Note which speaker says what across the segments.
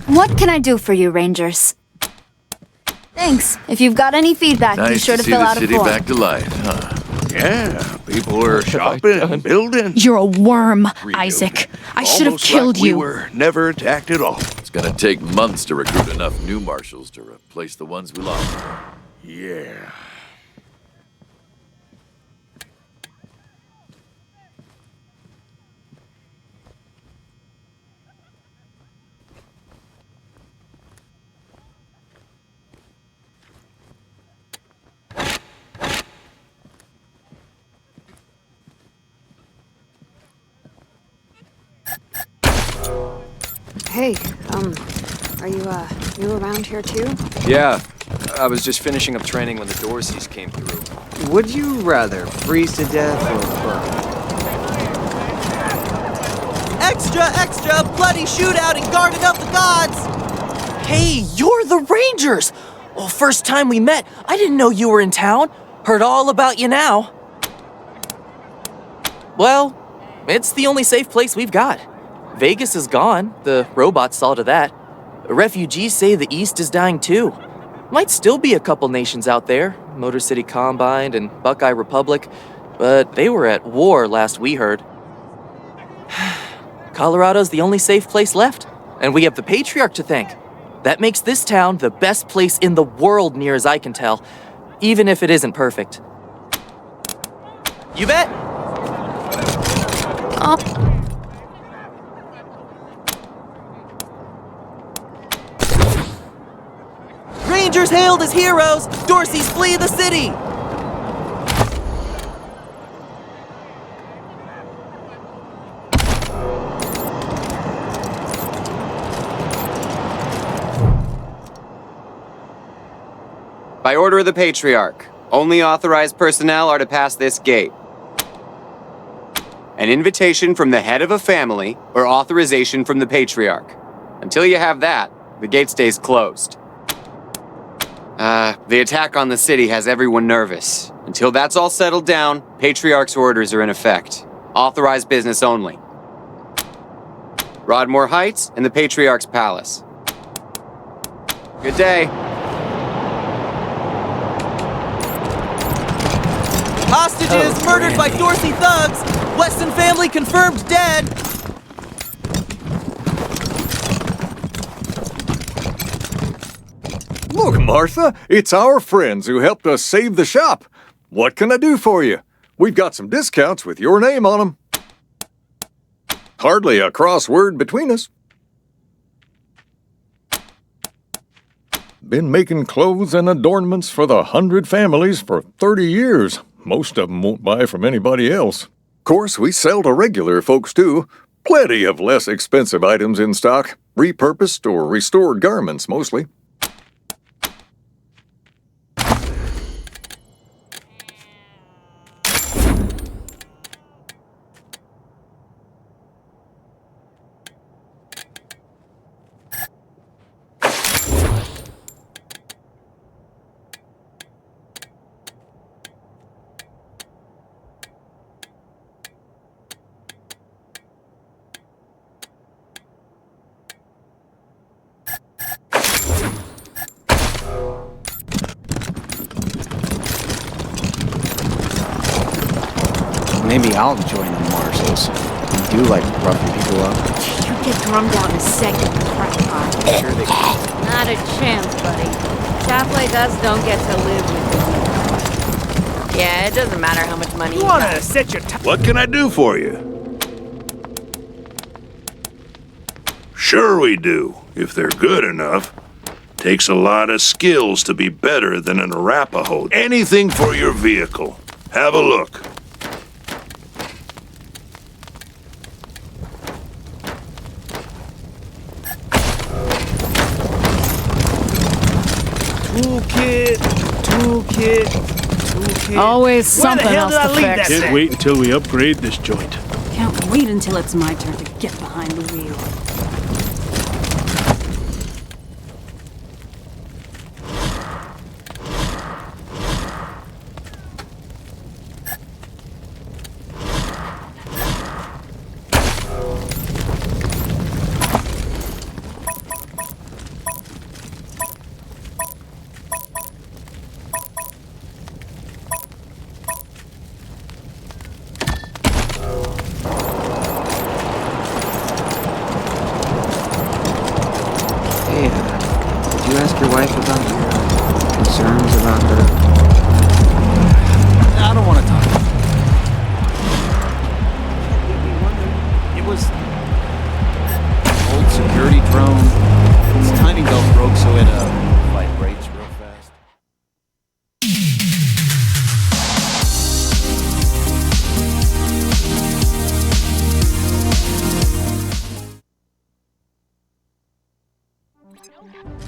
Speaker 1: What can I do for you, Rangers? Thanks. If you've got any feedback, be sure to fill out a form.
Speaker 2: Nice to see the city back to life, huh?
Speaker 3: Yeah, people are shopping and building.
Speaker 4: You're a worm, Isaac. I should have killed you.
Speaker 3: We were never attacked at all.
Speaker 2: It's gonna take months to recruit enough new marshals to replace the ones we lost.
Speaker 3: Yeah.
Speaker 5: Hey, are you, new around here too?
Speaker 6: Yeah, I was just finishing up training when the Dorseys came through.
Speaker 7: Would you rather freeze to death or burn?
Speaker 8: Extra, extra! Bloody shootout and guarding up the gods! Hey, you're the Rangers! Well, first time we met, I didn't know you were in town. Heard all about you now. Well, it's the only safe place we've got. Vegas is gone. The robots saw to that. Refugees say the East is dying too. Might still be a couple nations out there, Motor City Combine and Buckeye Republic, but they were at war last we heard. Colorado's the only safe place left, and we have the Patriarch to thank. That makes this town the best place in the world near as I can tell, even if it isn't perfect. You bet!
Speaker 1: Oh.
Speaker 8: Rangers hailed as heroes! Dorseys flee the city!
Speaker 7: By order of the Patriarch, only authorized personnel are to pass this gate. An invitation from the head of a family or authorization from the Patriarch. Until you have that, the gate stays closed. The attack on the city has everyone nervous. Until that's all settled down, Patriarch's orders are in effect. Authorized business only. Rodmore Heights and the Patriarch's Palace. Good day.
Speaker 8: Hostages murdered by Dorsey thugs! Weston family confirmed dead!
Speaker 9: Look, Martha, it's our friends who helped us save the shop. What can I do for you? We've got some discounts with your name on them. Hardly a crossword between us. Been making clothes and adornments for the 100 families for 30 years. Most of them won't buy from anybody else. Of course, we sell to regular folks, too. Plenty of less expensive items in stock. Repurposed or restored garments, mostly.
Speaker 7: Maybe I'll join the marshals. I do like roughing people up.
Speaker 1: You get drummed out in a second, crackpot.
Speaker 7: Sure they can.
Speaker 1: Not a chance, buddy. Staff like us don't get to live with the. Yeah, it doesn't matter how much money you
Speaker 10: wanna set your
Speaker 3: What can I do for you? Sure we do, if they're good enough. Takes a lot of skills to be better than an Arapaho. Anything for your vehicle. Have a look.
Speaker 10: Toolkit.
Speaker 4: Always something else to fix.
Speaker 10: Can't wait until we upgrade this joint.
Speaker 4: Can't wait until it's my turn to get behind the wheel.
Speaker 11: Hey, did you ask your wife about your concerns about her?
Speaker 12: I don't want to talk. It was old security drone. Its timing belt broke, so it vibrates real fast.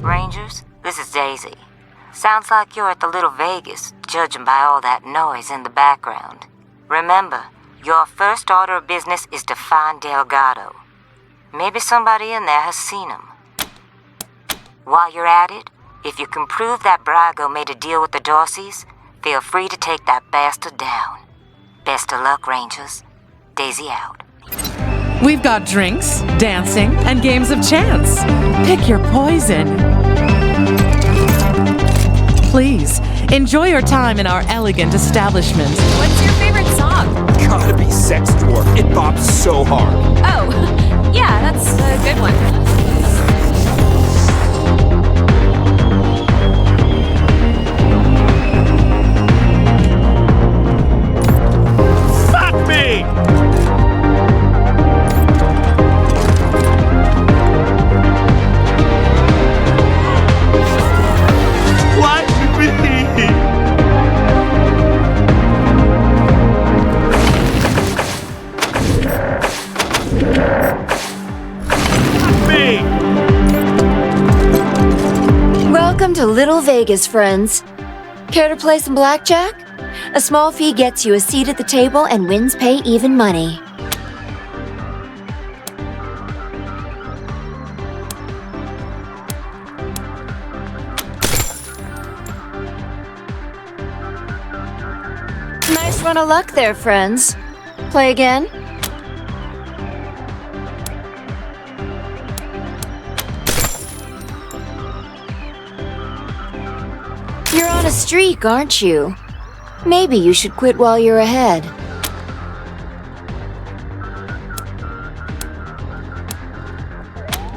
Speaker 13: Rangers, this is Daisy. Sounds like you're at the Little Vegas, judging by all that noise in the background. Remember, your first order of business is to find Delgado. Maybe somebody in there has seen him. While you're at it, if you can prove that Brago made a deal with the Dorseys, feel free to take that bastard down. Best of luck, Rangers. Daisy out.
Speaker 14: We've got drinks, dancing, and games of chance. Pick your poison. Please, enjoy your time in our elegant establishment.
Speaker 15: What's your favorite song?
Speaker 16: Gotta be Sex Dwarf. It bops so hard.
Speaker 15: Oh, yeah, that's a good one.
Speaker 10: Fuck me! What me?
Speaker 17: Welcome to Little Vegas, friends. Care to play some blackjack? A small fee gets you a seat at the table and wins pay even money. Nice run of luck there, friends. Play again? You're on a streak, aren't you? Maybe you should quit while you're ahead.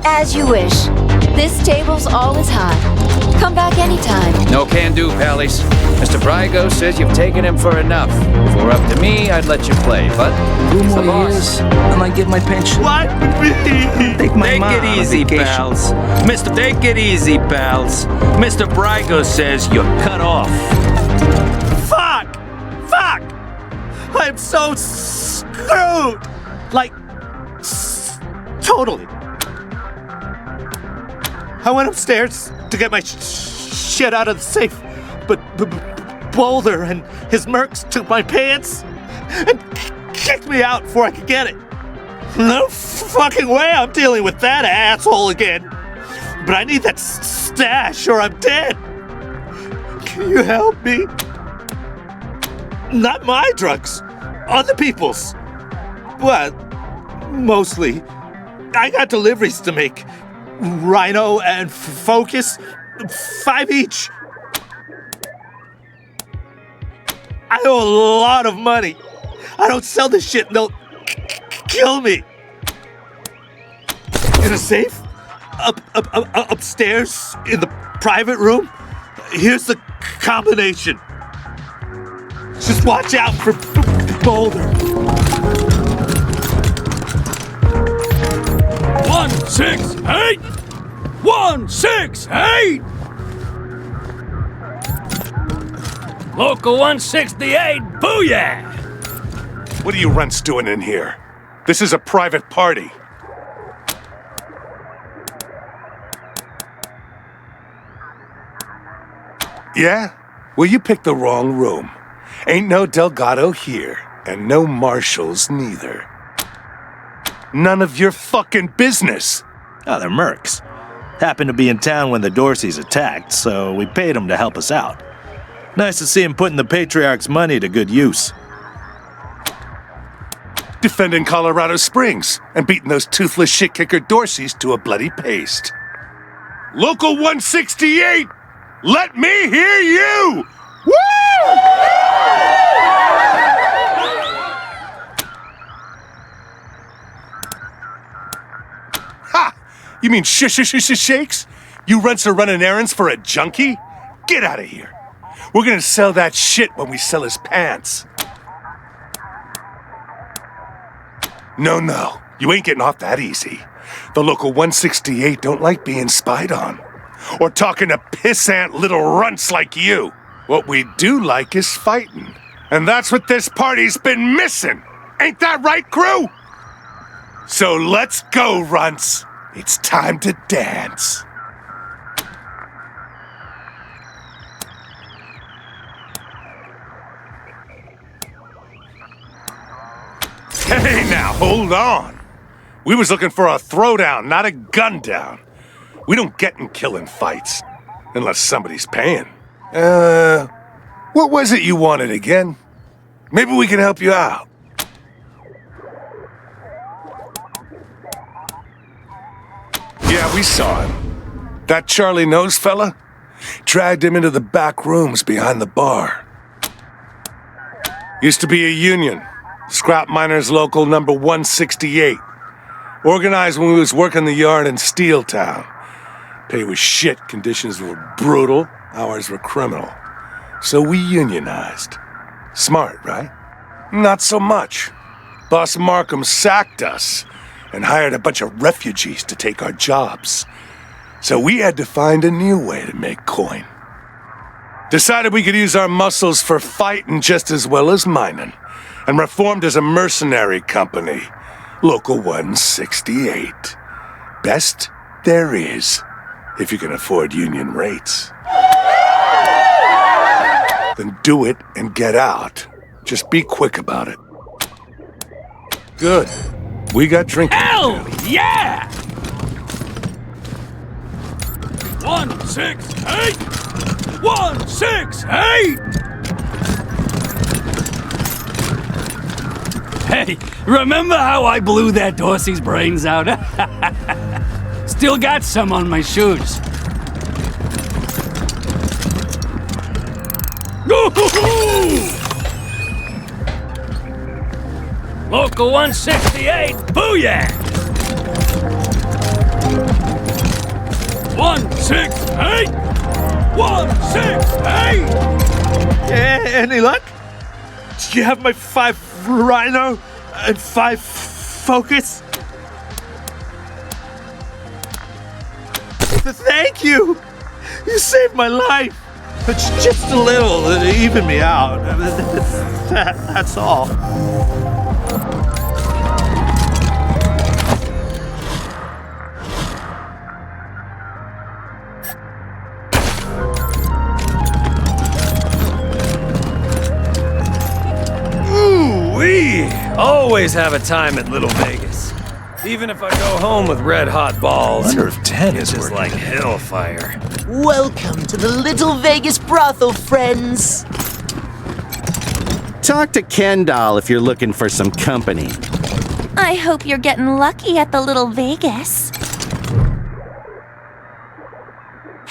Speaker 17: As you wish. This table's always hot. Come back anytime.
Speaker 18: No can do, Pallies. Mr. Brago says you've taken him for enough. If it were up to me, I'd let you play, but he's the boss.
Speaker 16: I might get my pension.
Speaker 10: What?
Speaker 16: Take my
Speaker 12: Take
Speaker 16: mom
Speaker 12: it
Speaker 16: on
Speaker 12: easy,
Speaker 16: vacation.
Speaker 12: pals. Take it easy, pals. Mr. Brago says you're cut off.
Speaker 10: Fuck! Fuck! I'm so screwed! Like, totally. I went upstairs to get my shit out of the safe, but Boulder and his mercs took my pants and kicked me out before I could get it. No fucking way I'm dealing with that asshole again. But I need that stash or I'm dead. Can you help me? Not my drugs. Other people's. Well, mostly. I got deliveries to make. Rhino and Focus. 5 each. I owe a lot of money. I don't sell this shit and they'll kill me. In a safe? Upstairs? In the private room? Here's the combination. Just watch out for Boulder.
Speaker 16: 168! 168! Local 168, booyah!
Speaker 3: What are you runts doing in here? This is a private party. Yeah? Well, you picked the wrong room. Ain't no Delgado here, and no marshals neither. None of your fucking business.
Speaker 19: Oh, they're mercs. Happened to be in town when the Dorseys attacked, so we paid them to help us out. Nice to see him putting the Patriarch's money to good use.
Speaker 3: Defending Colorado Springs and beating those toothless shit-kicker Dorseys to a bloody paste. Local 168! Let me hear you! Woo!
Speaker 20: You mean shakes? You runts are running errands for a junkie? Get out of here. We're gonna sell that shit when we sell his pants. No. You ain't getting off that easy. The local 168 don't like being spied on. Or talking to pissant little runts like you. What we do like is fighting. And that's what this party's been missing. Ain't that right, crew? So let's go, runts. It's time to dance. Hey now, hold on. We was looking for a throwdown, not a gun down. We don't get in killing fights. Unless somebody's paying. What was it you wanted again? Maybe we can help you out. Yeah, we saw him. That Charlie Nose fella? Dragged him into the back rooms behind the bar. Used to be a union. Scrap Miners Local number 168. Organized when we was working the yard in Steel Town. Pay was shit, conditions were brutal, hours were criminal. So we unionized. Smart, right? Not so much. Boss Markham sacked us and hired a bunch of refugees to take our jobs. So we had to find a new way to make coin. Decided we could use our muscles for fighting just as well as mining, and reformed as a mercenary company. Local 168. Best there is, if you can afford union rates. Then do it and get out. Just be quick about it. Good. We got drinking.
Speaker 16: Hell yeah! 168! 168! Hey, remember how I blew that Dorsey's brains out? Still got some on my shoes. Local 168, booyah! 168! 168!
Speaker 19: Any luck? Do you have my 5 Rhino and 5 Focus? Thank you! You saved my life! It's just a little to even me out. That's all.
Speaker 18: We always have a time at Little Vegas. Even if I go home with red-hot balls,
Speaker 19: Wonder if 10
Speaker 18: it's
Speaker 19: is
Speaker 18: just like hellfire.
Speaker 21: Welcome to the Little Vegas brothel, friends.
Speaker 22: Talk to Kendall if you're looking for some company.
Speaker 17: I hope you're getting lucky at the Little Vegas.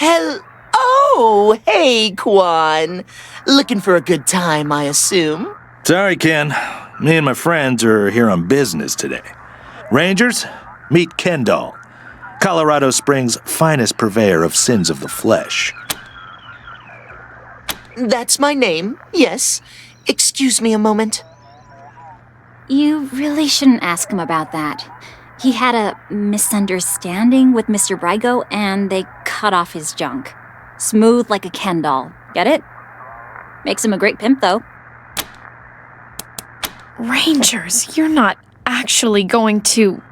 Speaker 21: Oh, hey, Quan. Looking for a good time, I assume?
Speaker 19: Sorry, Ken. Me and my friends are here on business today. Rangers, meet Kendall, Colorado Springs' finest purveyor of sins of the flesh.
Speaker 21: That's my name, yes. Excuse me a moment.
Speaker 23: You really shouldn't ask him about that. He had a misunderstanding with Mr. Brygo, and they cut off his junk. Smooth like a Ken doll. Get it? Makes him a great pimp, though.
Speaker 15: Rangers, you're not actually going to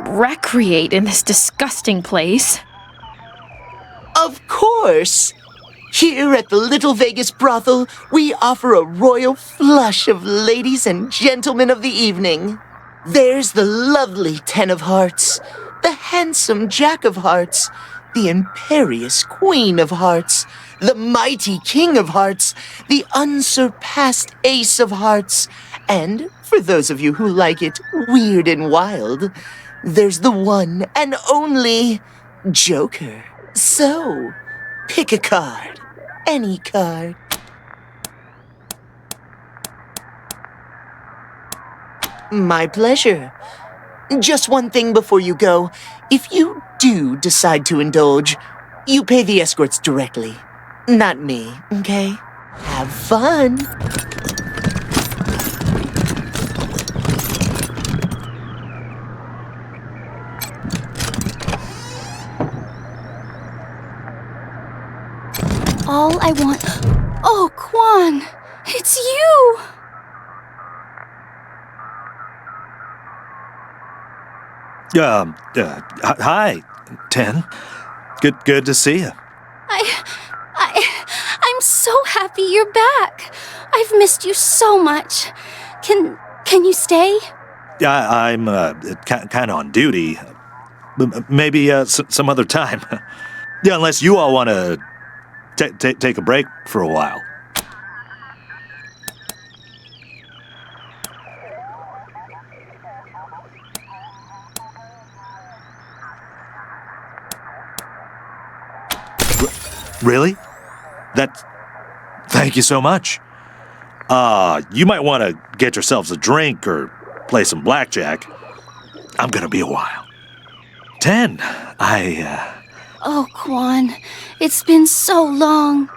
Speaker 15: recreate in this disgusting place.
Speaker 21: Of course. Here at the Little Vegas brothel, we offer a royal flush of ladies and gentlemen of the evening. There's the lovely Ten of Hearts, the handsome Jack of Hearts, the imperious Queen of Hearts, the mighty King of Hearts, the unsurpassed Ace of Hearts, and, for those of you who like it weird and wild, there's the one and only Joker. So, pick a card. Any card. My pleasure. Just one thing before you go. If you do decide to indulge, you pay the escorts directly. Not me, okay? Have fun.
Speaker 23: All I want... Oh, Quan! It's you!
Speaker 19: Hi, Ten. Good to see you.
Speaker 23: I'm so happy you're back. I've missed you so much. Can you stay?
Speaker 19: I'm kind of on duty. Maybe some other time. Yeah, unless you all want to take a break for a while. Really? Thank you so much. You might want to get yourselves a drink or play some blackjack. I'm gonna be a while. 10,
Speaker 23: Oh, Quan, it's been so long.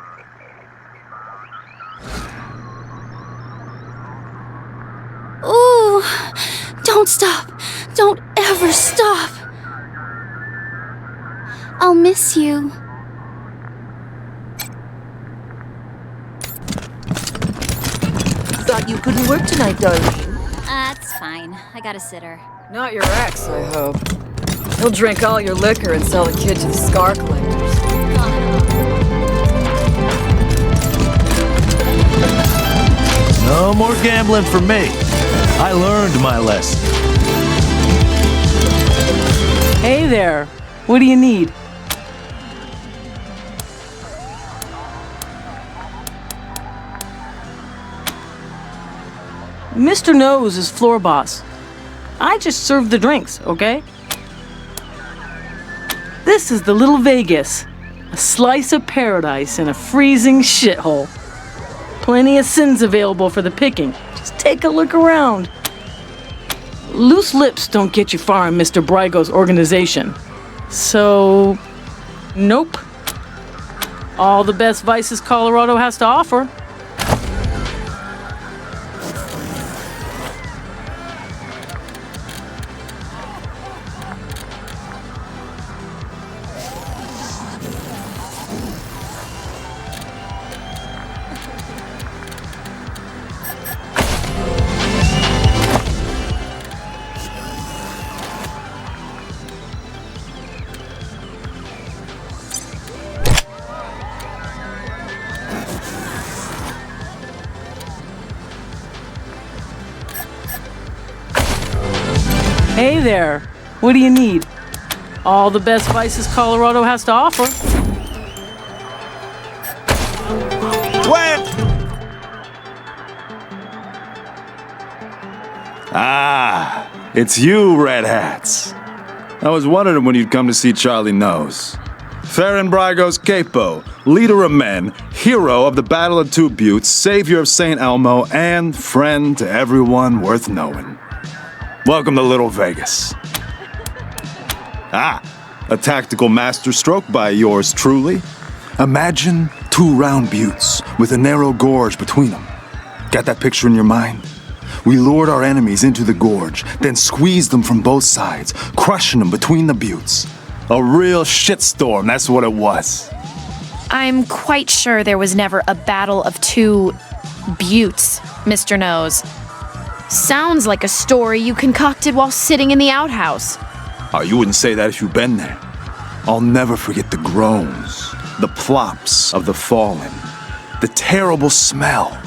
Speaker 23: Ooh, don't stop. Don't ever stop. I'll miss you.
Speaker 21: Thought you couldn't work tonight, Darlene.
Speaker 23: That's fine. I got a sitter.
Speaker 2: Not your ex, I hope. He'll drink all your liquor and sell the kid to the scar collectors.
Speaker 19: no more gambling for me. I learned my lesson.
Speaker 14: Hey there. What do you need? Mr. Nose is floor boss. I just serve the drinks, okay? This is the Little Vegas, a slice of paradise in a freezing shithole. Plenty of sins available for the picking. Just take a look around. Loose lips don't get you far in Mr. Brygo's organization. So, nope. All the best vices Colorado has to offer. Hey there. What do you need? All the best vices Colorado has to offer.
Speaker 19: When?
Speaker 5: Ah, it's you, Red Hats. I was wondering when you'd come to see Charlie Nose. Farron Brygo's capo, leader of men, hero of the Battle of Two Buttes, savior of St. Elmo, and friend to everyone worth knowing. Welcome to Little Vegas. Ah, a tactical masterstroke by yours truly. Imagine 2 round buttes with a narrow gorge between them. Got that picture in your mind? We lured our enemies into the gorge, then squeezed them from both sides, crushing them between the buttes. A real shitstorm, that's what it was.
Speaker 15: I'm quite sure there was never a battle of 2 buttes, Mr. Nose. Sounds like a story you concocted while sitting in the outhouse.
Speaker 5: Oh, you wouldn't say that if you'd been there. I'll never forget the groans, the plops of the fallen, the terrible smell.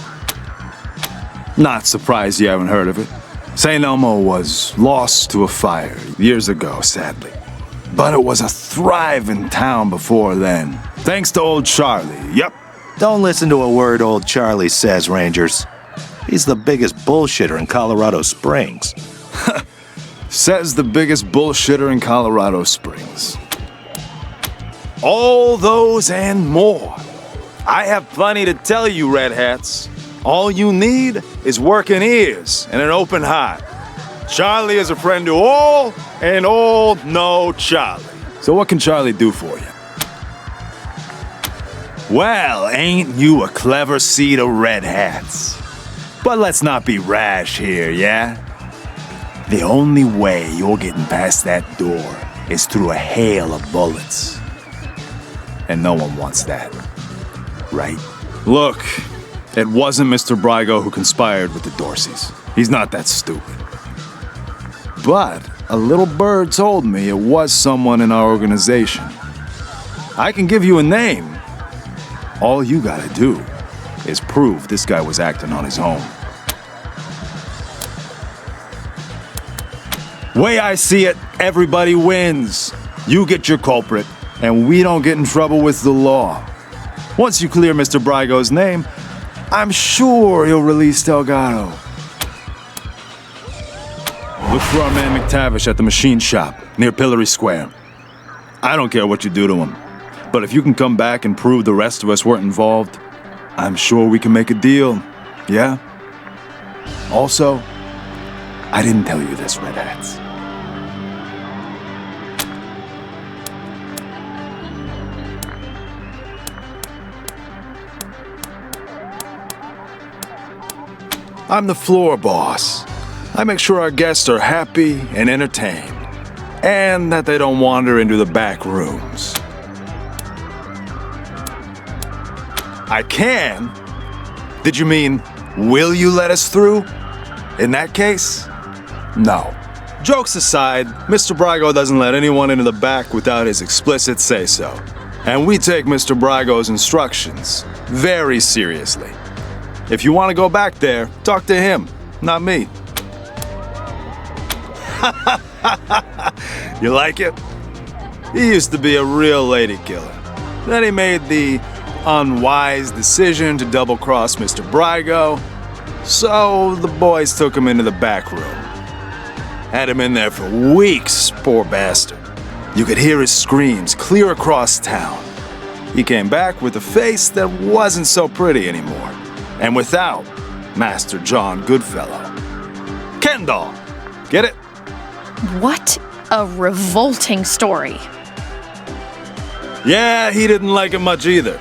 Speaker 5: Not surprised you haven't heard of it. St. Elmo was lost to a fire years ago, sadly. But it was a thriving town before then. Thanks to old Charlie, yep.
Speaker 19: Don't listen to a word old Charlie says, Rangers. He's the biggest bullshitter in Colorado Springs.
Speaker 5: Says the biggest bullshitter in Colorado Springs. All those and more. I have plenty to tell you, Red Hats. All you need is working ears and an open heart. Charlie is a friend to all, and all know Charlie. So what can Charlie do for you? Well, ain't you a clever seed of red hats? But let's not be rash here, yeah? The only way you're getting past that door is through a hail of bullets. And no one wants that, right? Look, it wasn't Mr. Brygo who conspired with the Dorseys. He's not that stupid. But a little bird told me it was someone in our organization. I can give you a name. All you gotta do is prove this guy was acting on his own. Way I see it, everybody wins. You get your culprit, and we don't get in trouble with the law. Once you clear Mr. Brygo's name, I'm sure he'll release Delgado. Look for our man McTavish at the machine shop, near Pillory Square. I don't care what you do to him, but if you can come back and prove the rest of us weren't involved, I'm sure we can make a deal, yeah? Also, I didn't tell you this, Red Hats. I'm the floor boss. I make sure our guests are happy and entertained, and that they don't wander into the back rooms. I can? Did you mean, will you let us through? In that case, no. Jokes aside, Mr. Brygo doesn't let anyone into the back without his explicit say-so. And we take Mr. Brygo's instructions very seriously. If you want to go back there, talk to him, not me. You like it? He used to be a real lady killer. Then he made the unwise decision to double-cross Mr. Brygo, so the boys took him into the back room. Had him in there for weeks, poor bastard. You could hear his screams clear across town. He came back with a face that wasn't so pretty anymore, and without Master John Goodfellow. Kendall! Get it?
Speaker 15: What a revolting story.
Speaker 5: Yeah, he didn't like it much either.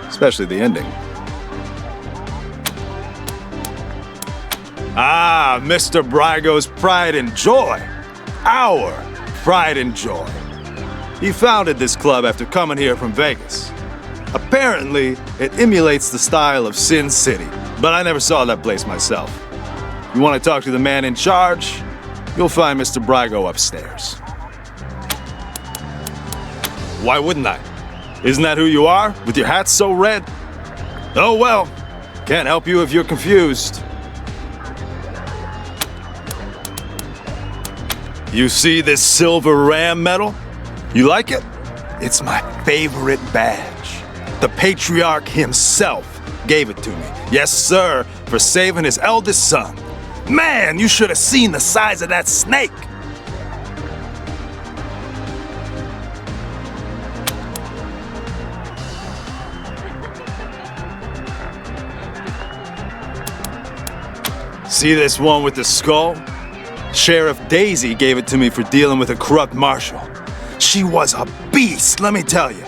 Speaker 5: Especially the ending. Ah, Mr. Brygo's pride and joy. Our pride and joy. He founded this club after coming here from Vegas. Apparently, it emulates the style of Sin City, but I never saw that place myself. You want to talk to the man in charge? You'll find Mr. Brygo upstairs. Why wouldn't I? Isn't that who you are, with your hat so red? Oh well, can't help you if you're confused. You see this silver ram medal? You like it? It's my favorite badge. The patriarch himself gave it to me. Yes, sir, for saving his eldest son. Man, you should have seen the size of that snake. See this one with the skull? Sheriff Daisy gave it to me for dealing with a corrupt marshal. She was a beast, let me tell you.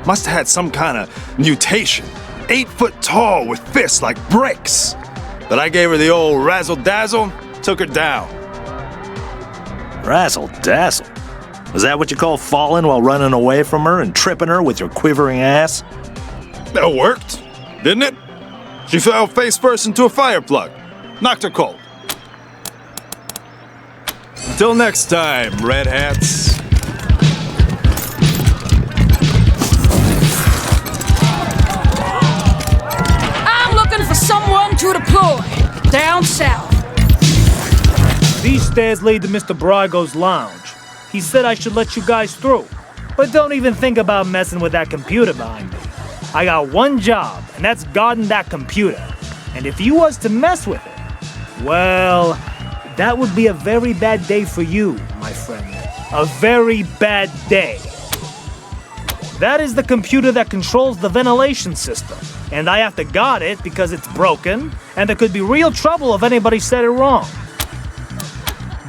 Speaker 5: Must have had some kind of mutation. 8 foot tall with fists like bricks. But I gave her the old razzle-dazzle, took her down.
Speaker 19: Razzle-dazzle? Was that what you call falling while running away from her and tripping her with your quivering ass?
Speaker 5: That worked, didn't it? She fell face first into a fire plug. Knocked her cold. Until next time, Red Hats.
Speaker 4: I'm looking for someone to deploy down south.
Speaker 6: These stairs lead to Mr. Brygo's lounge. He said I should let you guys through. But don't even think about messing with that computer behind me. I got one job, and that's guarding that computer. And if you was to mess with it, well, that would be a very bad day for you, my friend. A very bad day. That is the computer that controls the ventilation system. And I have to guard it because it's broken, and there could be real trouble if anybody said it wrong.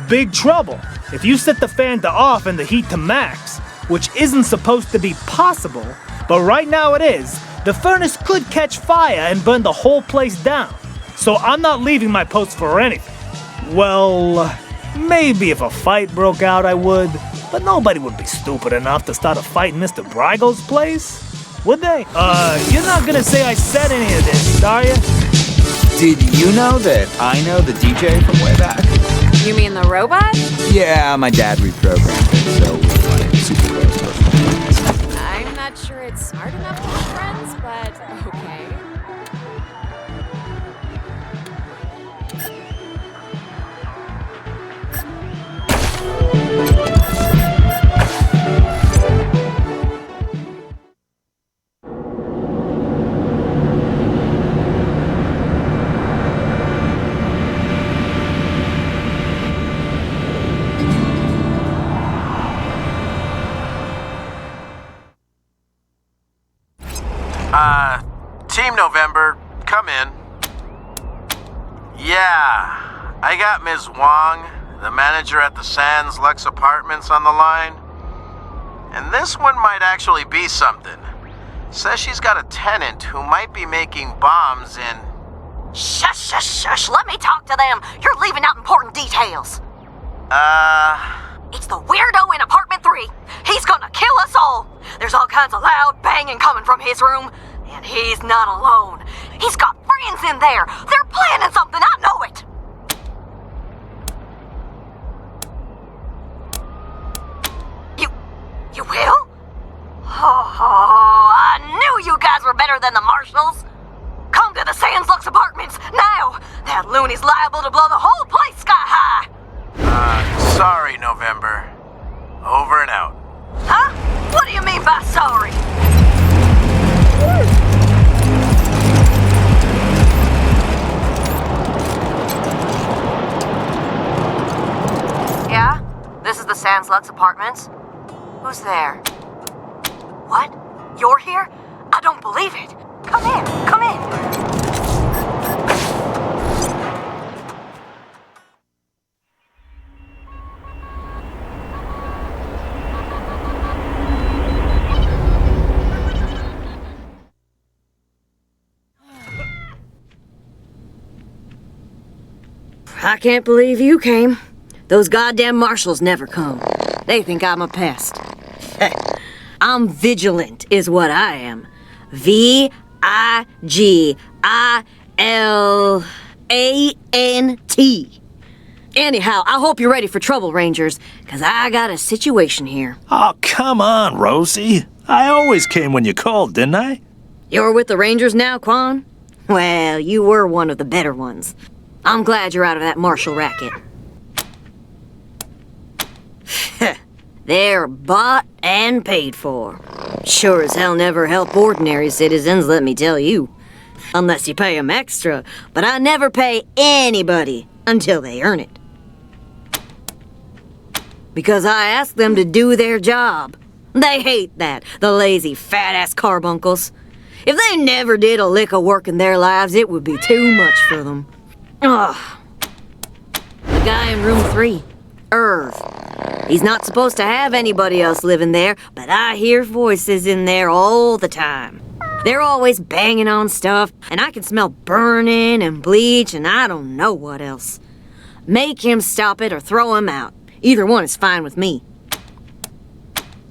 Speaker 6: Big trouble. If you set the fan to off and the heat to max, which isn't supposed to be possible, but right now it is. The furnace could catch fire and burn the whole place down. So I'm not leaving my post for anything. Well, maybe if a fight broke out I would, but nobody would be stupid enough to start a fight in Mr. Brygo's place, would they? You're not gonna say I said any of this, are you?
Speaker 7: Did you know that I know the DJ from way back?
Speaker 1: You mean the robot?
Speaker 7: Yeah, my dad reprogrammed it, so we run it super close.
Speaker 1: I'm not sure it's smart enough to be friends, but okay.
Speaker 8: Team November, come in. Yeah, I got Ms. Wong, the manager at the Sands Lux Apartments, on the line. And this one might actually be something. Says she's got a tenant who might be making bombs in...
Speaker 9: Shush, shush, shush. Let me talk to them. You're leaving out important details. It's the weirdo in apartment 3. He's gonna kill us all. There's all kinds of loud banging coming from his room. And he's not alone. He's got friends in there. They're planning something. I know it. You will? Oh, I knew you guys were better than the marshals. Come to the Sands Lux Apartments now. That loony's liable to blow the whole place sky high.
Speaker 8: Sorry, November. Over and out.
Speaker 9: Huh? What do you mean by sorry? Yeah? This is the Sands Lux Apartments? Who's there? What? You're here? I don't believe it. Come in, come in.
Speaker 24: I can't believe you came. Those goddamn marshals never come. They think I'm a pest. I'm vigilant, is what I am. V-I-G-I-L-A-N-T. Anyhow, I hope you're ready for trouble, Rangers, because I got a situation here.
Speaker 19: Oh, come on, Rosie. I always came when you called, didn't I?
Speaker 24: You're with the Rangers now, Quan? Well, you were one of the better ones. I'm glad you're out of that marshal racket. They're bought and paid for. Sure as hell never help ordinary citizens, let me tell you. Unless you pay them extra, but I never pay anybody until they earn it. Because I ask them to do their job. They hate that, the lazy, fat-ass carbuncles. If they never did a lick of work in their lives, it would be too much for them. Ugh. The guy in room 3, Irv. He's not supposed to have anybody else living there, but I hear voices in there all the time. They're always banging on stuff, and I can smell burning and bleach and I don't know what else. Make him stop it or throw him out. Either one is fine with me.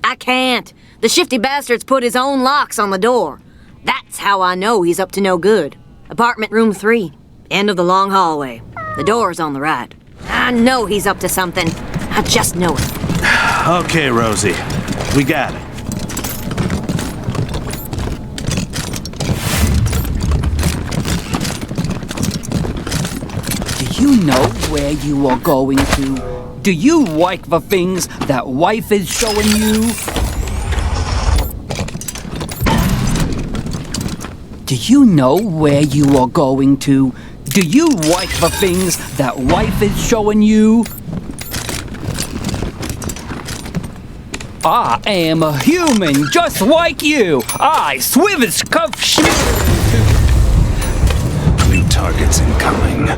Speaker 24: I can't. The shifty bastard's put his own locks on the door. That's how I know he's up to no good. Apartment room 3, end of the long hallway. The door's on the right. I know he's up to something. I just know it.
Speaker 19: Okay, Rosie. We got it.
Speaker 16: Do you know where you are going to? Do you like the things that wife is showing you? Do you know where you are going to? Do you like the things that wife is showing you? I am a human just like you. I swivels cuff shit.
Speaker 5: New targets incoming.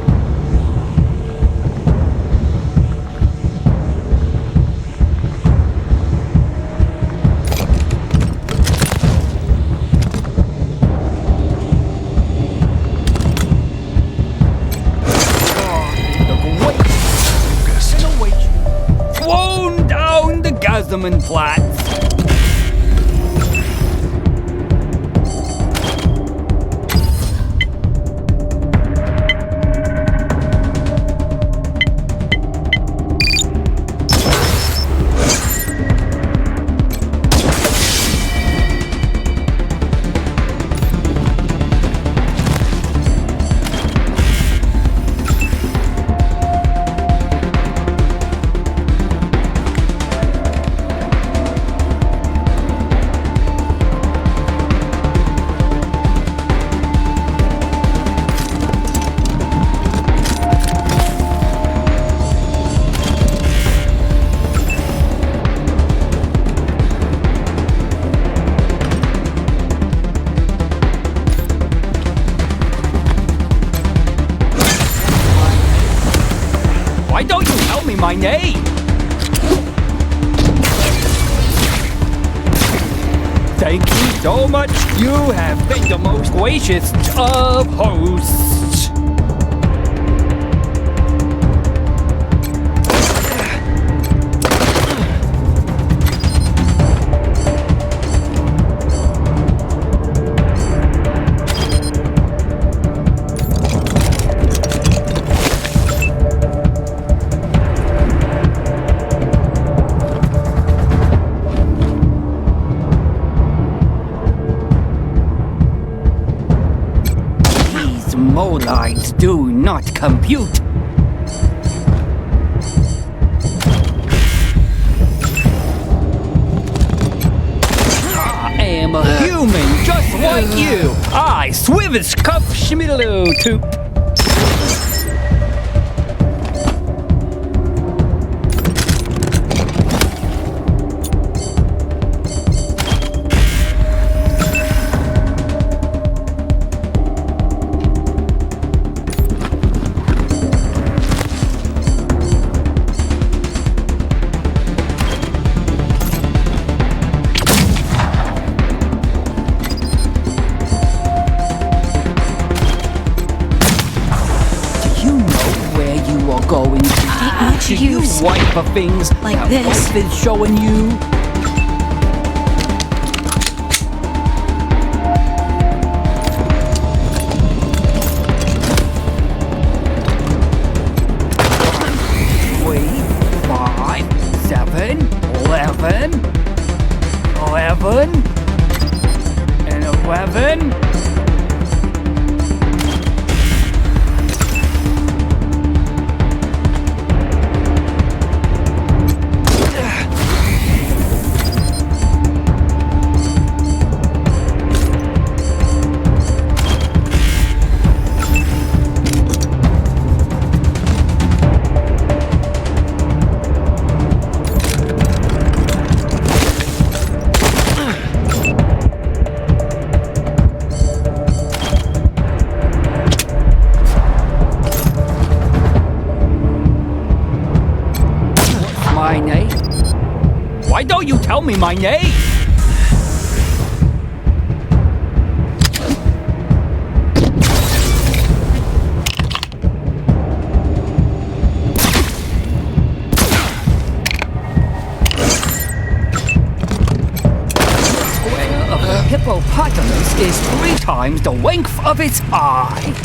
Speaker 16: Rosamundplatz. Why don't you tell me my name? Thank you so much. You have been the most gracious of hosts. Lines do not compute. I am a human just like you. I Swivis Cup Schmiddaloo Toop. Going to you wipe of things like that this wife is showing you. Wait, 5, 7, 11, 11, and 11. My name? Why don't you tell me my name? Square of the hippopotamus is 3 times the length of its eye.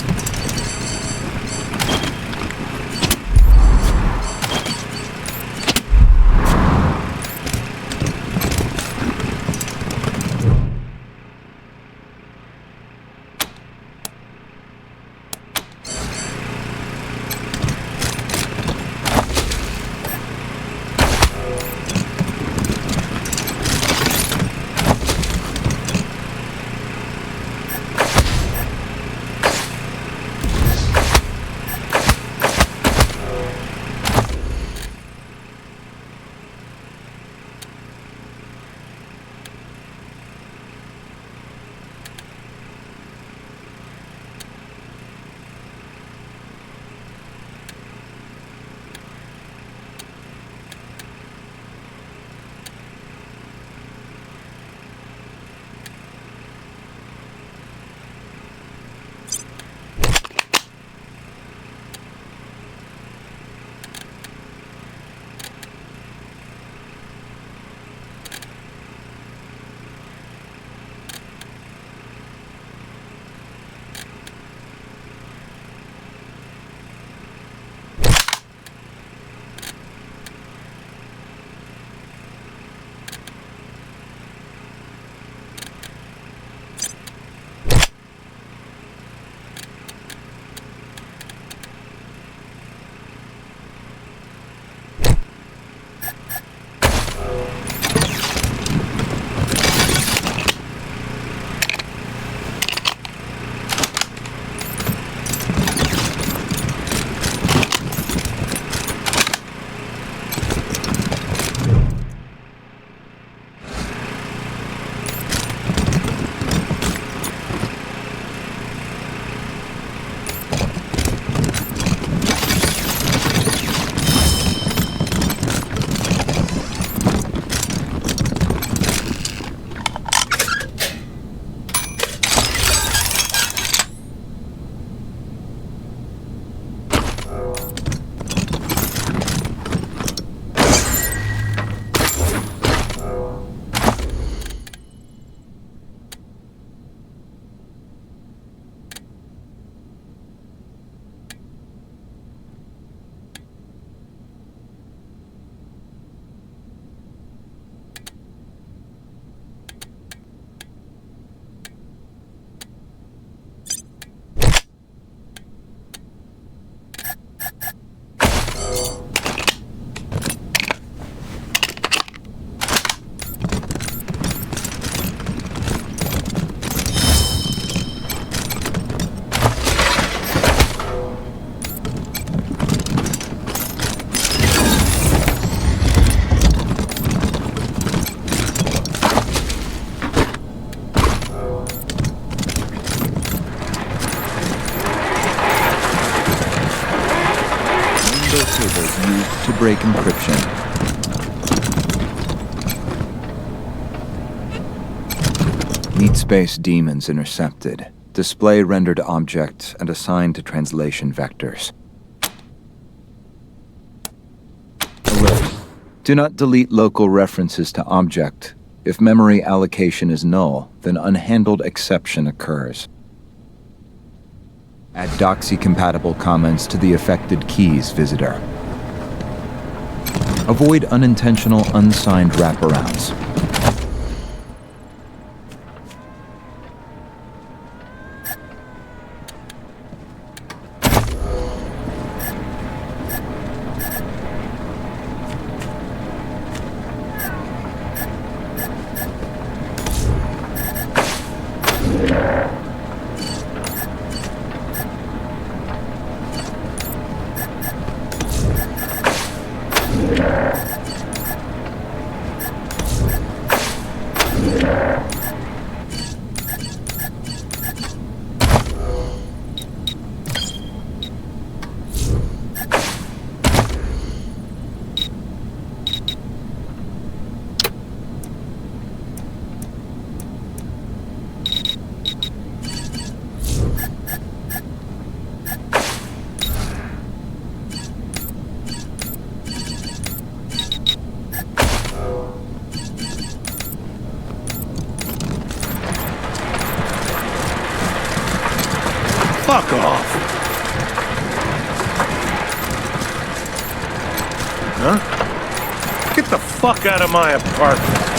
Speaker 7: Used to break encryption. Meat space demons intercepted. Display rendered object and assigned to translation vectors. Alert. Do not delete local references to object. If memory allocation is null, then unhandled exception occurs. Add doxy-compatible comments to the affected keys visitor. Avoid unintentional, unsigned wraparounds.
Speaker 20: Fuck off! Huh? Get the fuck out of my apartment!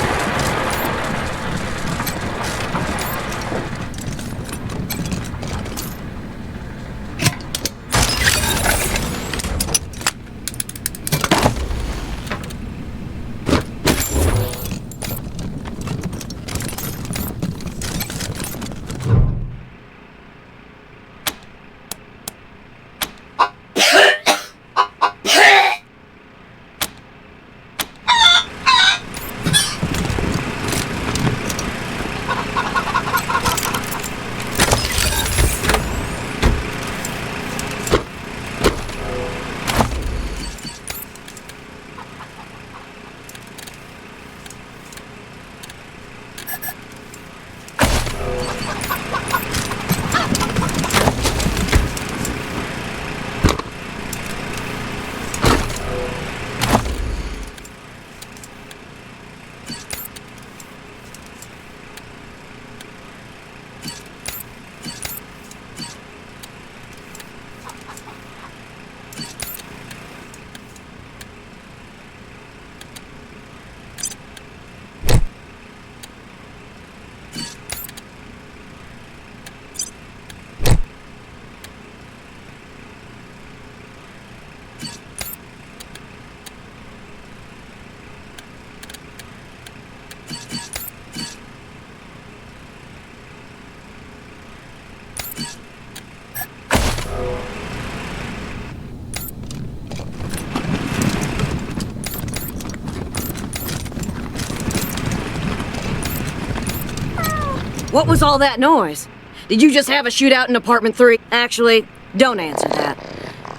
Speaker 24: What was all that noise? Did you just have a shootout in apartment 3? Actually, don't answer that.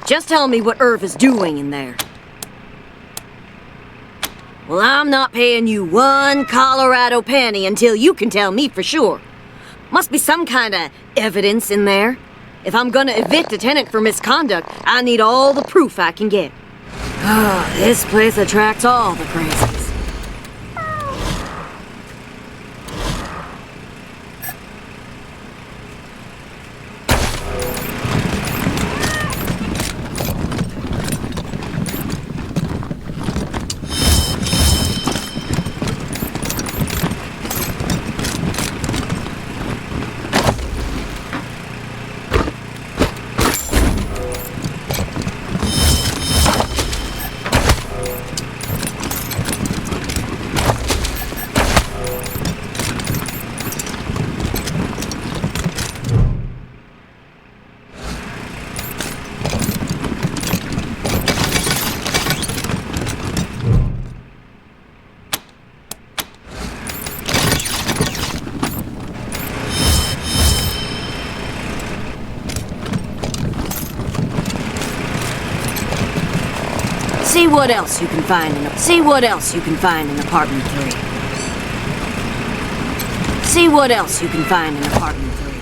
Speaker 24: Just tell me what Irv is doing in there. Well, I'm not paying you one Colorado penny until you can tell me for sure. Must be some kind of evidence in there. If I'm gonna evict a tenant for misconduct, I need all the proof I can get. This place attracts all the crazies. See what else you can find in apartment 3. See what else you can find in apartment 3.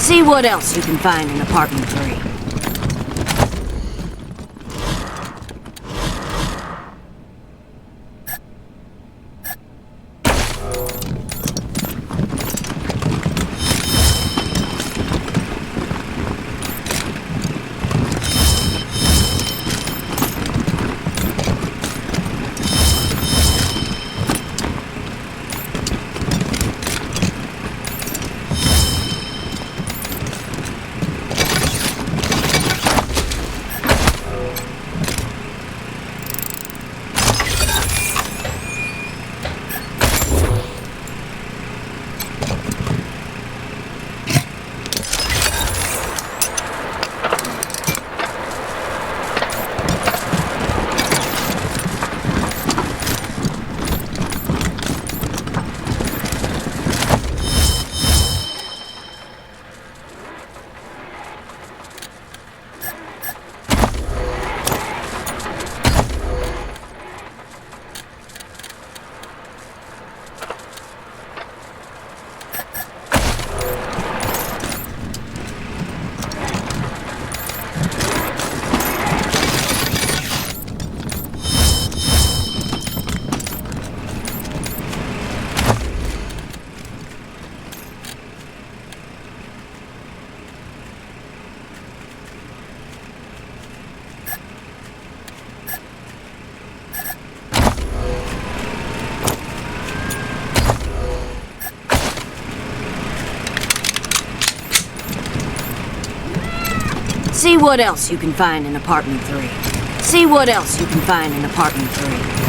Speaker 24: See what else you can find in apartment 3. See what else you can find in apartment 3. See what else you can find in apartment 3.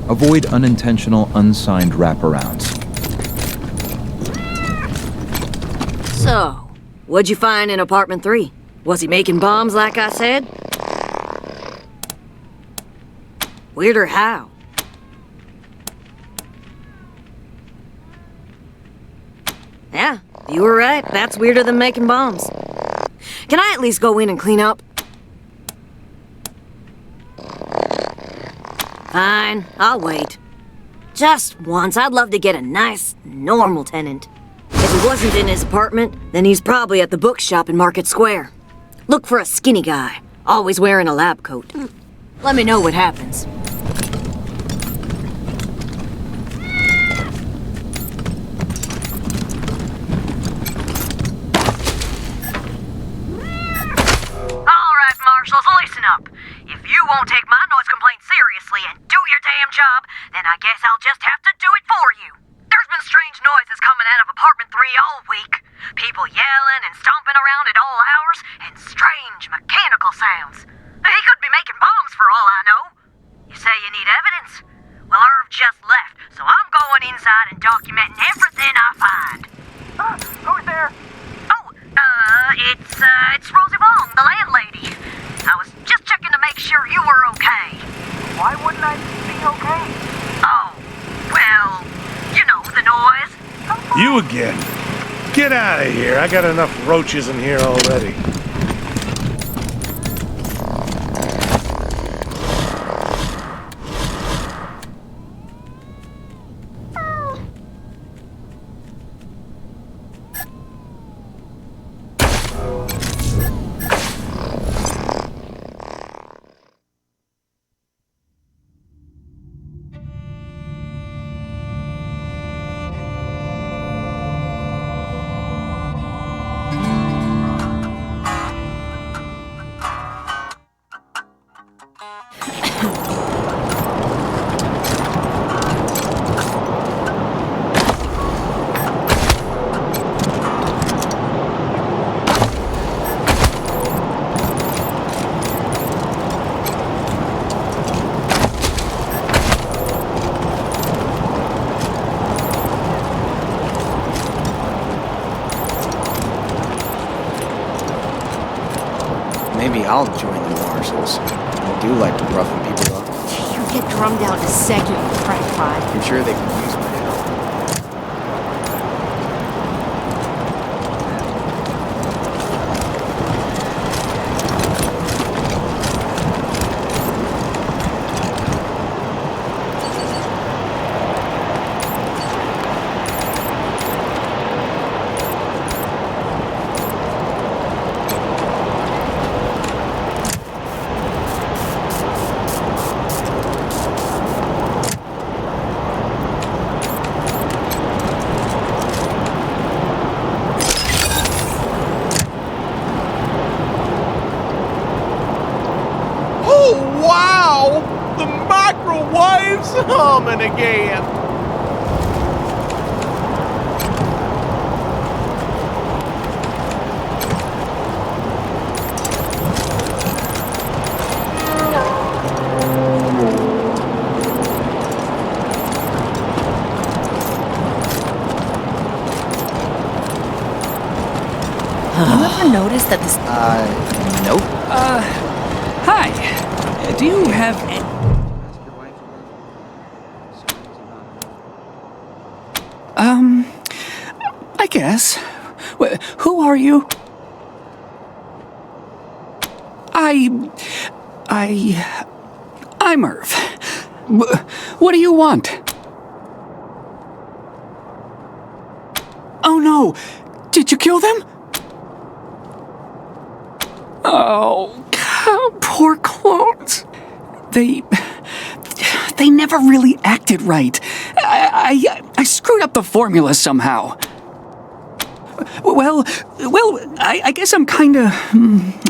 Speaker 7: Avoid unintentional, unsigned wraparounds.
Speaker 24: So, what'd you find in apartment 3? Was he making bombs like I said? Weirder how? Yeah, you were right. That's weirder than making bombs. Can I at least go in and clean up? Fine, I'll wait. Just once, I'd love to get a nice, normal tenant. If he wasn't in his apartment, then he's probably at the bookshop in Market Square. Look for a skinny guy, always wearing a lab coat. Let me know what happens.
Speaker 9: Alright, Marshals, listen up. If you won't take my noise complaint seriously and do your damn job, then I guess I'll just have to do it for you. There's been strange noises coming out of apartment 3 all week. People yelling and stomping around at all hours, and strange mechanical sounds. He could be making bombs for all I know. You say you need evidence? Well, Irv just left, so I'm going inside and documenting everything I find. Who's there? Oh, it's Rosie Wong, the landlady. I was just checking to make sure you were okay. Why wouldn't I be okay? Oh, well, you know, the noise.
Speaker 20: You again. Get out of here. I got enough roaches in here already.
Speaker 18: Maybe I'll join the Marshals. I do like roughing people up.
Speaker 1: You get drummed out in a second, you crack five.
Speaker 18: I'm sure they can use my help.
Speaker 21: Humming again.
Speaker 1: You ever notice that this...
Speaker 18: Nope.
Speaker 16: Hi. Do you have I guess. Who are you? I'm Irv. What do you want? Oh no! Did you kill them? Oh, poor clones. They never really acted right. I screwed up the formula somehow. Well, I guess I'm kinda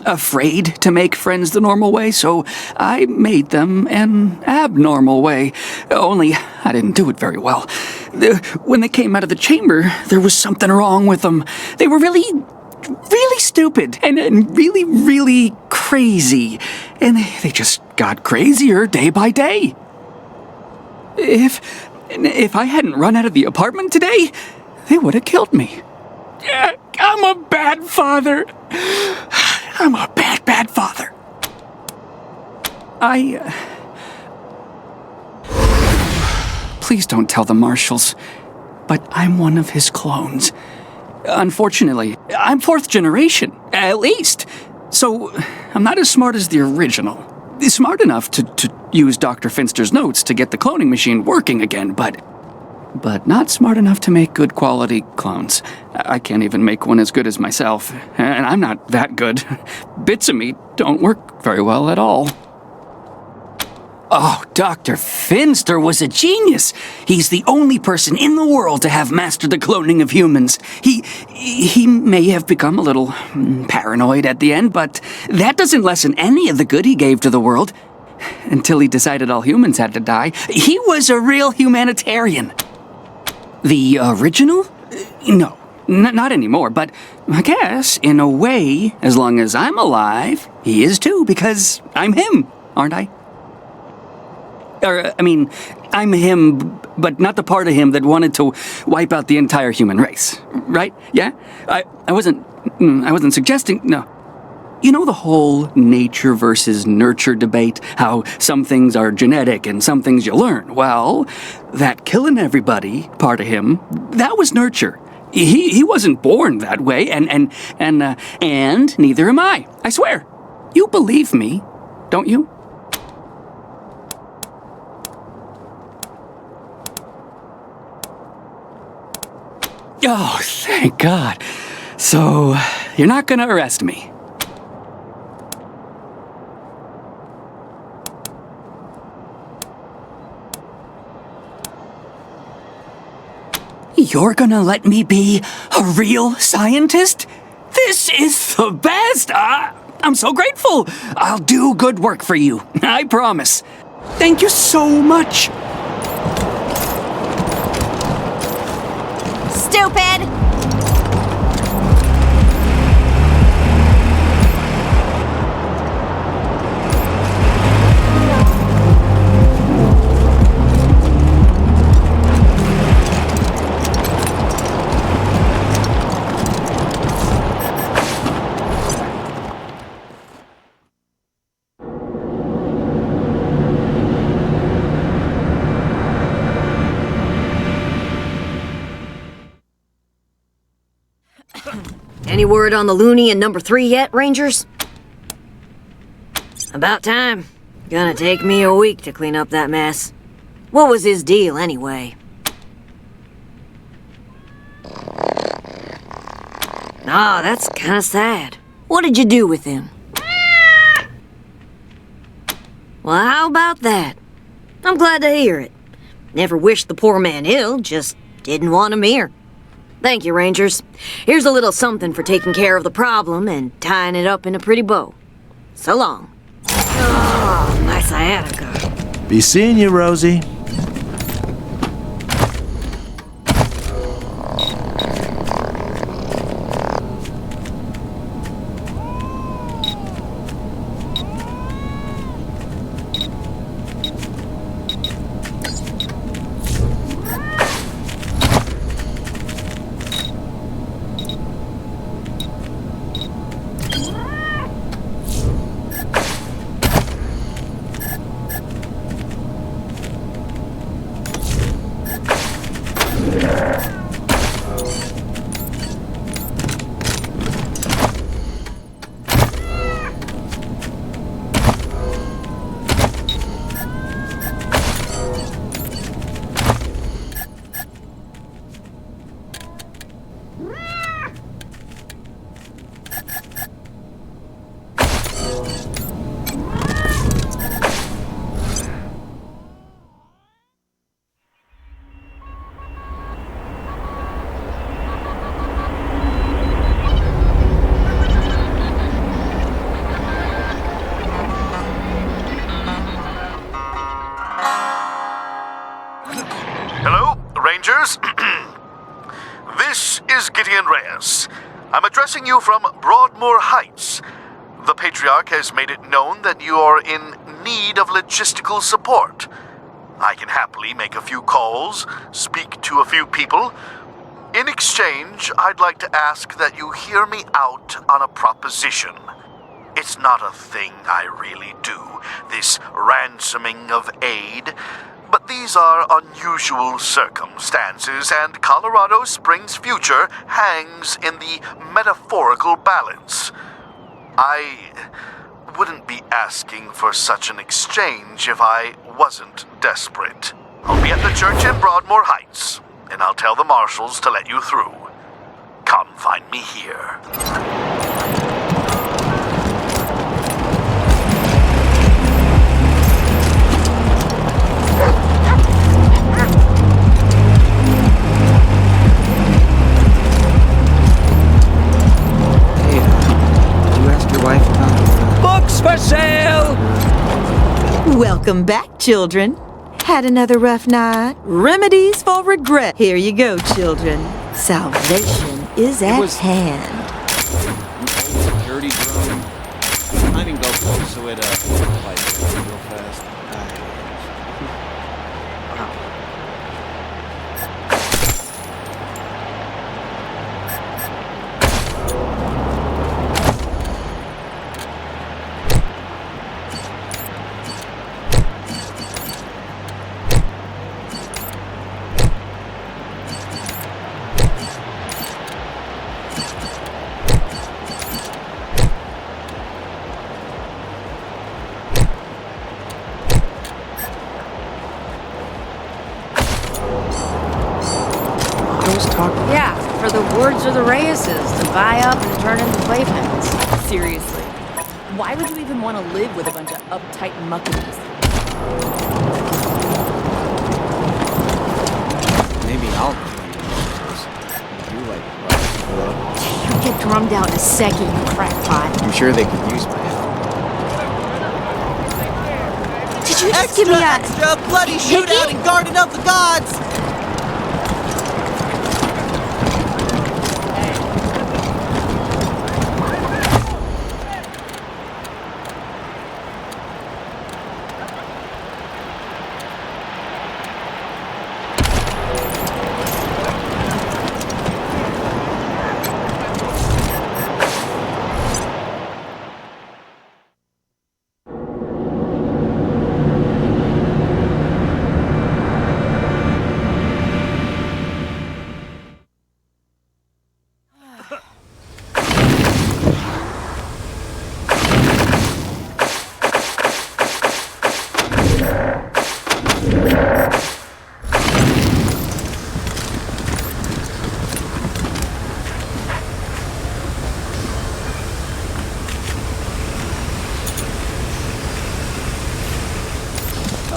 Speaker 16: afraid to make friends the normal way, so I made them an abnormal way. Only I didn't do it very well. When they came out of the chamber, there was something wrong with them. They were really stupid and really crazy. And they just got crazier day by day. If I hadn't run out of the apartment today, they would have killed me. Yeah, I'm a bad father. I'm a bad, bad father. Please don't tell the marshals, but I'm one of his clones. Unfortunately, I'm 4th generation, at least. So, I'm not as smart as the original. Smart enough to use Dr. Finster's notes to get the cloning machine working again, but not smart enough to make good quality clones. I can't even make one as good as myself, and I'm not that good. Bits of me don't work very well at all. Oh, Dr. Finster was a genius. He's the only person in the world to have mastered the cloning of humans. He may have become a little paranoid at the end, but that doesn't lessen any of the good he gave to the world. Until he decided all humans had to die. He was a real humanitarian. The original? No, not anymore, but I guess, in a way, as long as I'm alive, he is too, because I'm him, aren't I? I'm him, but not the part of him that wanted to wipe out the entire human race, right? Yeah? I wasn't suggesting, no. You know the whole nature versus nurture debate? How some things are genetic and some things you learn? Well, that killing everybody part of him, that was nurture. He wasn't born that way, and neither am I swear. You believe me, don't you? Oh, thank God. So, you're not gonna arrest me. You're gonna let me be a real scientist? This is the best! I'm so grateful! I'll do good work for you, I promise. Thank you so much!
Speaker 24: Stupid! Any word on the loony in number 3 yet, Rangers? About time. Gonna take me a week to clean up that mess. What was his deal, anyway? Ah, that's kinda sad. What did you do with him? Well, how about that? I'm glad to hear it. Never wished the poor man ill, just didn't want him here. Thank you, Rangers. Here's a little something for taking care of the problem and tying it up in a pretty bow. So long. Oh, my sciatica.
Speaker 19: Be seeing you, Rosie.
Speaker 10: This is Gideon Reyes. I'm addressing you from Broadmoor Heights. The Patriarch has made it known that you are in need of logistical support. I can happily make a few calls, speak to a few people. In exchange, I'd like to ask that you hear me out on a proposition. It's not a thing I really do, this ransoming of aid, but these are unusual circumstances, and Colorado Springs' future hangs in the metaphorical balance. I wouldn't be asking for such an exchange if I wasn't desperate. I'll be at the church in Broadmoor Heights, and I'll tell the marshals to let you through. Come find me here.
Speaker 3: Books for sale!
Speaker 11: Welcome back, children. Had another rough night? Remedies for regret. Here you go, children. Salvation is at hand.
Speaker 12: Security drone. I didn't go close, so it like real fast.
Speaker 1: Yeah, for the Woods or the Reyes to buy up and turn into playpens.
Speaker 2: Seriously. Why would you even want to live with a bunch of uptight muckanees?
Speaker 12: Maybe I'll you like
Speaker 15: You get drummed out in a second, you crackpot.
Speaker 12: I'm sure they could use my help.
Speaker 15: Did you just give me a
Speaker 21: extra bloody shootout and Garden of the Gods?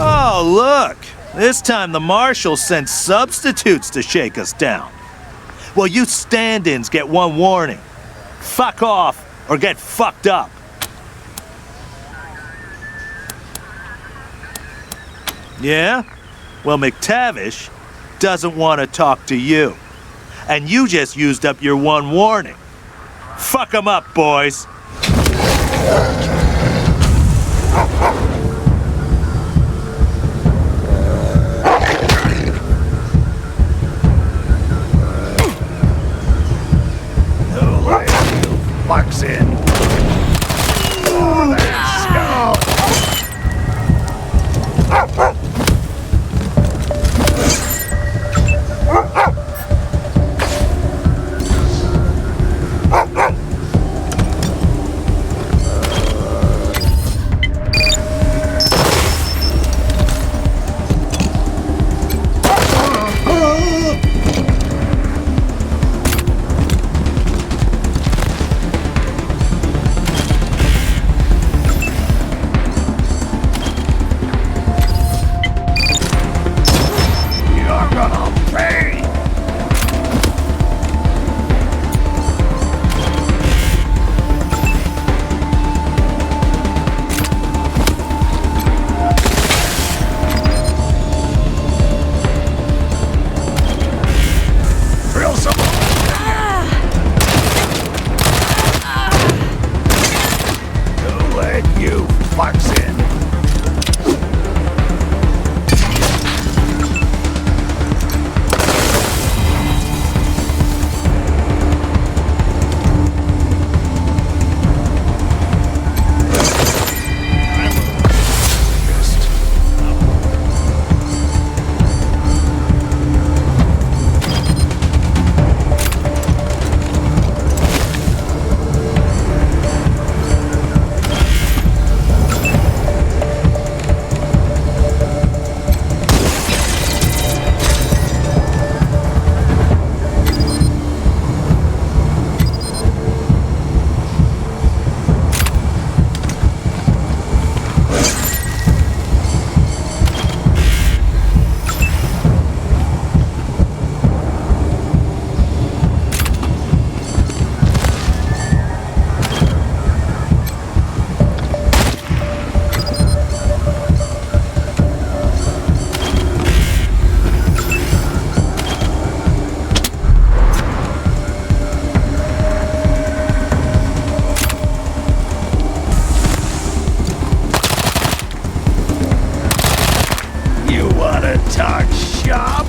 Speaker 19: Oh, look! This time the marshal sent substitutes to shake us down. Well, you stand-ins get one warning. Fuck off or get fucked up. Yeah? Well, McTavish doesn't want to talk to you. And you just used up your one warning. Fuck 'em up, boys.
Speaker 10: Mark's in. Oh, let's go.
Speaker 20: Talk shop.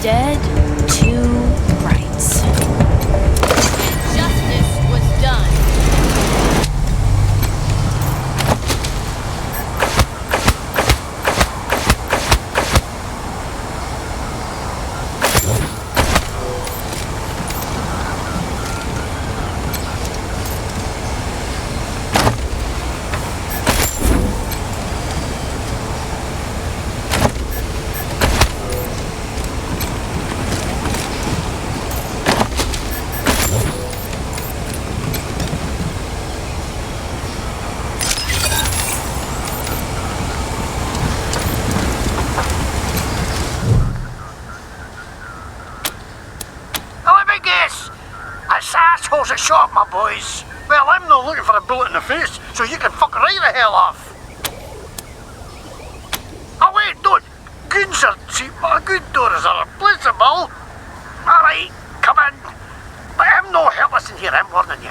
Speaker 15: Dead to rights. Justice was done.
Speaker 10: Let me guess. It's assholes that shot my boys. Well, I'm not looking for a bullet in the face, so you can fuck right the hell off. Oh wait, don't. Goons are cheap, but good doors are replaceable. Alright, come in. But I'm no helpless in here, I'm warning you.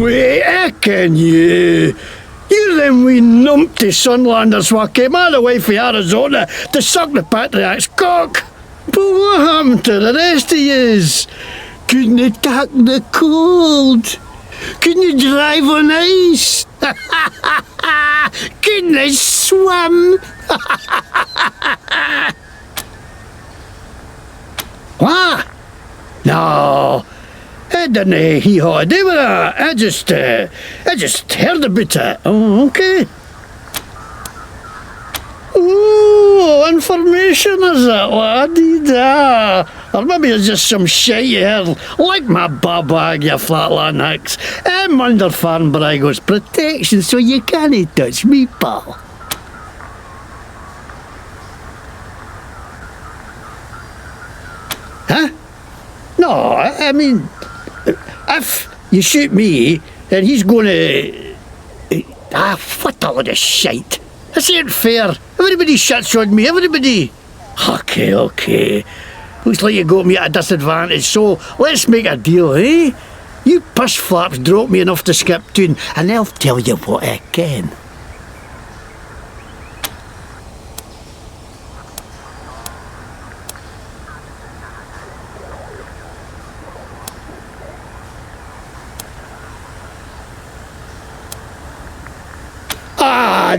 Speaker 13: Wait, I can you? You them wee numpty Sunlanders what came all the way from Arizona to suck the Patriarch's cock. But what happened to the rest of yous? Couldn't you tack the cold? Couldn't you drive on ice? Couldn't you swim? What? No. I didn't hee-haw do with that. I just heard about it. Oh, okay. Oh, information is it, laddie? Or maybe it's just some shit you heard, like my babag, you flatland hicks. I'm under Farn Brago's protection, so you can't touch me, pal. Huh? No, I mean, if you shoot me, then he's gonna... what a load of shite. This ain't fair. Everybody shits on me, everybody. Okay. Looks like you got me at a disadvantage, so let's make a deal, eh? You push flaps drop me enough to skip toon, and I'll tell you what I can.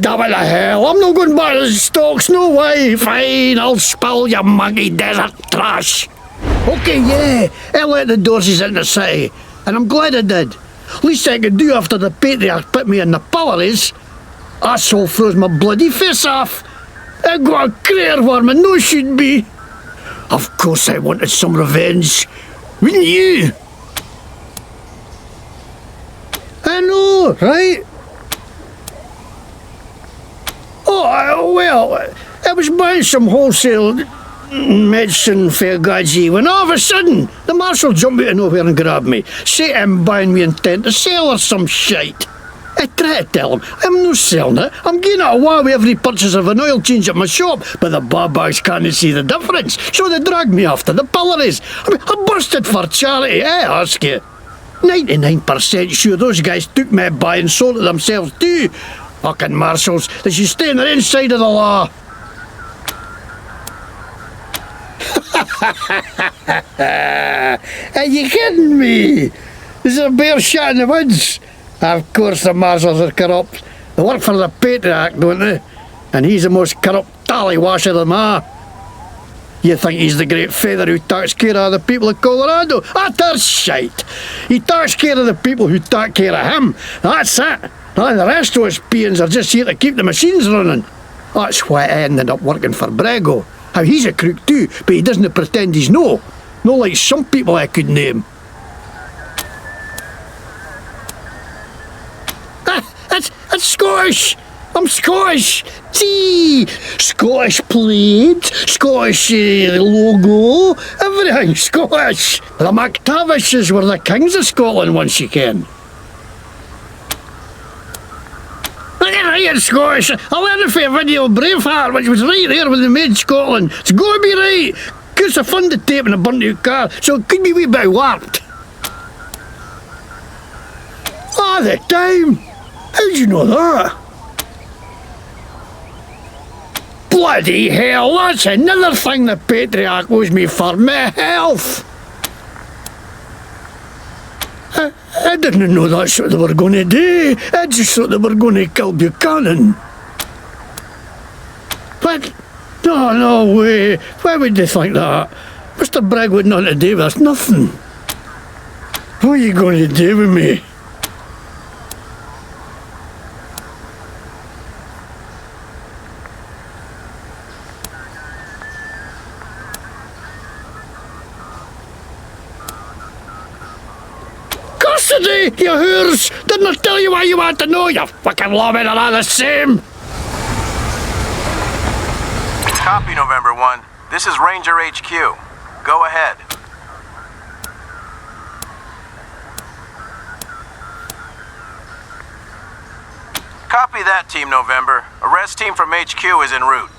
Speaker 13: Damn it the hell, I'm not going back to the stocks, no way. Fine, I'll spill your muggy desert trash. Okay, yeah, I let the Dorseys in the city, and I'm glad I did. Least I could do after the Patriarch put me in the pillories. Asshole froze my bloody face off. I got a career where my nose should be. Of course I wanted some revenge. Wouldn't you? I know, right? Oh, well, I was buying some wholesale medicine for Gaji when all of a sudden the marshal jumped out of nowhere and grabbed me. Say I'm buying me intent to sell or some shite. I try to tell him I'm not selling it. I'm getting it away with every purchase of an oil change at my shop, but the babags can't see the difference, so they dragged me off to the pillories. I busted for charity, I ask you. 99% sure those guys took my buy and sold it themselves too. Fucking marshals, they should stay on their inside of the law. Are you kidding me? There's a bear shot in the woods. Of course the marshals are corrupt. They work for the Patriarch, don't they? And he's the most corrupt tallywasher of them all. You think he's the great feather who takes care of the people of Colorado? Utter shite! He takes care of the people who take care of him. That's it. And the rest of us peons are just here to keep the machines running. That's why I ended up working for Brago. How he's a crook too, but he doesn't pretend he's no. No like some people I could name. It's Scottish! I'm Scottish! See! Scottish plaid, Scottish logo, everything Scottish! The McTavishes were the kings of Scotland once you can. Look at right, it's Scottish. I learned it from a video of Braveheart, which was right there when they made Scotland. It's got to be right! Cause I funded tape in a burnt out car, so it could be a wee bit warped. All the time! How'd you know that? Bloody hell, that's another thing the Patriarch owes me for my health. I didn't know that's what they were going to do. I just thought they were going to kill Buchanan. But, no way. Why would they think that? Mr. Bragg would not to do with us, nothing. What are you going to do with me? Custody, you whores! Didn't I tell you why you want to know? You fucking lawmen are all the same!
Speaker 8: Copy, November 1. This is Ranger HQ. Go ahead. Copy that, Team November. Arrest team from HQ is en route.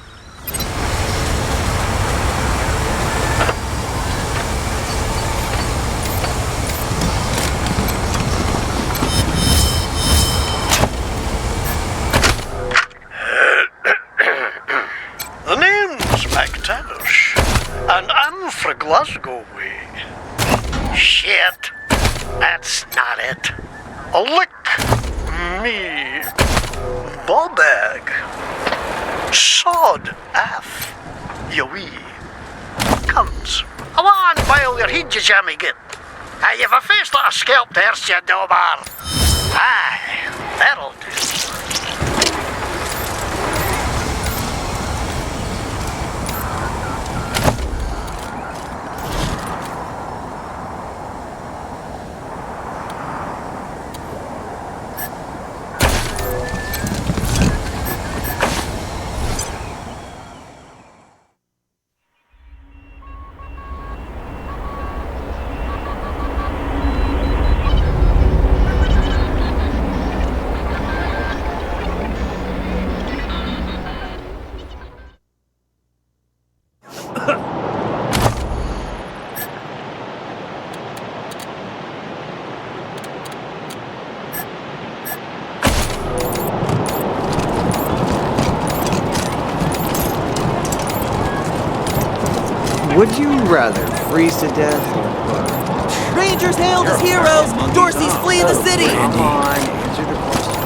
Speaker 13: The name's McTavish, and I'm from Glasgow way. Shit, that's not it. Lick me, ballbag. Sod F, you wee. Comes. Come on, while your head you jammy get. You've a face like a scalp there, you dobar. Aye, that'll do.
Speaker 14: Would you rather freeze to death or burn?
Speaker 11: Rangers hailed as heroes! Dorsey's fleeing the city!
Speaker 14: Come on, answer the question.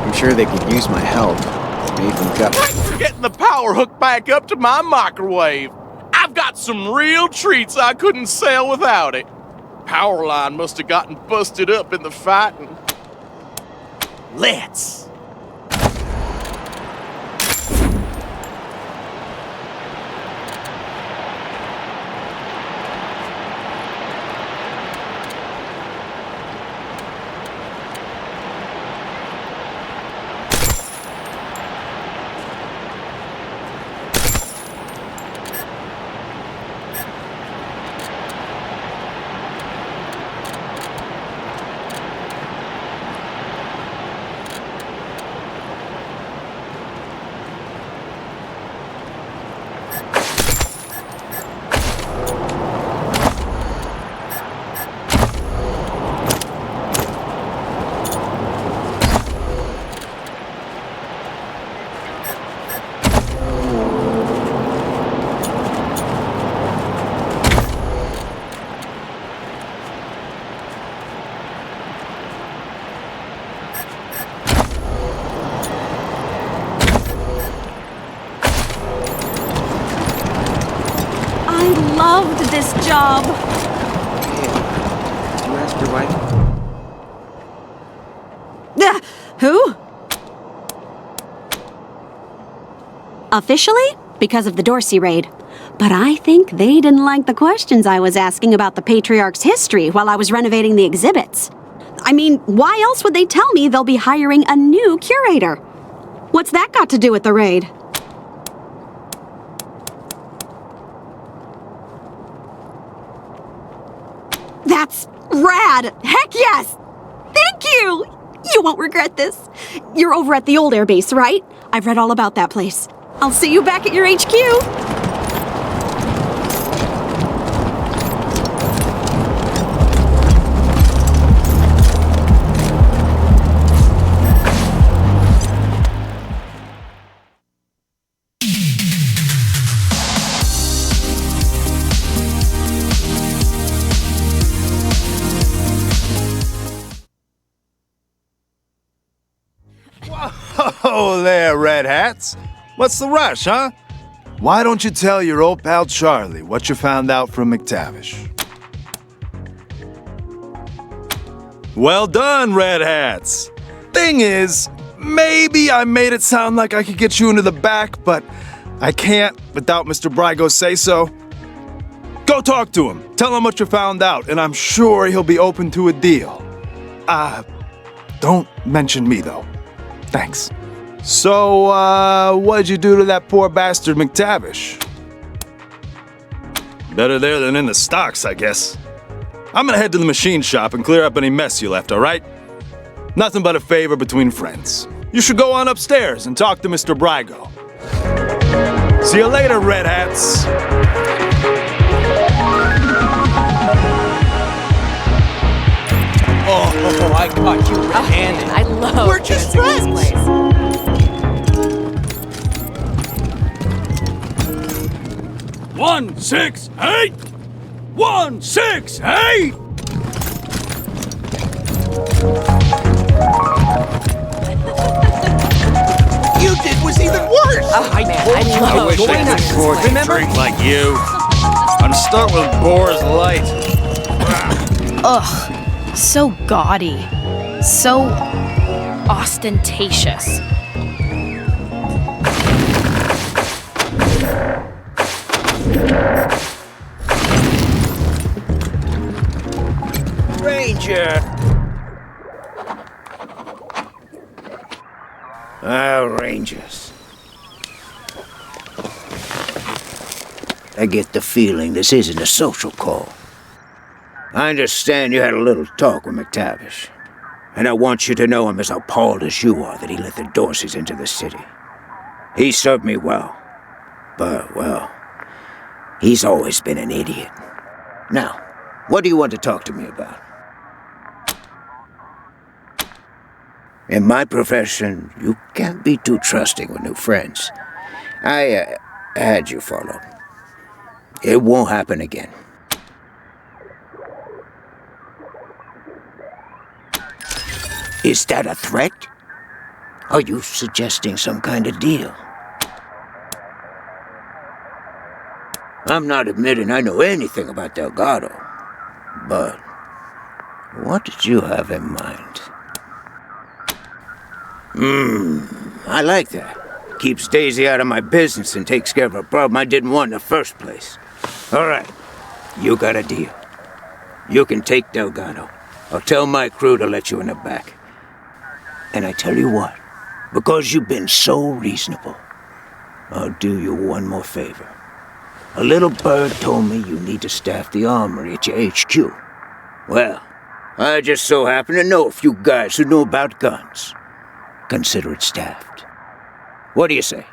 Speaker 14: I'm sure they could use my help. They even got...
Speaker 12: Thanks for getting the power hook back up to my microwave. I've got some real treats I couldn't sell without it. Power line must have gotten busted up in the fighting. Let's.
Speaker 4: loved this job.
Speaker 14: Did you ask your wife?
Speaker 4: Who? Officially, because of the Dorsey raid. But I think they didn't like the questions I was asking about the Patriarch's history while I was renovating the exhibits. I mean, why else would they tell me they'll be hiring a new curator? What's that got to do with the raid? That's rad! Heck yes! Thank you! You won't regret this. You're over at the old airbase, right? I've read all about that place. I'll see you back at your HQ.
Speaker 5: Oh, there, Red Hats. What's the rush, huh? Why don't you tell your old pal Charlie what you found out from McTavish? Well done, Red Hats. Thing is, maybe I made it sound like I could get you into the back, but I can't without Mr. Brygo's say-so. Go talk to him. Tell him what you found out, and I'm sure he'll be open to a deal. Don't mention me, though. Thanks. So, what'd you do to that poor bastard McTavish? Better there than in the stocks, I guess. I'm gonna head to the machine shop and clear up any mess you left, all right? Nothing but a favor between friends. You should go on upstairs and talk to Mr. Brygo. See you later, Red Hats.
Speaker 18: Oh, I caught you red-handed.
Speaker 1: I love
Speaker 18: We're just
Speaker 1: this place.
Speaker 16: 1, 6, 8! 1, 6, 8!
Speaker 18: You did was even worse.
Speaker 1: Oh, I love
Speaker 18: wish I could afford to
Speaker 1: Remember?
Speaker 18: drink like you. I'm start with Boar's Light.
Speaker 15: Ugh, so gaudy, so ostentatious.
Speaker 18: Ranger.
Speaker 17: Rangers. I get the feeling this isn't a social call. I understand you had a little talk with McTavish, and I want you to know I'm as appalled as you are that he let the Dorseys into the city. He served me well, but, well, he's always been an idiot. Now, what do you want to talk to me about? In my profession, you can't be too trusting with new friends. I had you followed. It won't happen again. Is that a threat? Are you suggesting some kind of deal? I'm not admitting I know anything about Delgado, but what did you have in mind? I like that. Keeps Daisy out of my business and takes care of a problem I didn't want in the first place. All right, you got a deal. You can take Delgado. I'll tell my crew to let you in the back. And I tell you what, because you've been so reasonable, I'll do you one more favor. A little bird told me you need to staff the armory at your HQ. Well, I just so happen to know a few guys who know about guns. Consider it staffed. What do you say?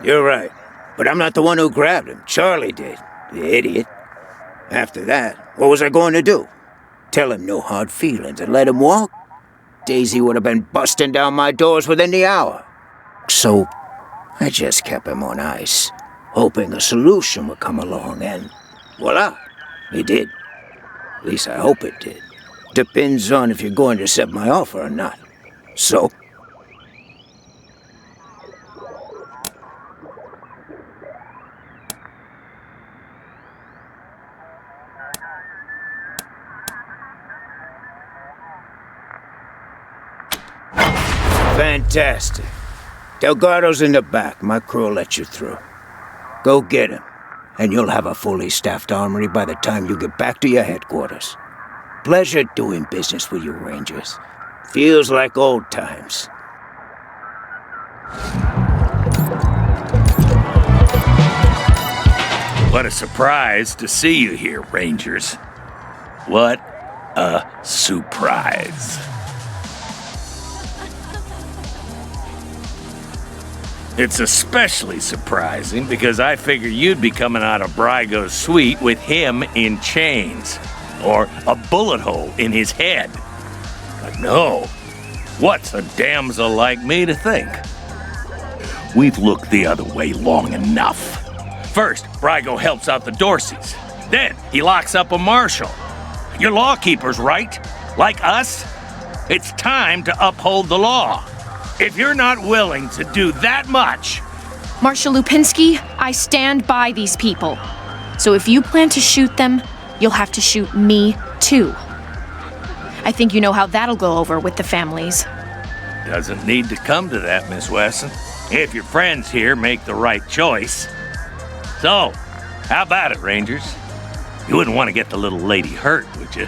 Speaker 17: You're right. But I'm not the one who grabbed him. Charlie did. The idiot. After that, what was I going to do? Tell him no hard feelings and let him walk? Daisy would have been busting down my doors within the hour. So, I just kept him on ice, hoping a solution would come along, and voila, it did. At least I hope it did. Depends on if you're going to accept my offer or not. So? Fantastic. Delgado's in the back. My crew will let you through. Go get him, and you'll have a fully staffed armory by the time you get back to your headquarters. Pleasure doing business with you, Rangers. Feels like old times.
Speaker 6: What a surprise to see you here, Rangers. What a surprise. It's especially surprising because I figured you'd be coming out of Brygo's suite with him in chains, or a bullet hole in his head. But no, what's a damsel like me to think? We've looked the other way long enough. First, Brygo helps out the Dorseys. Then, he locks up a marshal. You're lawkeepers, right? Like us? It's time to uphold the law. If you're not willing to do that much...
Speaker 15: Marshal Lupinski, I stand by these people. So if you plan to shoot them, you'll have to shoot me, too. I think you know how that'll go over with the families.
Speaker 6: Doesn't need to come to that, Miss Wesson. If your friends here make the right choice. So, how about it, Rangers? You wouldn't want to get the little lady hurt, would you?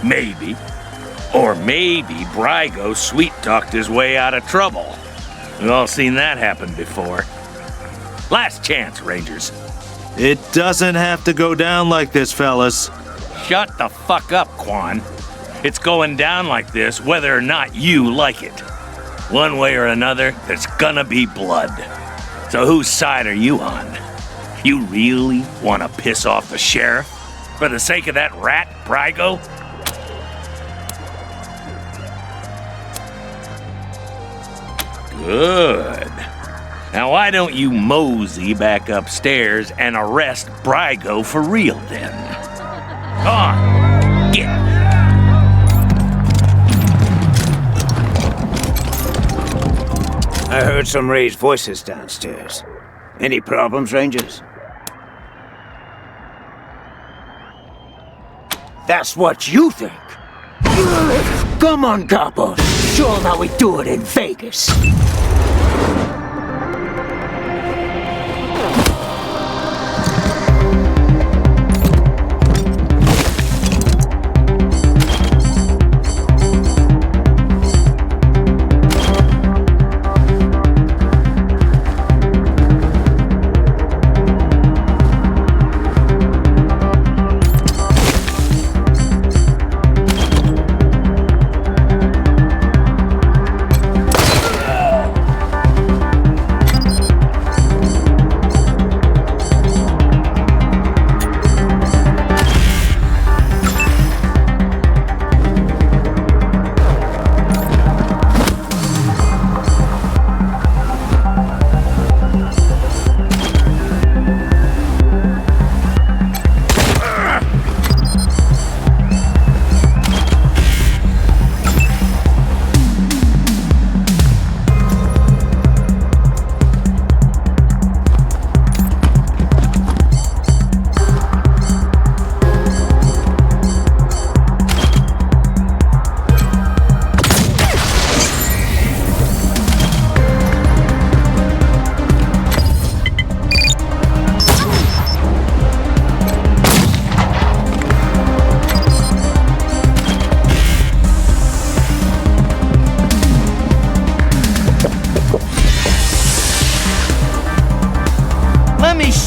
Speaker 6: Maybe. Or maybe Brygo sweet-talked his way out of trouble. We've all seen that happen before. Last chance, Rangers.
Speaker 19: It doesn't have to go down like this, fellas.
Speaker 6: Shut the fuck up, Quan. It's going down like this whether or not you like it. One way or another, there's gonna be blood. So whose side are you on? You really want to piss off the sheriff? For the sake of that rat, Brygo? Good. Now why don't you mosey back upstairs and arrest Brygo for real then? Come on, get.
Speaker 17: I heard some raised voices downstairs. Any problems, Rangers? That's what you think. Come on, Capos. Show them how we do it in Vegas.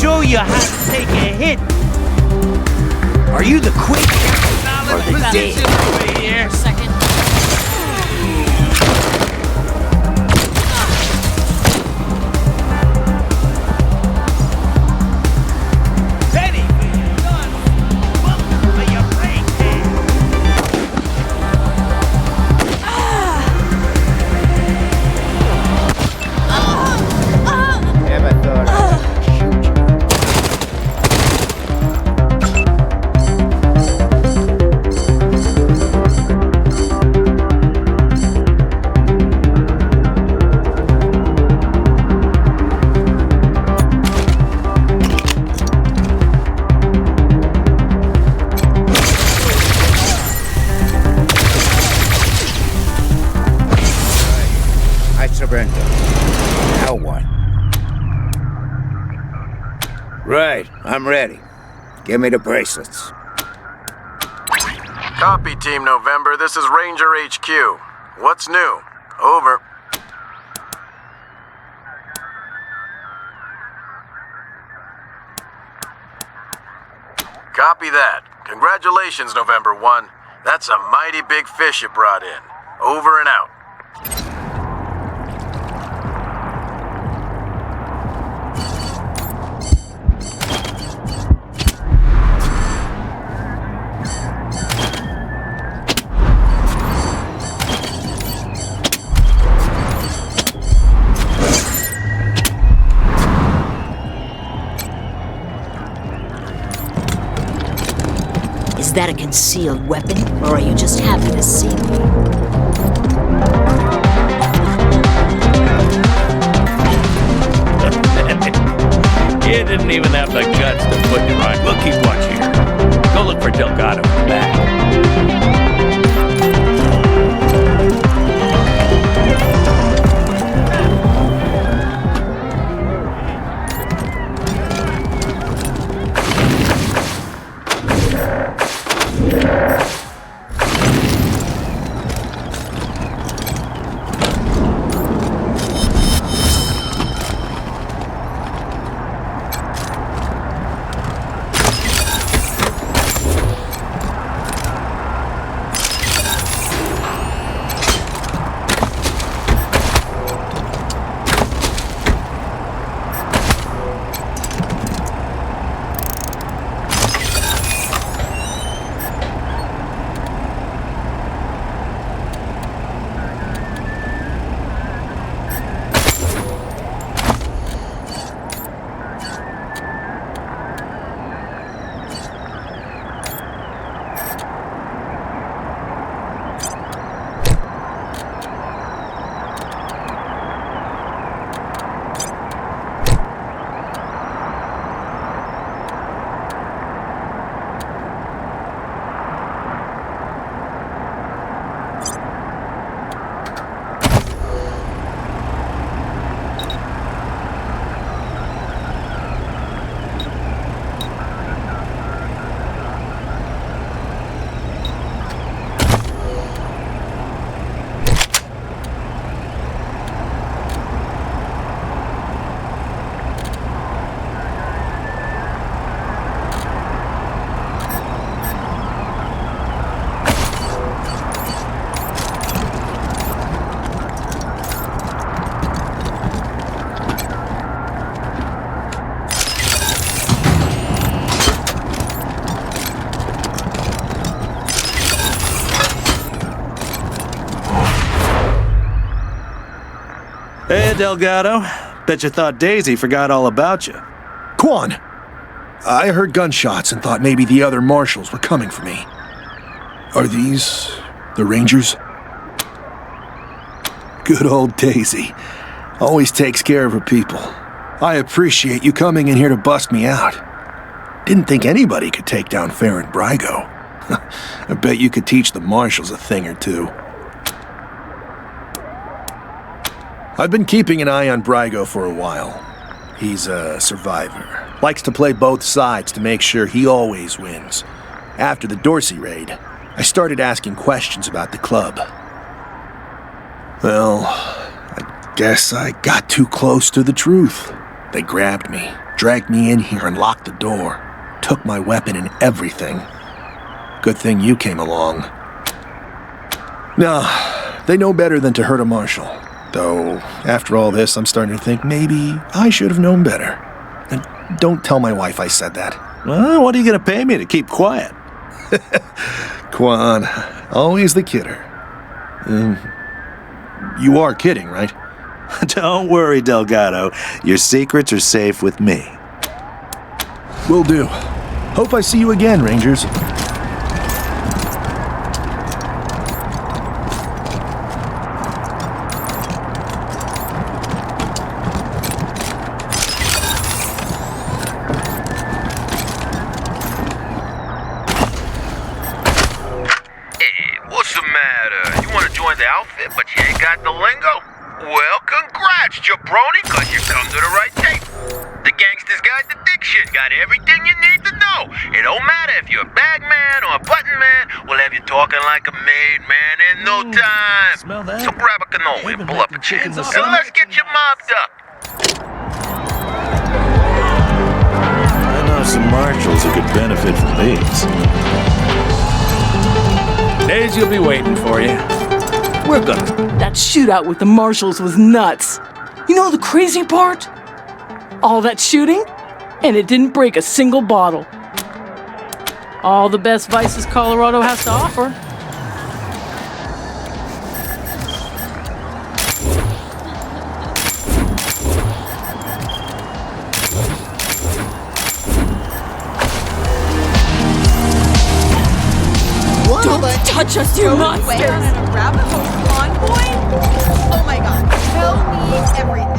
Speaker 19: show you how to take a hit. Are you the quick or the dead? Over here.
Speaker 1: Second.
Speaker 17: Now what? Right, I'm ready. Give me the bracelets.
Speaker 8: Copy, Team November. This is Ranger HQ. What's new? Over. Copy that. Congratulations, November 1. That's a mighty big fish you brought in. Over and out.
Speaker 7: Is that a concealed weapon, or are you just happy to see me?
Speaker 6: You didn't even have the guts to put it right. We'll keep watching her. Go look for Delgado in the back.
Speaker 19: Hey, Delgado. Bet you thought Daisy forgot all about you.
Speaker 9: Quan! I heard gunshots and thought maybe the other marshals were coming for me. Are these the Rangers? Good old Daisy. Always takes care of her people. I appreciate you coming in here to bust me out. Didn't think anybody could take down Farron Brygo. I bet you could teach the marshals a thing or two. I've been keeping an eye on Brygo for a while. He's a survivor. Likes to play both sides to make sure he always wins. After the Dorsey raid, I started asking questions about the club. Well, I guess I got too close to the truth. They grabbed me, dragged me in here and locked the door. Took my weapon and everything. Good thing you came along. No, they know better than to hurt a marshal. Though, after all this, I'm starting to think maybe I should have known better. And don't tell my wife I said that.
Speaker 5: Well, what are you going to pay me to keep quiet?
Speaker 9: Quan, always the kidder. You are kidding, right?
Speaker 5: Don't worry, Delgado. Your secrets are safe with me.
Speaker 9: Will do. Hope I see you again, Rangers.
Speaker 8: What's the matter? You want to join the outfit, but you ain't got the lingo? Well, congrats, jabroni, because you come to the right tape. The Gangster's Guide to Diction got everything you need to know. It don't matter if you're a bag man or a button man, we'll have you talking like a made man in no time.
Speaker 19: Smell that?
Speaker 8: So grab a cannoli and pull up a chair, and let's get you mobbed up.
Speaker 5: I know some marshals who could benefit from these.
Speaker 6: Days you'll be waiting for you. We're gonna...
Speaker 3: That shootout with the marshals was nuts. You know the crazy part? All that shooting, and it didn't break a single bottle. All the best vices Colorado has to offer.
Speaker 2: Don't touch us, you monster!
Speaker 22: Down in a rabbit hole, blonde boy? Oh my god, tell me everything.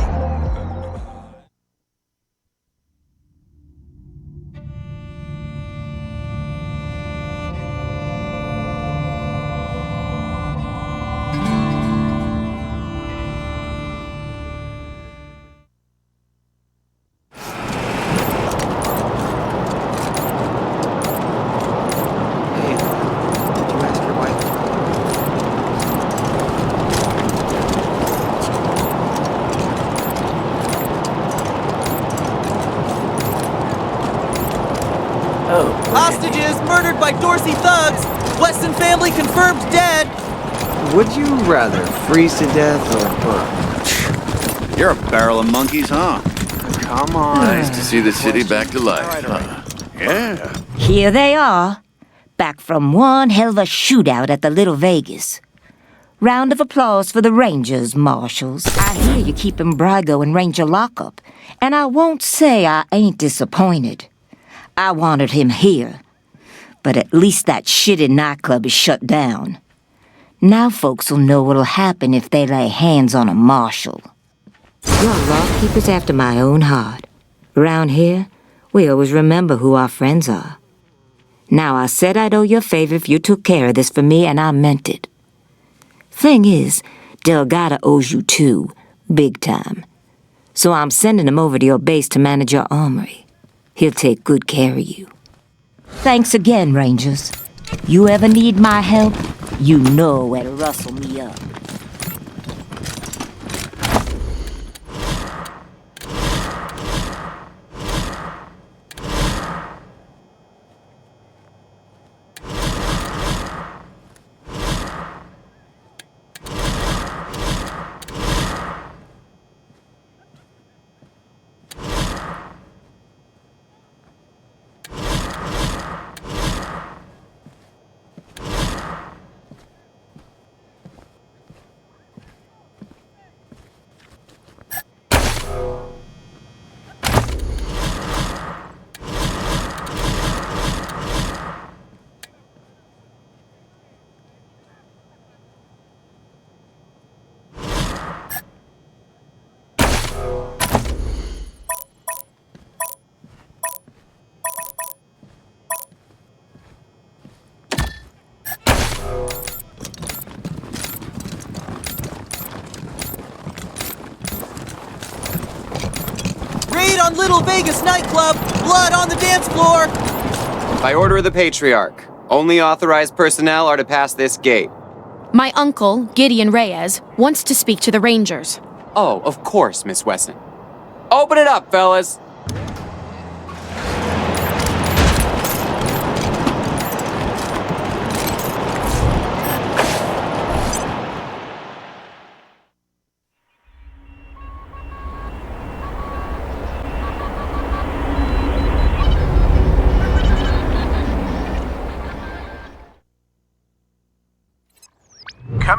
Speaker 23: Hostages murdered by Dorsey thugs. Weston family confirmed dead.
Speaker 14: Would you rather freeze to death or burn?
Speaker 24: You're a barrel of monkeys, huh?
Speaker 14: Come on.
Speaker 25: Nice to see the city back to life.
Speaker 24: Yeah.
Speaker 7: Here they are, back from one hell of a shootout at the Little Vegas. Round of applause for the Rangers, Marshals. I hear you keeping Brygo in Ranger lockup, and I won't say I ain't disappointed. I wanted him here, but at least that shitty nightclub is shut down. Now folks'll know what'll happen if they lay hands on a marshal. You're lawkeepers after my own heart. Around here, we always remember who our friends are. Now, I said I'd owe you a favor if you took care of this for me, and I meant it. Thing is, Delgado owes you too, big time. So I'm sending him over to your base to manage your armory. He'll take good care of you. Thanks again, Rangers. You ever need my help, you know where to rustle me up.
Speaker 23: On Little Vegas nightclub, blood on the dance floor.
Speaker 26: By order of the Patriarch, only authorized personnel are to pass this gate.
Speaker 15: My uncle, Gideon Reyes, wants to speak to the Rangers.
Speaker 26: Oh, of course, Miss Wesson. Open it up, fellas.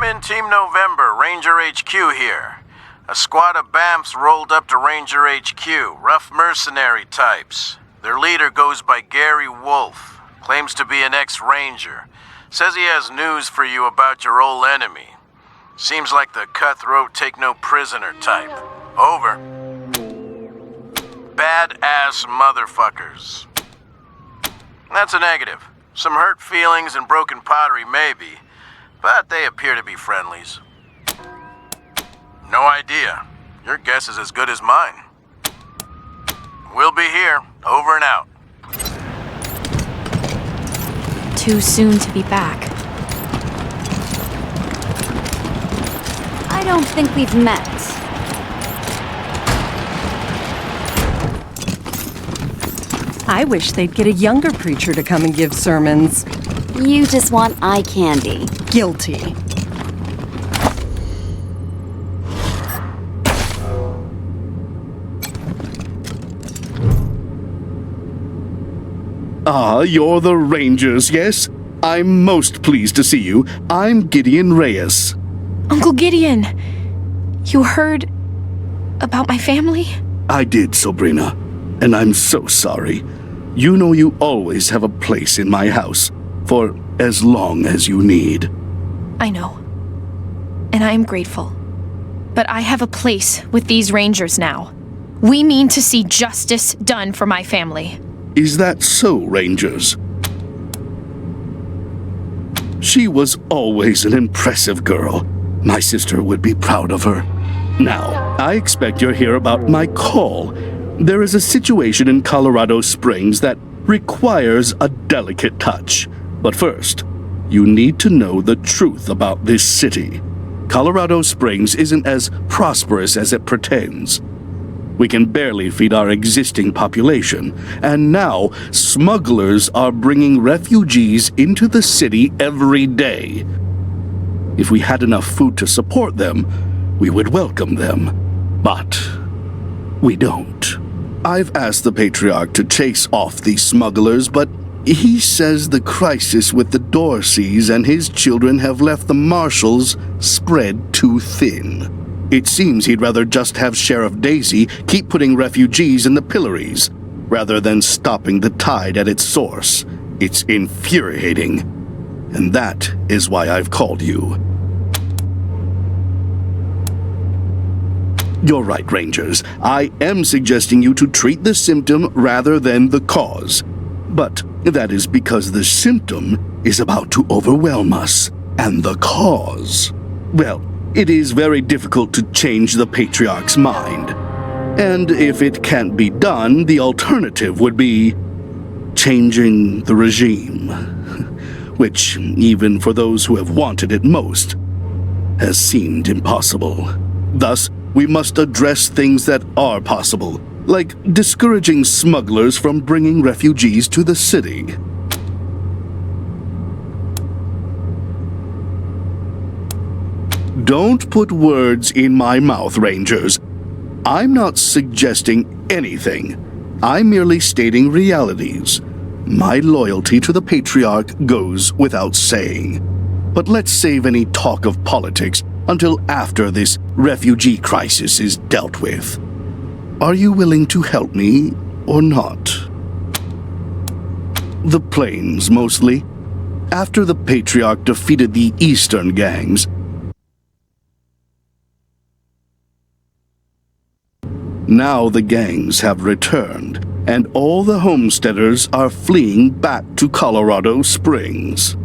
Speaker 8: in Team November, Ranger HQ here. A squad of BAMFs rolled up to Ranger HQ, rough mercenary types. Their leader goes by Gary Wolf, claims to be an ex-Ranger. Says he has news for you about your old enemy. Seems like the cutthroat take-no-prisoner type. Over. Badass motherfuckers. That's a negative. Some hurt feelings and broken pottery maybe, but they appear to be friendlies. No idea. Your guess is as good as mine. We'll be here. Over and out.
Speaker 15: Too soon to be back.
Speaker 4: I don't think we've met.
Speaker 10: I wish they'd get a younger preacher to come and give sermons.
Speaker 4: You just want eye candy.
Speaker 10: Guilty.
Speaker 11: Ah, you're the Rangers, yes? I'm most pleased to see you. I'm Gideon Reyes.
Speaker 15: Uncle Gideon, you heard about my family?
Speaker 11: I did, Sabrina, and I'm so sorry. You know you always have a place in my house, for as long as you need.
Speaker 15: I know. And I am grateful. But I have a place with these Rangers now. We mean to see justice done for my family.
Speaker 11: Is that so, Rangers? She was always an impressive girl. My sister would be proud of her. Now, I expect you're here about my call. There is a situation in Colorado Springs that requires a delicate touch. But first, you need to know the truth about this city. Colorado Springs isn't as prosperous as it pretends. We can barely feed our existing population, and now smugglers are bringing refugees into the city every day. If we had enough food to support them, we would welcome them. But we don't. I've asked the Patriarch to chase off these smugglers, but he says the crisis with the Dorseys and his children have left the Marshals spread too thin. It seems he'd rather just have Sheriff Daisy keep putting refugees in the pillories, rather than stopping the tide at its source. It's infuriating. And that is why I've called you. You're right, Rangers. I am suggesting you to treat the symptom rather than the cause. But that is because the symptom is about to overwhelm us, and the cause, well, it is very difficult to change the Patriarch's mind. And if it can't be done, the alternative would be changing the regime, which, even for those who have wanted it most, has seemed impossible. Thus, we must address things that are possible, like discouraging smugglers from bringing refugees to the city. Don't put words in my mouth, Rangers. I'm not suggesting anything. I'm merely stating realities. My loyalty to the Patriarch goes without saying. But let's save any talk of politics until after this refugee crisis is dealt with. Are you willing to help me or not? The Plains, mostly. After the Patriarch defeated the Eastern gangs, now the gangs have returned, and all the homesteaders are fleeing back to Colorado Springs.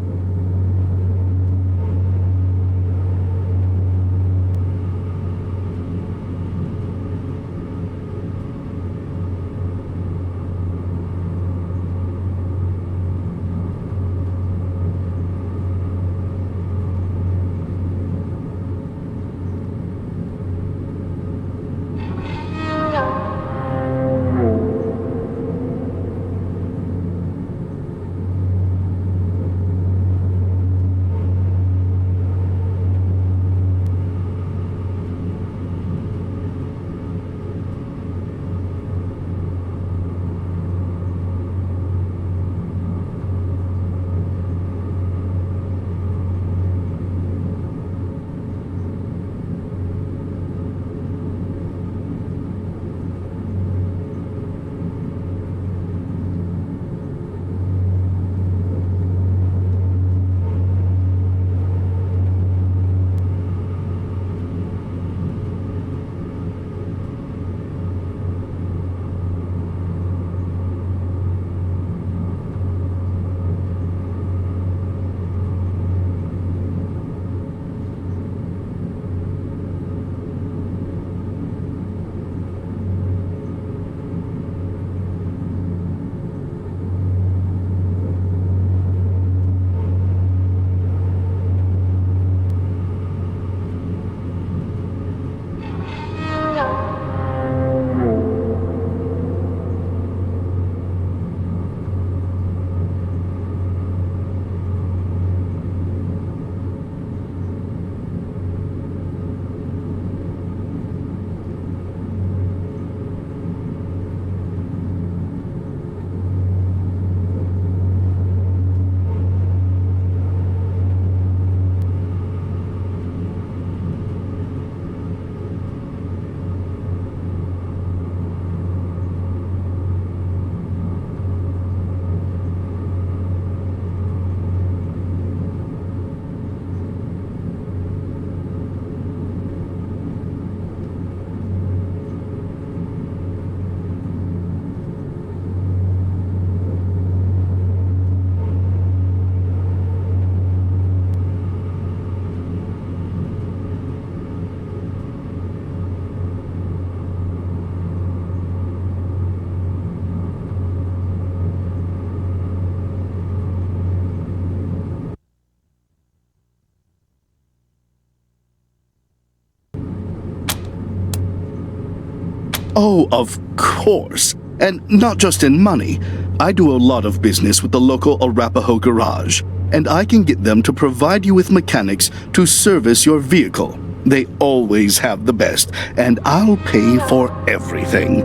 Speaker 11: Oh, of course. And not just in money. I do a lot of business with the local Arapaho garage, and I can get them to provide you with mechanics to service your vehicle. They always have the best, and I'll pay for everything.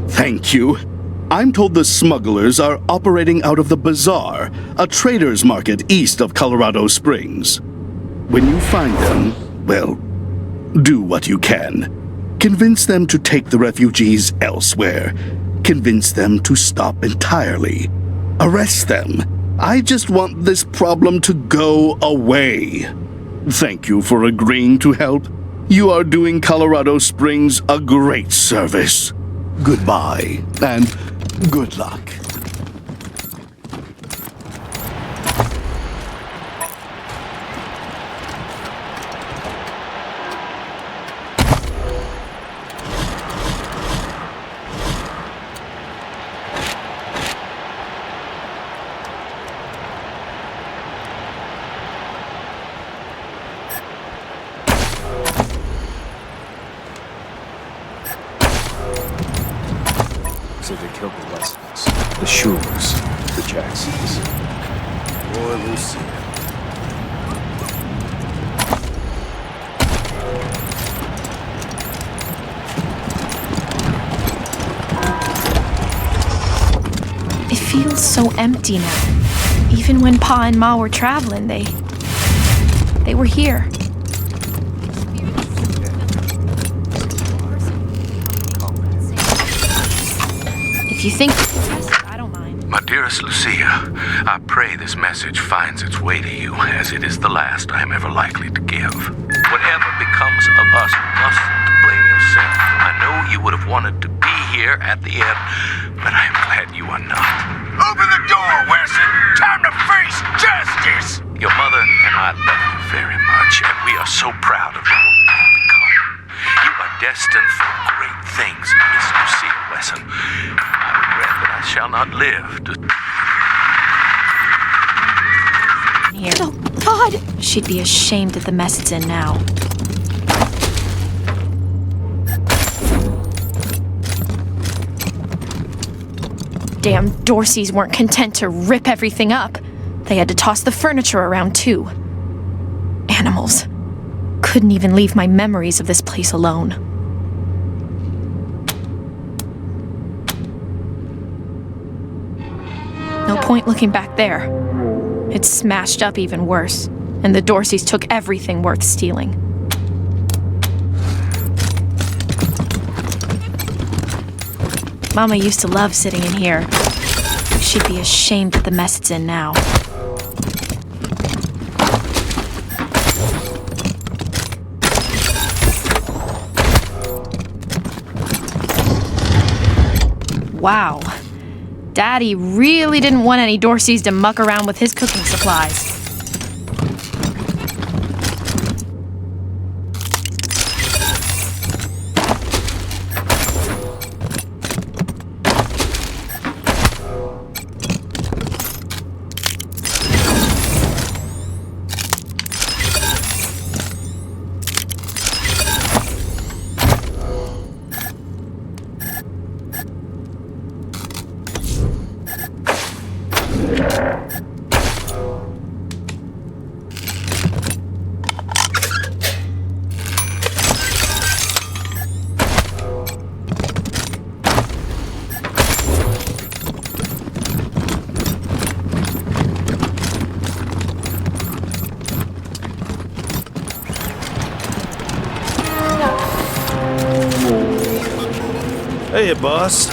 Speaker 11: Thank you. I'm told the smugglers are operating out of the Bazaar, a trader's market east of Colorado Springs. When you find them, well, do what you can. Convince them to take the refugees elsewhere. Convince them to stop entirely. Arrest them. I just want this problem to go away. Thank you for agreeing to help. You are doing Colorado Springs a great service. Goodbye, and good luck.
Speaker 12: So they killed the Westlands, the Shulers, the Jacksons. Poor Lucy.
Speaker 15: It feels so empty now. Even when Pa and Ma were traveling, they were here. If you think I don't mind.
Speaker 13: My dearest Lucia, I pray this message finds its way to you, as it is the last I am ever likely to give. Whatever becomes of us, you mustn't blame yourself. I know you would have wanted to be here at the end, but I am glad you are not.
Speaker 16: Open the door, Wesson! Time to face justice!
Speaker 13: Your mother and I love you very much, and we are so proud of the woman you've become. You are destined for great things, Miss Lucia Wesson. I regret that I shall not live to...
Speaker 15: Here. Oh, God! She'd be ashamed of the mess it's in now. Damn Dorseys weren't content to rip everything up. They had to toss the furniture around, too. Animals. Couldn't even leave my memories of this place alone. No point looking back there. It's smashed up even worse, and the Dorseys took everything worth stealing. Mama used to love sitting in here. She'd be ashamed of the mess it's in now. Wow. Daddy really didn't want any Dorseys to muck around with his cooking supplies.
Speaker 19: Hey, boss.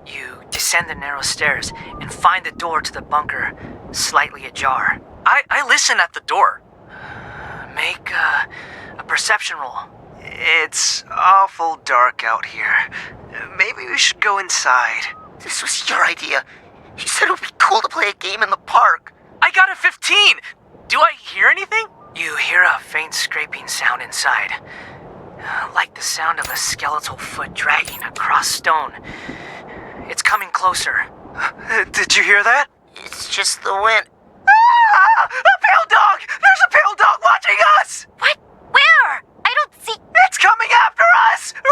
Speaker 18: You descend the narrow stairs and find the door to the bunker slightly ajar. I listen at the door. Make a perception roll. It's awful dark out here. Maybe we should go inside.
Speaker 20: This was your idea. You said it would be cool to play a game in the park.
Speaker 18: I got a 15! Do I hear anything? You hear a faint scraping sound inside. Like the sound of a skeletal foot dragging across stone. It's coming closer.
Speaker 1: Did you hear that?
Speaker 18: It's just the wind. Ah! A pale dog! There's a pale dog watching us!
Speaker 5: What? Where? I don't see...
Speaker 18: It's coming after us! Run!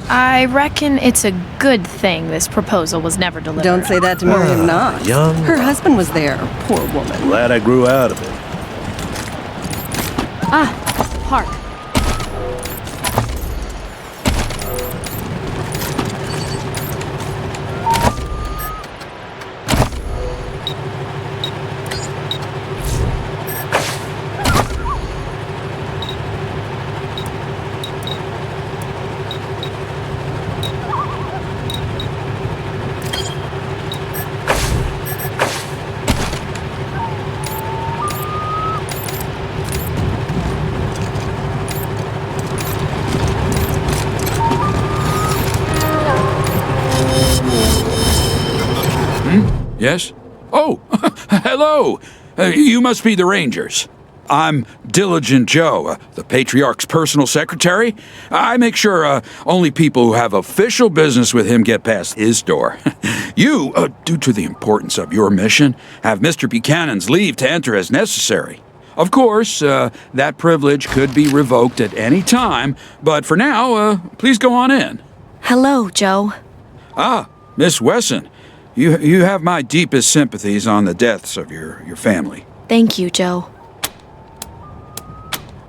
Speaker 18: I reckon it's a good thing this proposal was never delivered.
Speaker 10: Don't say that to Miriam Knox.
Speaker 19: young
Speaker 10: Her husband was there, poor woman.
Speaker 19: Glad I grew out of it.
Speaker 3: Hark.
Speaker 9: Yes? Oh, hello. You must be the Rangers. I'm Diligent Joe, the Patriarch's personal secretary. I make sure only people who have official business with him get past his door. You, due to the importance of your mission, have Mr. Buchanan's leave to enter as necessary. Of course, that privilege could be revoked at any time, but for now, please go on in.
Speaker 15: Hello, Joe.
Speaker 9: Ah, Miss Wesson. You have my deepest sympathies on the deaths of your family.
Speaker 15: Thank you, Joe.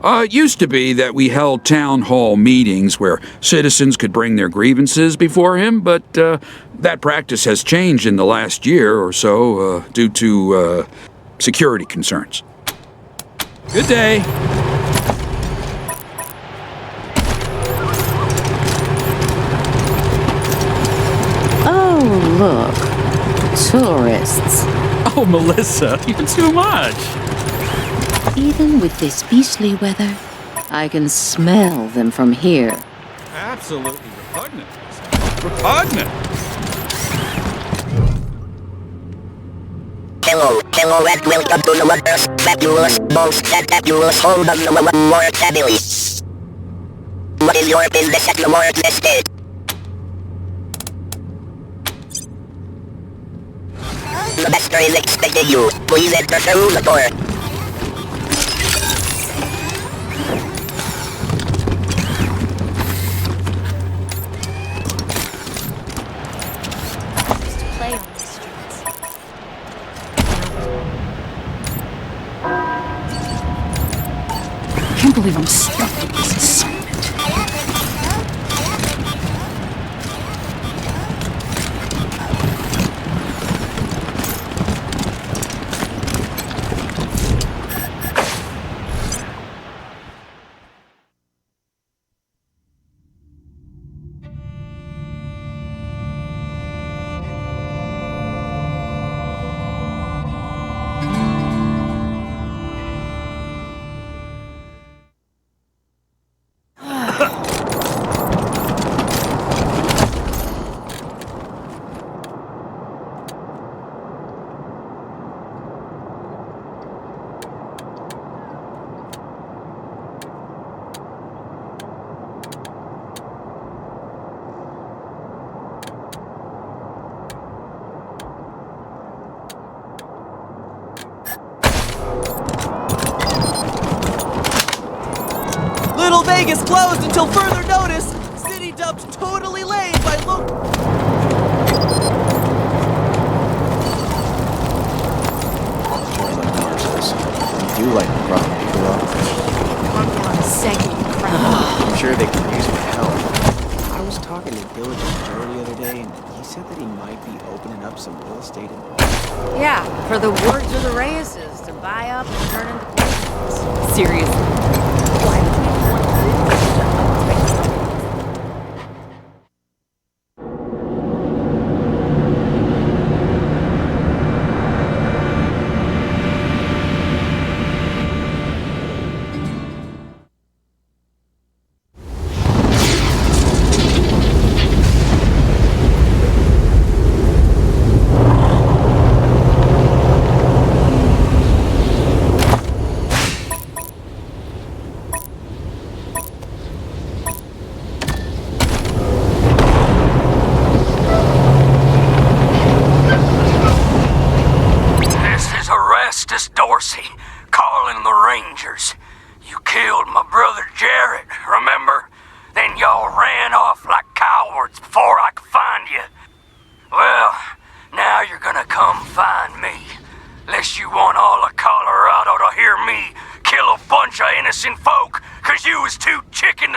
Speaker 9: It used to be that we held town hall meetings where citizens could bring their grievances before him, but that practice has changed in the last year or so due to security concerns. Good day.
Speaker 17: Oh, look. Tourists.
Speaker 20: Oh, Melissa, you're too much.
Speaker 17: Even with this beastly weather, I can smell them from here.
Speaker 9: Absolutely repugnant. Repugnant!
Speaker 21: Hello, and welcome to the most fabulous home of the Ward family. What is your business at the Ward estate? The master is expecting you. Please enter through the door.
Speaker 3: I can't believe I'm stuck with this assignment.
Speaker 23: Little Vegas closed until further notice. City dumped totally late.
Speaker 12: said that he might be opening up some real estate in...
Speaker 17: Yeah, for the words of the Reyes's to buy up and turn into business. Seriously.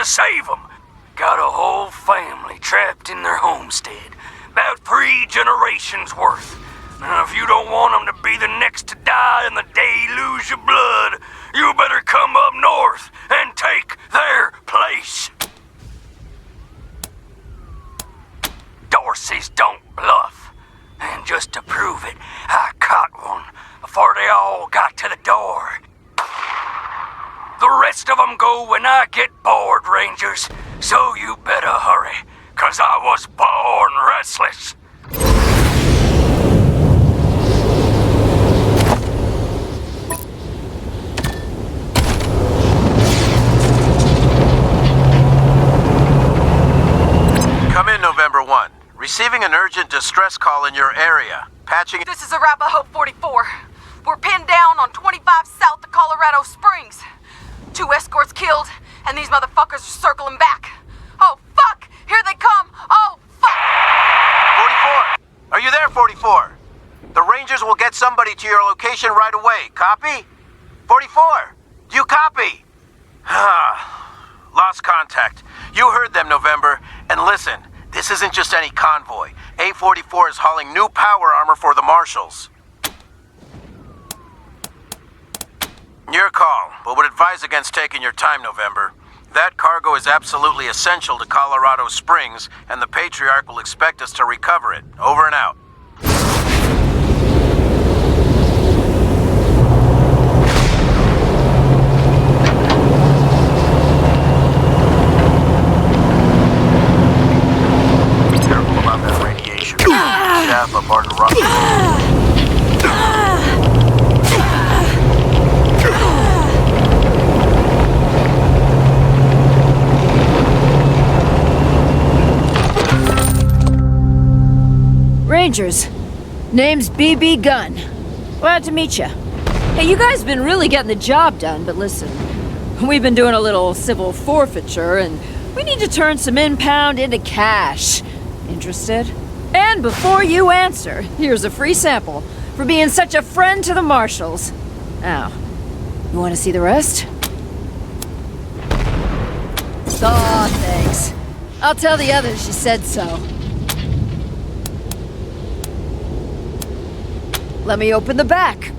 Speaker 2: Save them. Got a whole family trapped in their homestead. About 3 generations worth. Now, if you don't want them to be the next to die and the day you lose your blood, you better come up north and take their place. Dorsey's don't bluff. And just to prove it, I caught one before they all got to the door. The rest of them go when I get bored, Rangers. So you better hurry, 'cause I was born restless.
Speaker 8: Come in, November 1. Receiving an urgent distress call in your area. Patching...
Speaker 6: This is Arapahoe 44. We're pinned down on 25 south of Colorado Springs. 2 escorts killed, and these motherfuckers are circling back. Oh, fuck! Here they come! Oh, fuck!
Speaker 8: 44! Are you there, 44? The Rangers will get somebody to your location right away. Copy? 44! Do you copy? Lost contact. You heard them, November. And listen, this isn't just any convoy. A44 is hauling new power armor for the Marshals. Your call, but would advise against taking your time, November. That cargo is absolutely essential to Colorado Springs, and the Patriarch will expect us to recover it. Over and out. Be careful about that radiation. Chaff up our rock.
Speaker 17: Rangers, name's BB Gunn. Glad to meet you. Hey, you guys been really getting the job done, but listen, we've been doing a little civil forfeiture, and we need to turn some impound into cash. Interested? And before you answer, here's a free sample for being such a friend to the Marshals. Now, you want to see the rest? Aw, thanks. I'll tell the others you said so. Let me open the back.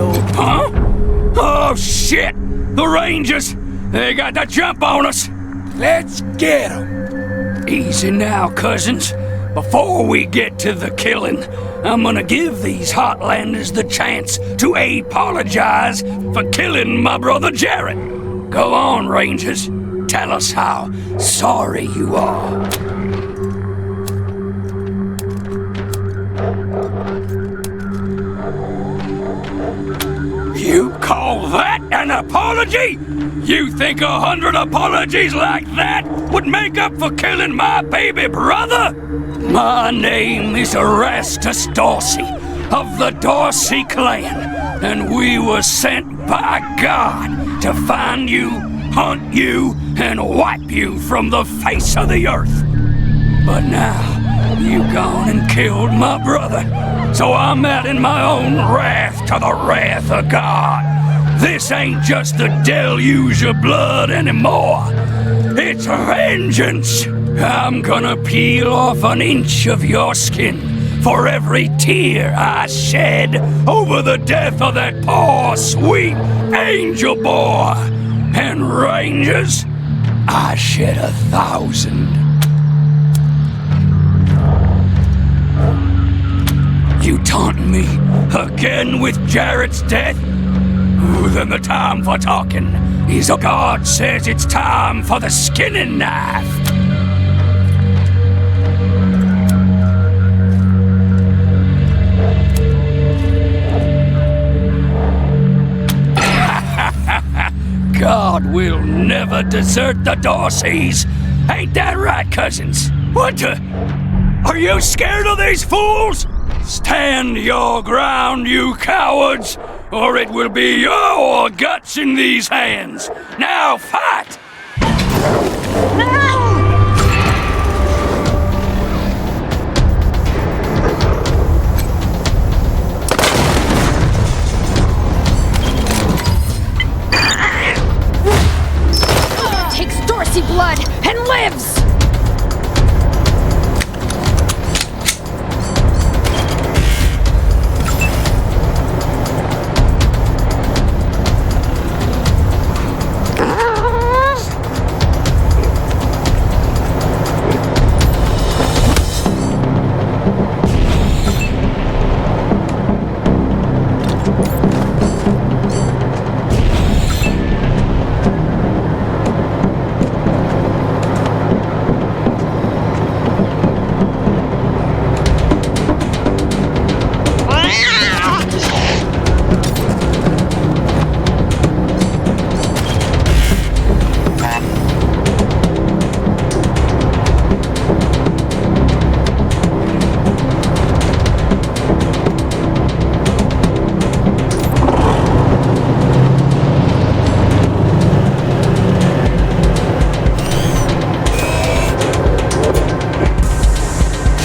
Speaker 2: Joe. Huh? Oh, shit! The Rangers! They got the jump on us! Let's get 'em! Easy now, cousins. Before we get to the killing, I'm gonna give these Heartlanders the chance to apologize for killing my brother Jarrett. Go on, Rangers. Tell us how sorry you are. You call that an apology? You think 100 apologies like that would make up for killing my baby brother? My name is Erastus Dorsey of the Dorsey clan, and we were sent by God to find you, hunt you, and wipe you from the face of the earth. But now, you gone and killed my brother, so I'm adding my own wrath to the wrath of God. This ain't just the deluge of blood anymore. It's vengeance. I'm gonna peel off an inch of your skin for every tear I shed over the death of that poor, sweet angel boy. And Rangers, I shed 1,000. You taunt me again with Jarrett's death? Then the time for talking is God says it's time for the skinning knife. God will never desert the Dorseys. Ain't that right, cousins? What the? Are you scared of these fools? Stand your ground, you cowards, or it will be your guts in these hands. Now fight!
Speaker 15: Takes Dorsey blood and lives!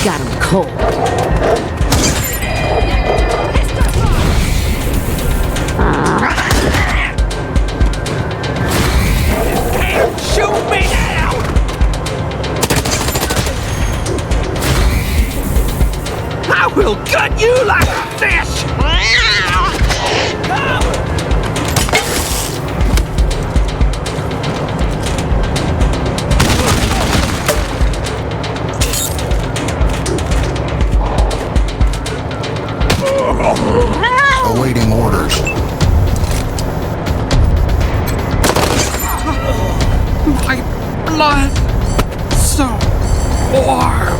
Speaker 17: Got him cold.
Speaker 2: Shoot me now! I will gut you like a fish!
Speaker 7: Awaiting orders.
Speaker 2: My blood so warm.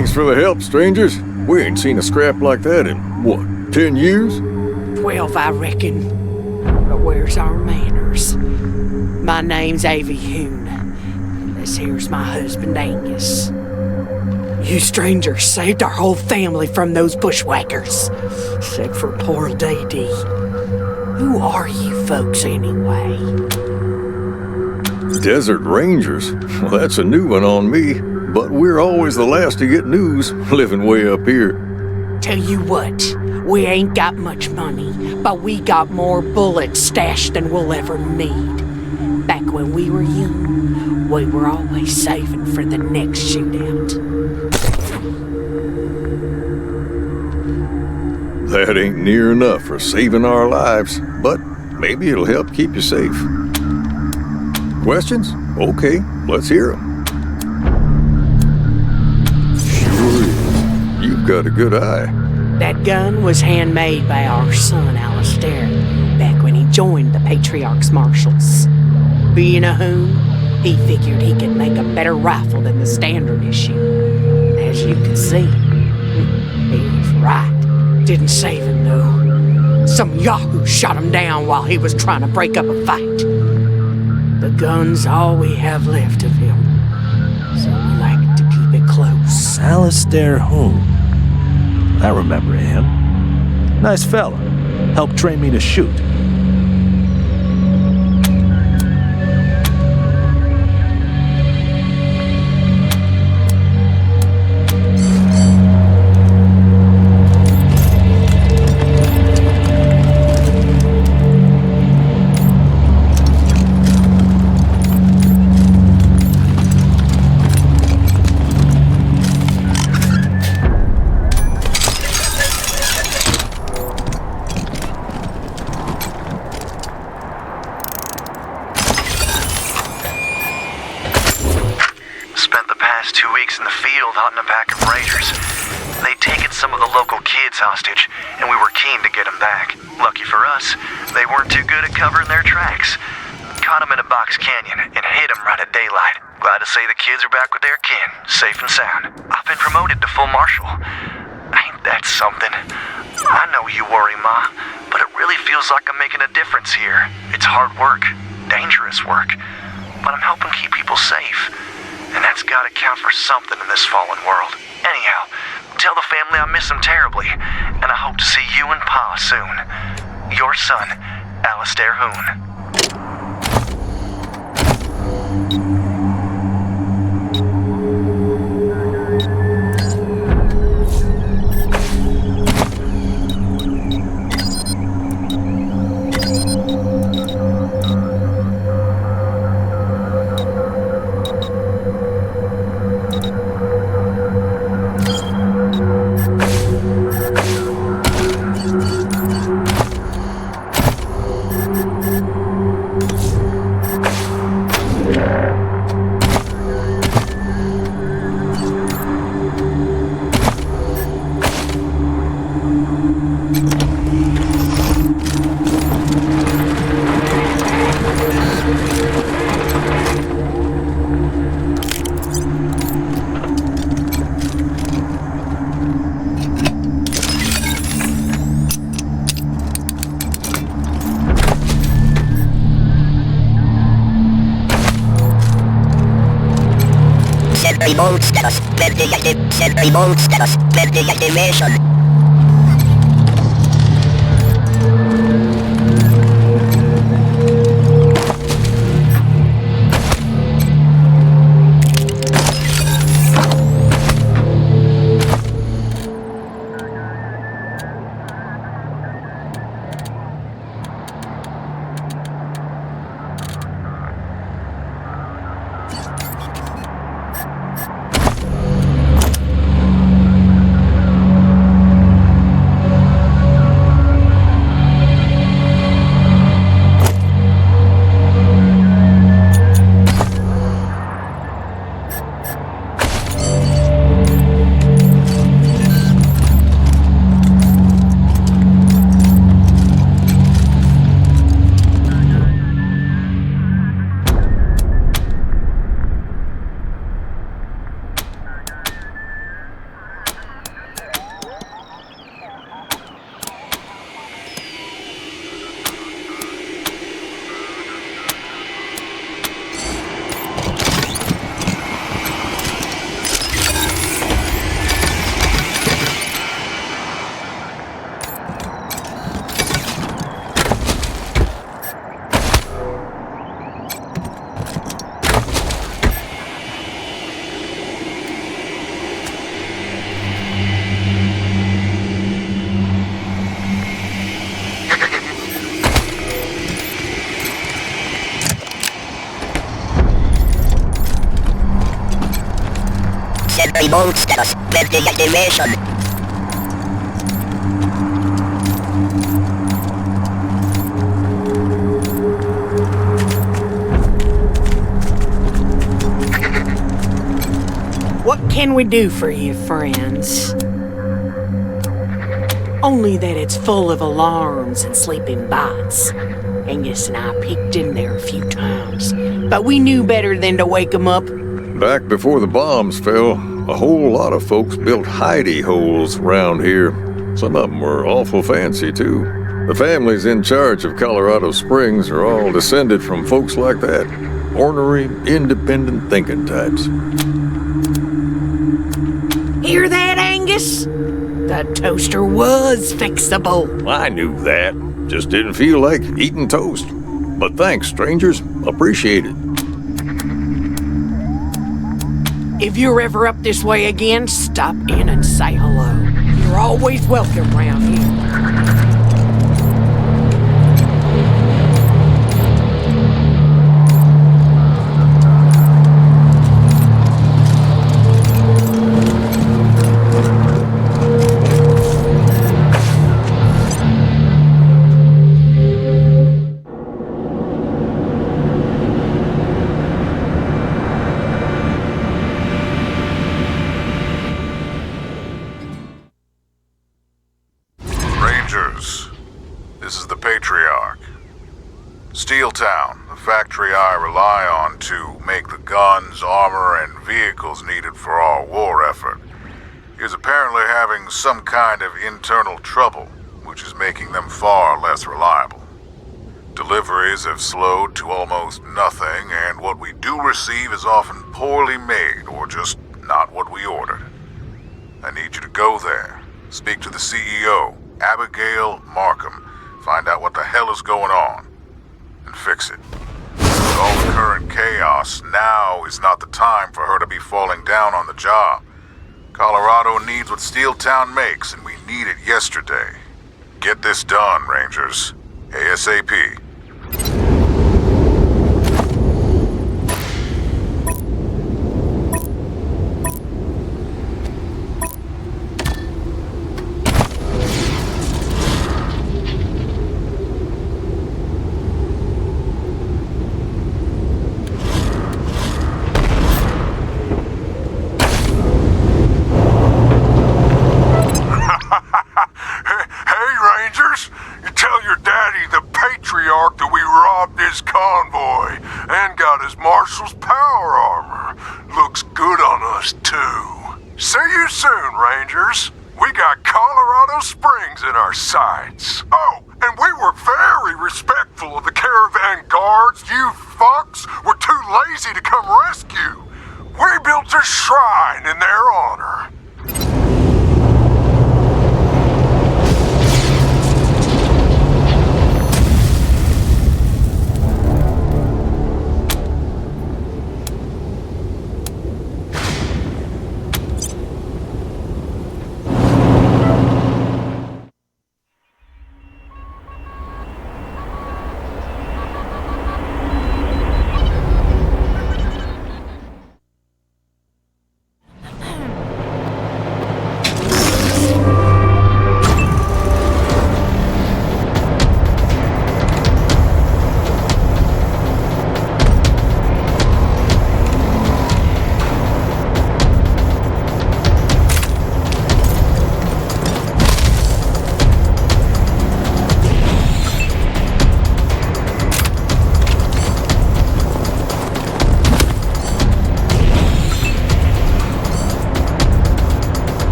Speaker 7: Thanks for the help, strangers. We ain't seen a scrap like that in, what, 10 years?
Speaker 14: 12, I reckon. But where's our manners? My name's Avie Hoon. And this here's my husband, Angus. You strangers saved our whole family from those bushwhackers. Except for poor Dee. Who are you folks, anyway?
Speaker 7: Desert Rangers? Well, that's a new one on me. But we're always the last to get news, living way up here.
Speaker 14: Tell you what, we ain't got much money, but we got more bullets stashed than we'll ever need. Back when we were young, we were always saving for the next shootout.
Speaker 7: That ain't near enough for saving our lives, but maybe it'll help keep you safe. Questions? Okay, let's hear 'em. Sure is. You've got a good eye.
Speaker 14: That gun was handmade by our son, Alistair, back when he joined the Patriarch's Marshals. Being a Hoon, he figured he could make a better rifle than the standard issue. As you can see, he was right. Didn't save him, though. Some yahoo shot him down while he was trying to break up a fight. The gun's all we have left of him, so we like to keep it close.
Speaker 19: Alistair Hoon. I remember him. Nice fella. Helped train me to shoot.
Speaker 1: Hostage, and we were keen to get them back. Lucky for us, they weren't too good at covering their tracks. Caught them in a box canyon and hit them right at daylight. Glad to say the kids are back with their kin, safe and sound. I've been promoted to full marshal. Ain't that something? I know you worry, Ma, but it really feels like I'm making a difference here. It's hard work, dangerous work, but I'm helping keep people safe. And that's gotta count for something in this fallen world. Anyhow, tell the family I miss them terribly, and I hope to see you and Pa soon. Your son, Alistair Hoon.
Speaker 21: Remote status. Set remote status. Deactivation. remote status with deactivation.
Speaker 14: What can we do for you, friends? Only that it's full of alarms and sleeping bots. Angus and I peeked in there a few times, but we knew better than to wake 'em up.
Speaker 7: Back before the bombs fell, a whole lot of folks built hidey holes around here. Some of them were awful fancy, too. The families in charge of Colorado Springs are all descended from folks like that. Ornery, independent thinking types.
Speaker 14: Hear that, Angus? The toaster was fixable.
Speaker 7: I knew that. Just didn't feel like eating toast. But thanks, strangers. Appreciate it.
Speaker 14: If you're ever up this way again, stop in and say hello. You're always welcome round here.
Speaker 16: This is the Patriarch. Steeltown, the factory I rely on to make the guns, armor, and vehicles needed for our war effort, is apparently having some kind of internal trouble, which is making them far less reliable. Deliveries have slowed to almost nothing, and what we do receive is often poorly made or just not what we ordered. I need you to go there, speak to the CEO, Abigail Markham, find out what the hell is going on, and fix it. With all the current chaos, now is not the time for her to be falling down on the job. Colorado needs what Steeltown makes, and we need it yesterday. Get this done, Rangers. ASAP. Marshal's power armor. Looks good on us, too. See you soon, Rangers. We got Colorado Springs in our sights. Oh, and we were very respectful of the caravan guards. You fucks were too lazy to come rescue. We built a shrine in their honor.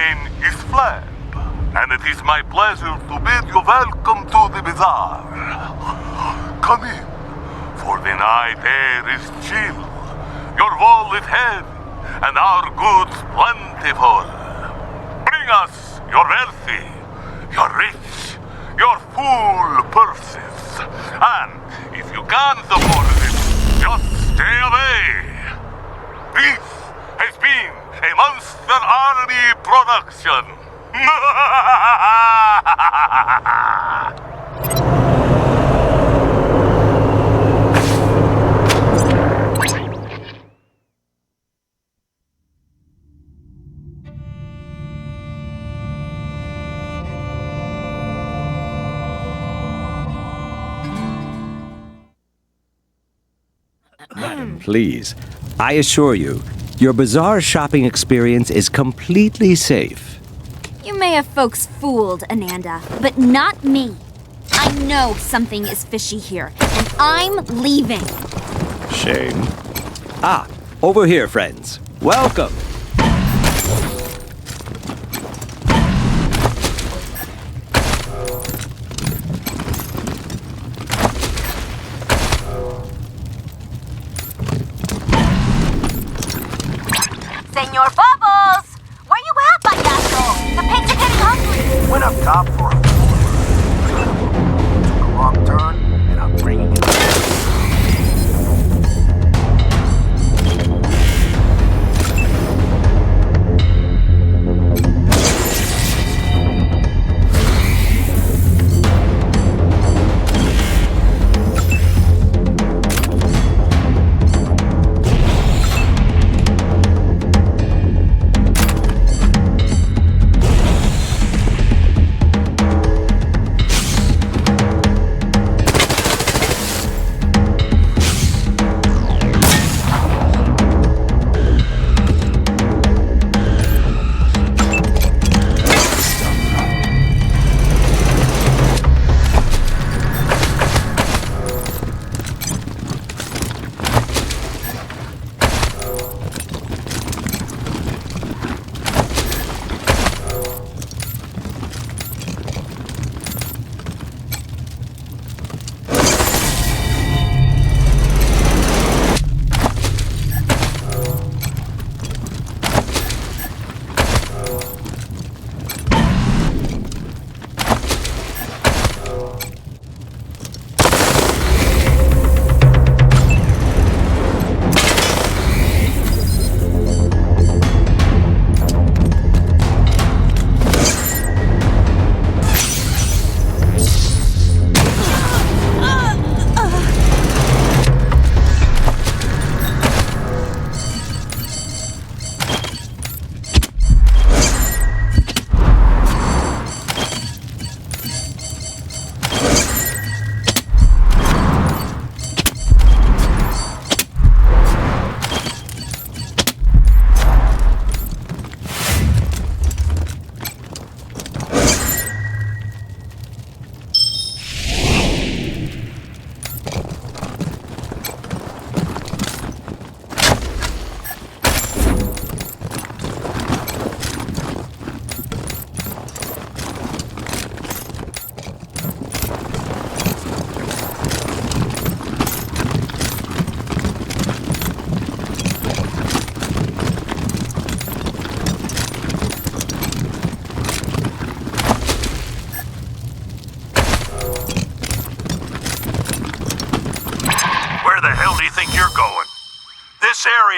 Speaker 4: name is Flab, and it is my pleasure to bid you welcome to the bazaar. Come in, for the night air is chill, your wallet heavy, and our goods plentiful. Bring us your wealthy, your rich, your full purses, and if you can't afford it, just stay away. This has been a Monster Army production.
Speaker 11: Madam, please. I assure you, your bazaar shopping experience is completely safe.
Speaker 5: You may have folks fooled, Ananda, but not me. I know something is fishy here, and I'm leaving.
Speaker 11: Shame. Ah, over here, friends. Welcome.
Speaker 5: Senor Bubbles! Where you at, payaso? The pigs are getting hungry.
Speaker 2: Went up top for a took a wrong turn, and I'm bringing you back.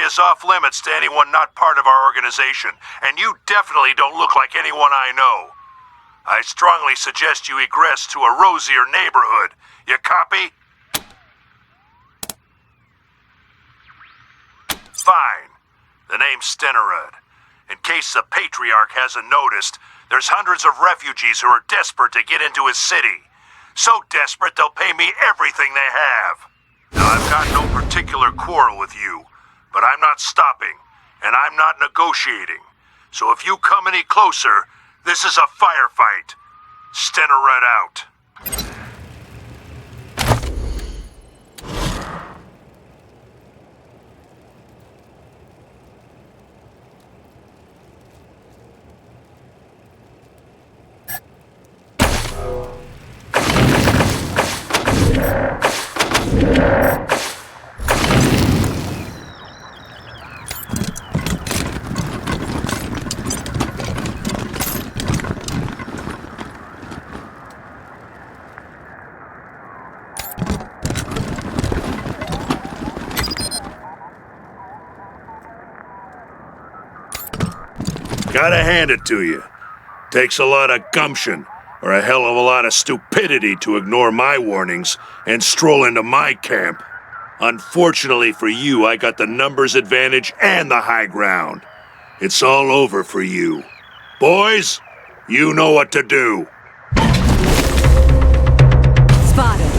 Speaker 22: Is off limits to anyone not part of our organization, and you definitely don't look like anyone I know. I strongly suggest you egress to a rosier neighborhood. You copy? Fine. The name's Stenerud. In case the Patriarch hasn't noticed, there's hundreds of refugees who are desperate to get into his city. So desperate they'll pay me everything they have. Now, I've got no particular quarrel with you, but I'm not stopping, and I'm not negotiating. So if you come any closer, this is a firefight. Stenerud out. Gotta hand it to you. Takes a lot of gumption, or a hell of a lot of stupidity to ignore my warnings and stroll into my camp. Unfortunately for you, I got the numbers advantage and the high ground. It's all over for you. Boys, you know what to do.
Speaker 17: Spotted.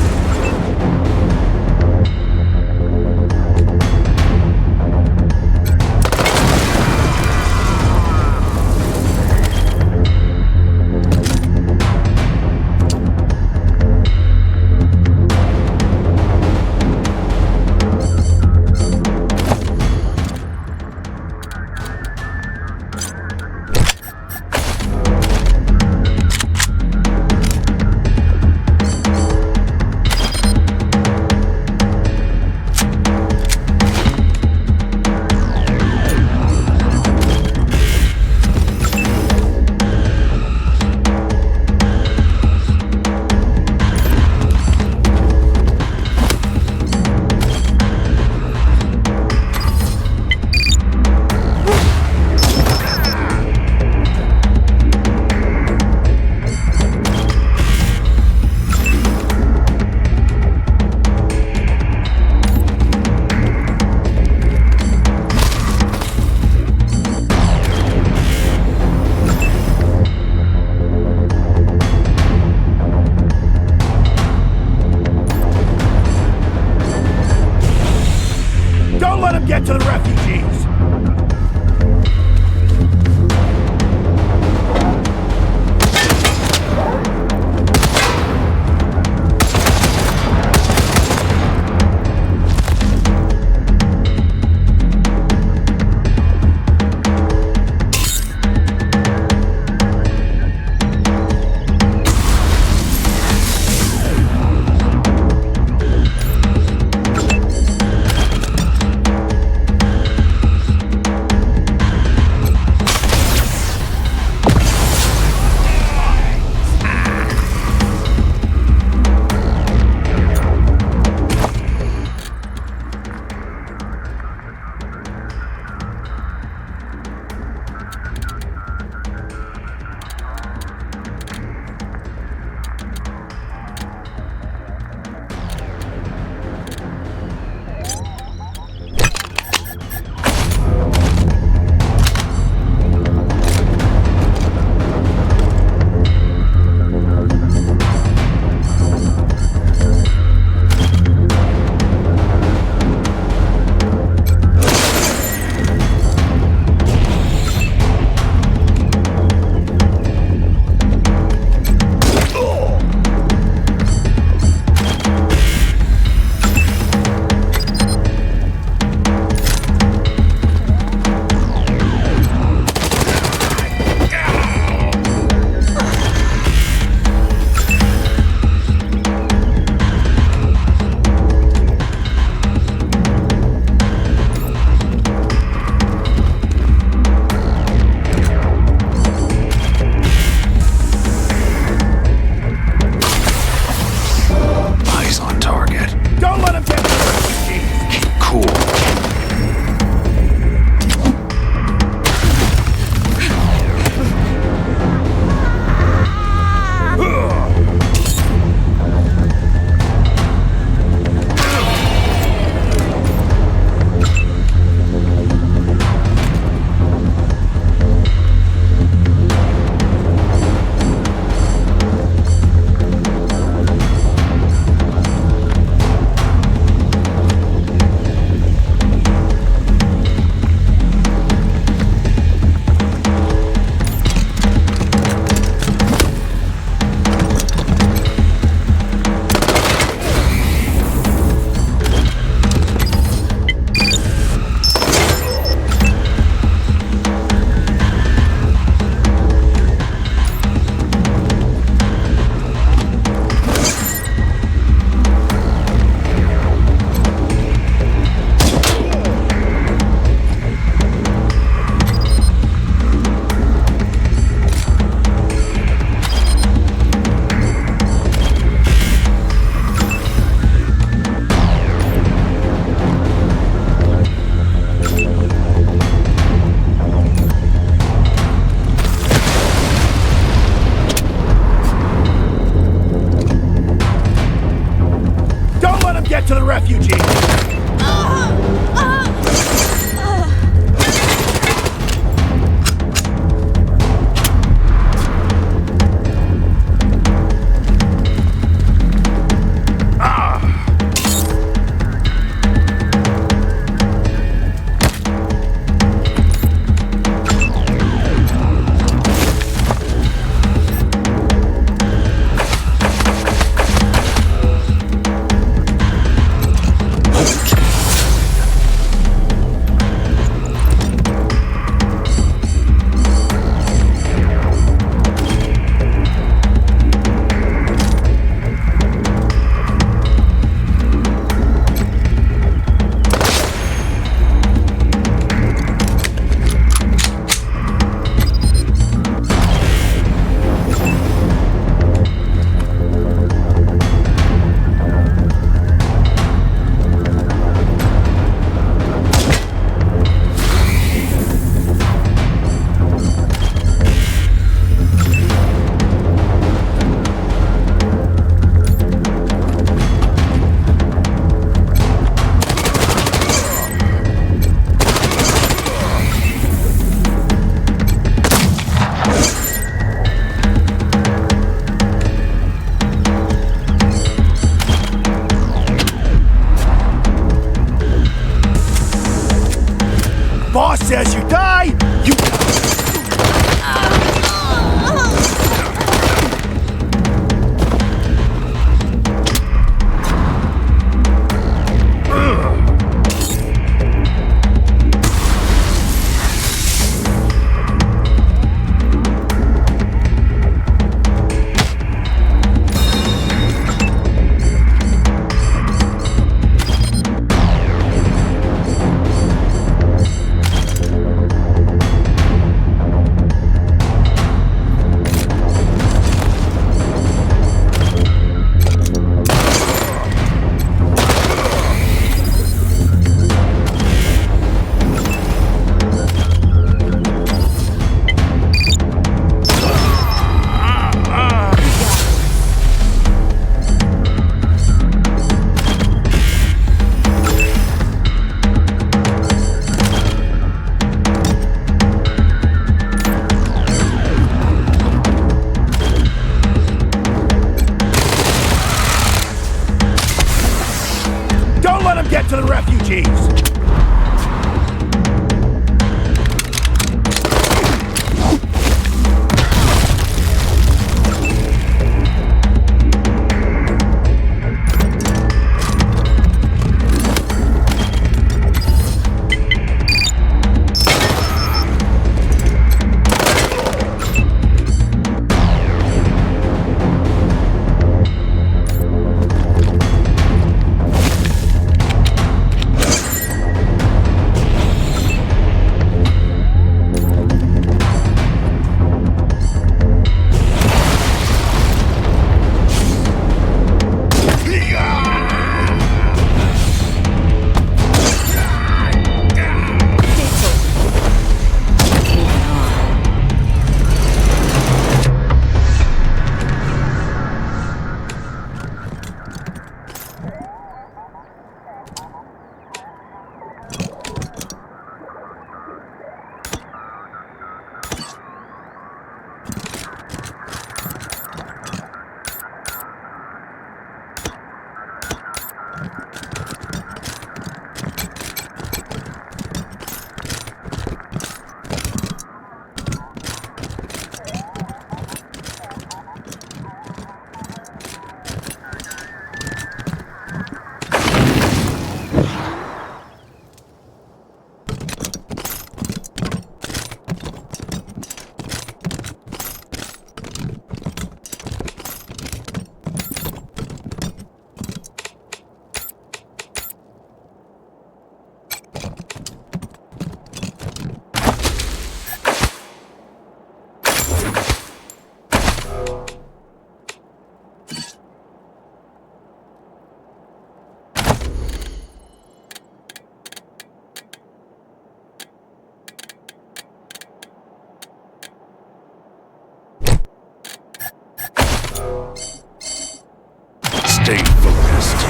Speaker 9: Stay focused.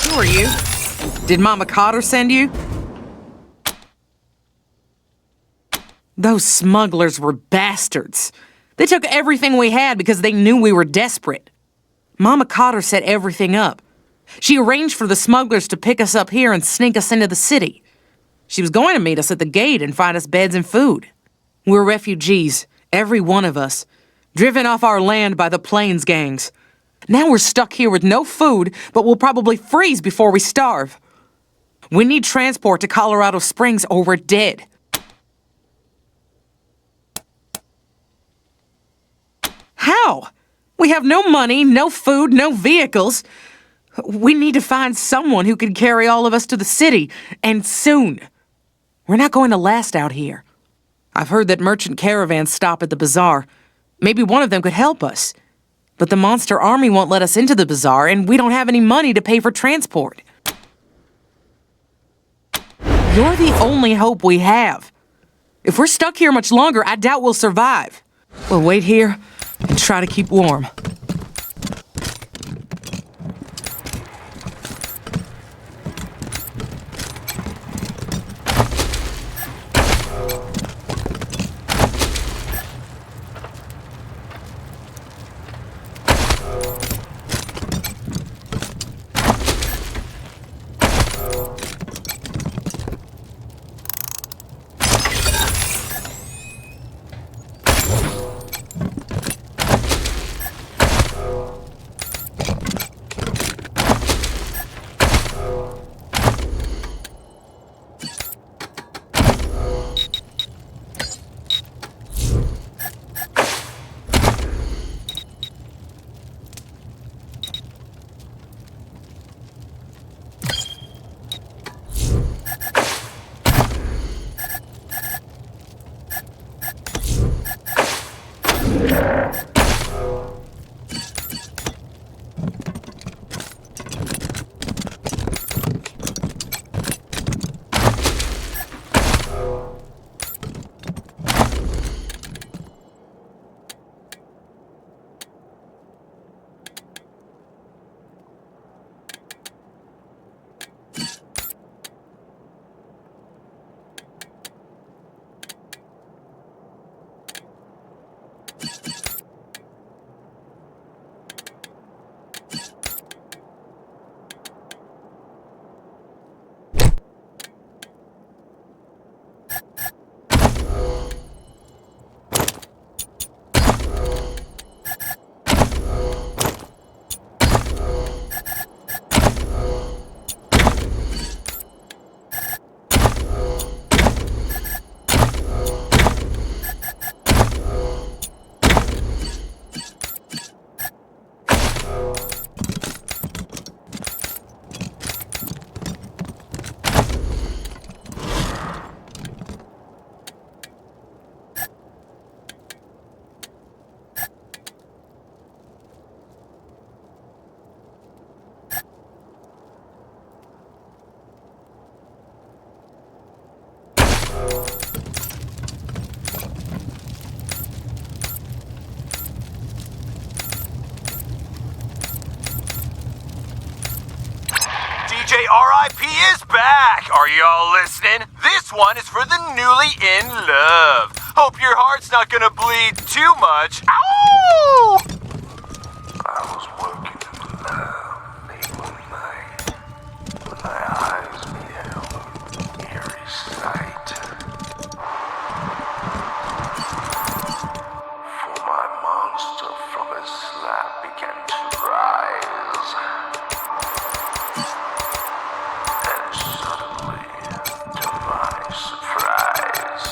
Speaker 10: Who are you? Did Mama Cotter send you? Those smugglers were bastards. They took everything we had because they knew we were desperate. Mama Cotter set everything up. She arranged for the smugglers to pick us up here and sneak us into the city. She was going to meet us at the gate and find us beds and food. We're refugees, every one of us, driven off our land by the Plains gangs. Now we're stuck here with no food, but we'll probably freeze before we starve. We need transport to Colorado Springs or we're dead. How? We have no money, no food, no vehicles. We need to find someone who can carry all of us to the city, and soon. We're not going to last out here. I've heard that merchant caravans stop at the bazaar. Maybe one of them could help us. But the monster army won't let us into the bazaar, and we don't have any money to pay for transport. You're the only hope we have. If we're stuck here much longer, I doubt we'll survive. We'll wait here and try to keep warm.
Speaker 13: RIP is back! Are y'all listening? This one is for the newly in love. Hope your heart's not gonna bleed too much. Ow!
Speaker 4: I was working in love late one night when my eyes beheld an eerie sight. For my monster from his slab began to rise. And suddenly, to my surprise,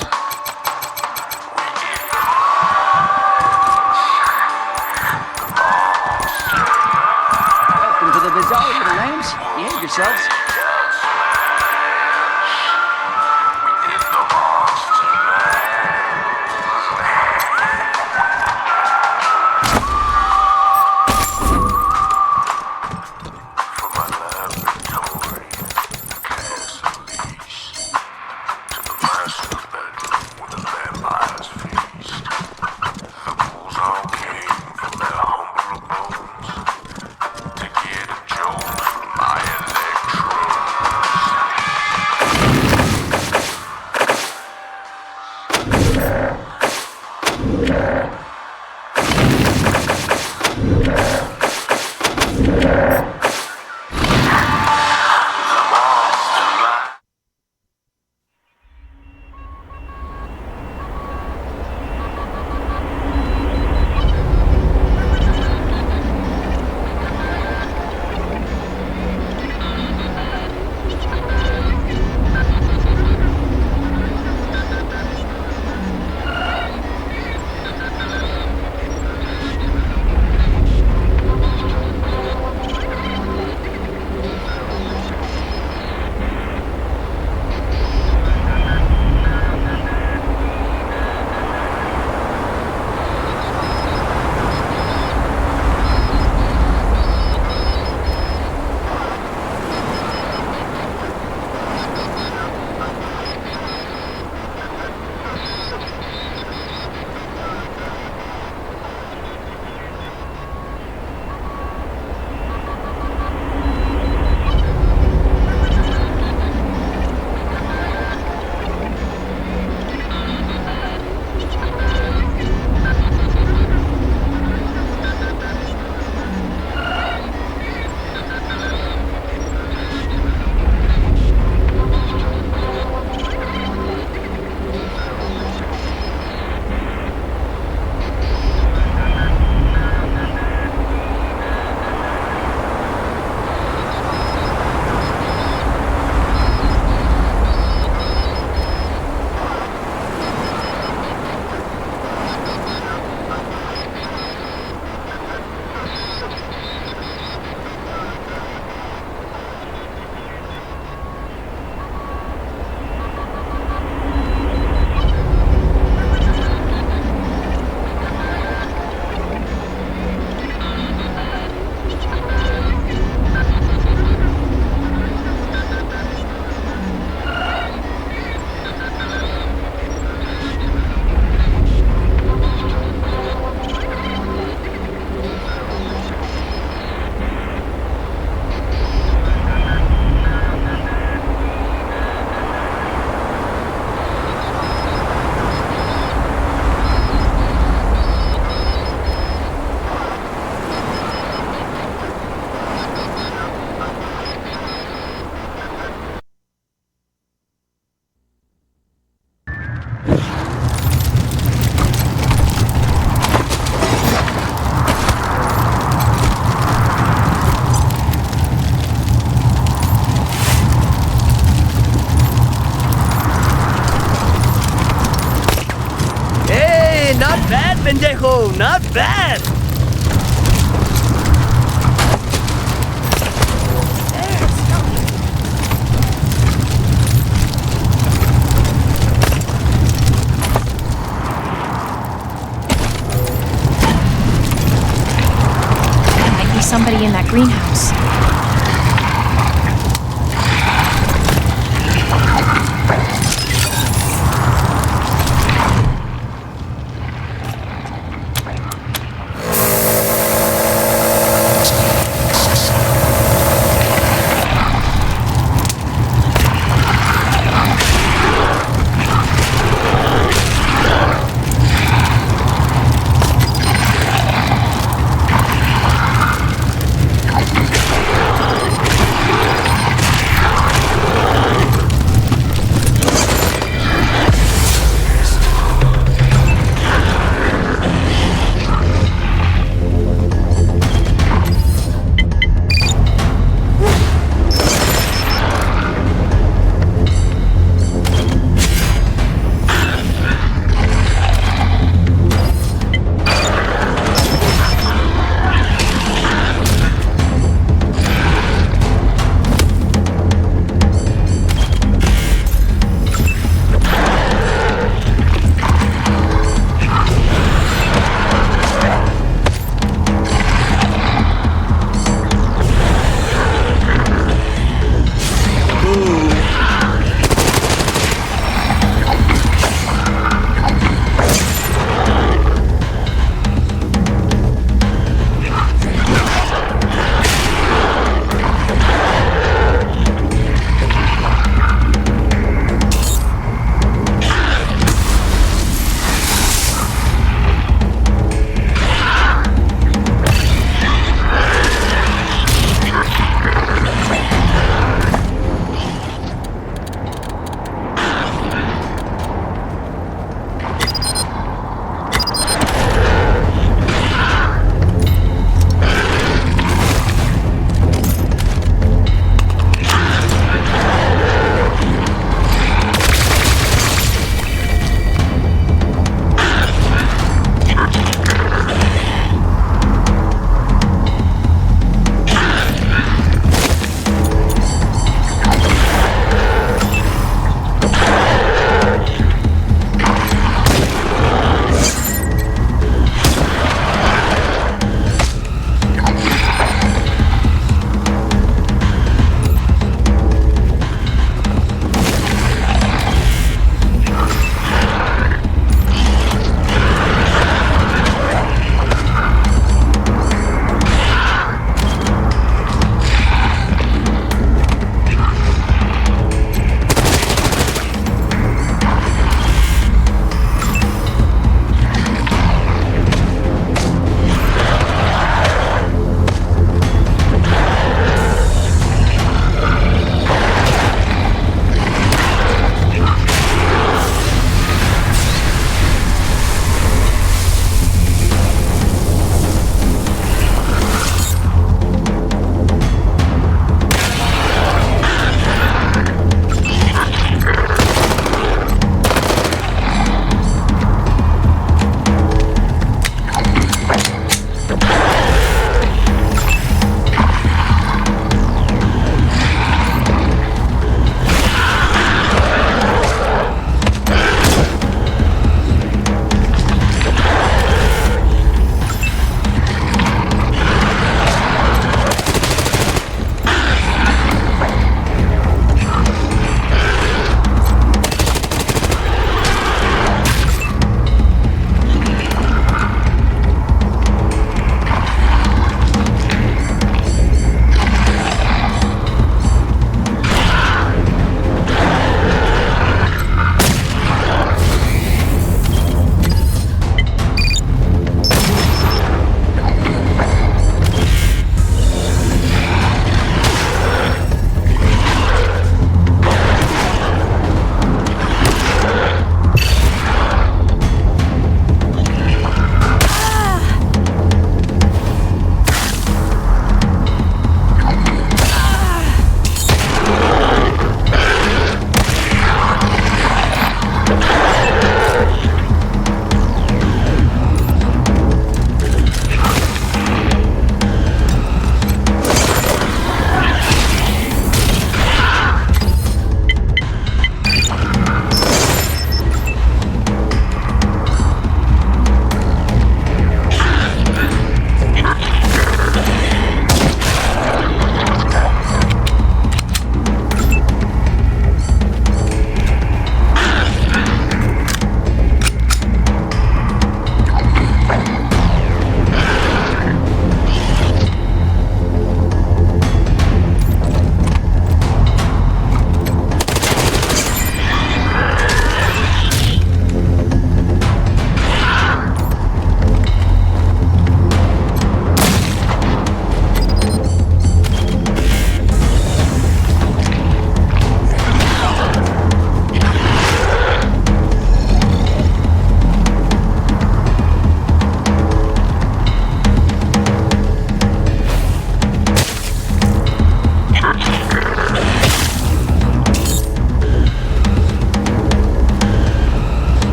Speaker 18: Welcome to the bazaar, little lambs. Behave
Speaker 23: yourselves?
Speaker 3: pendejo! Not bad!
Speaker 15: There might be somebody in that greenhouse.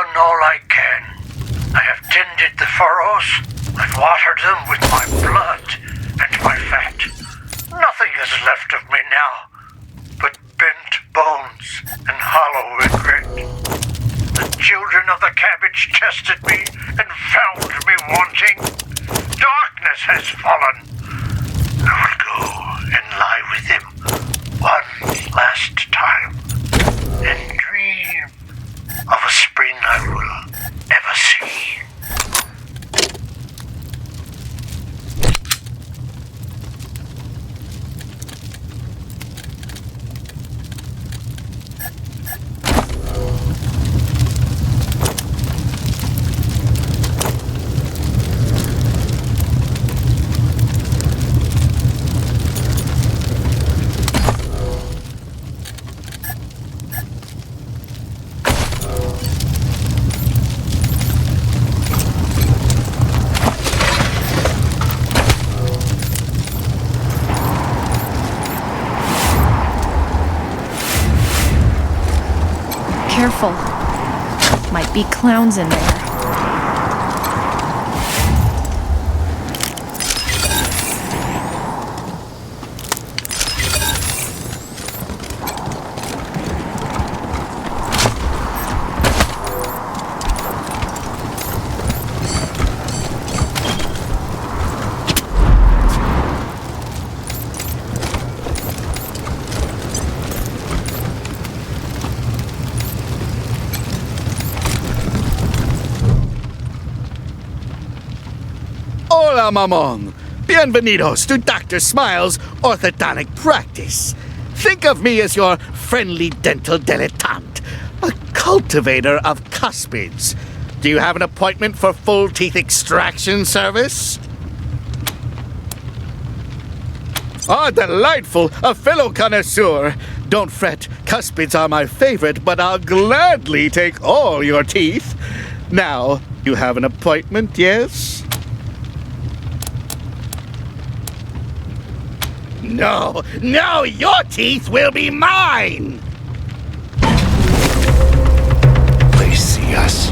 Speaker 3: done all I can. I have tended the furrows. I've watered them with my blood and my fat. Nothing is left of me now but bent bones and hollow regret. The children of the cabbage tested me and found me wanting. Darkness has fallen. I will go and lie with him one last time and dream of a spring I will never see.
Speaker 15: Careful. Might be clowns in there.
Speaker 18: Hola, mamón. Bienvenidos to Dr. Smile's orthodontic practice. Think of me as your friendly dental dilettante, a cultivator of cuspids. Do you have an appointment for full teeth extraction service? Ah, delightful! A fellow connoisseur. Don't fret, cuspids are my favorite, but I'll gladly take all your teeth. Now, you have an appointment, yes? No, your teeth will be mine! Please see us.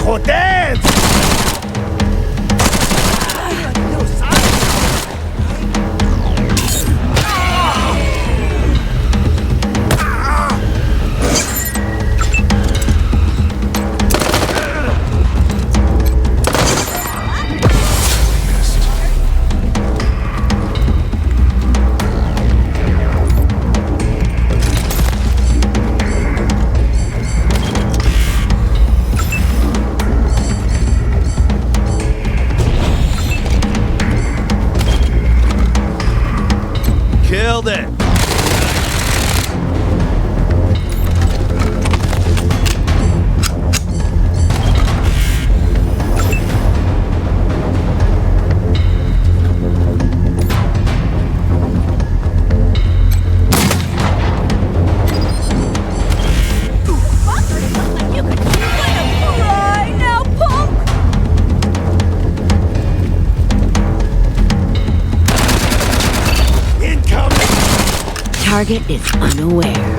Speaker 18: Joder!
Speaker 19: Killed it!
Speaker 21: Target is unaware.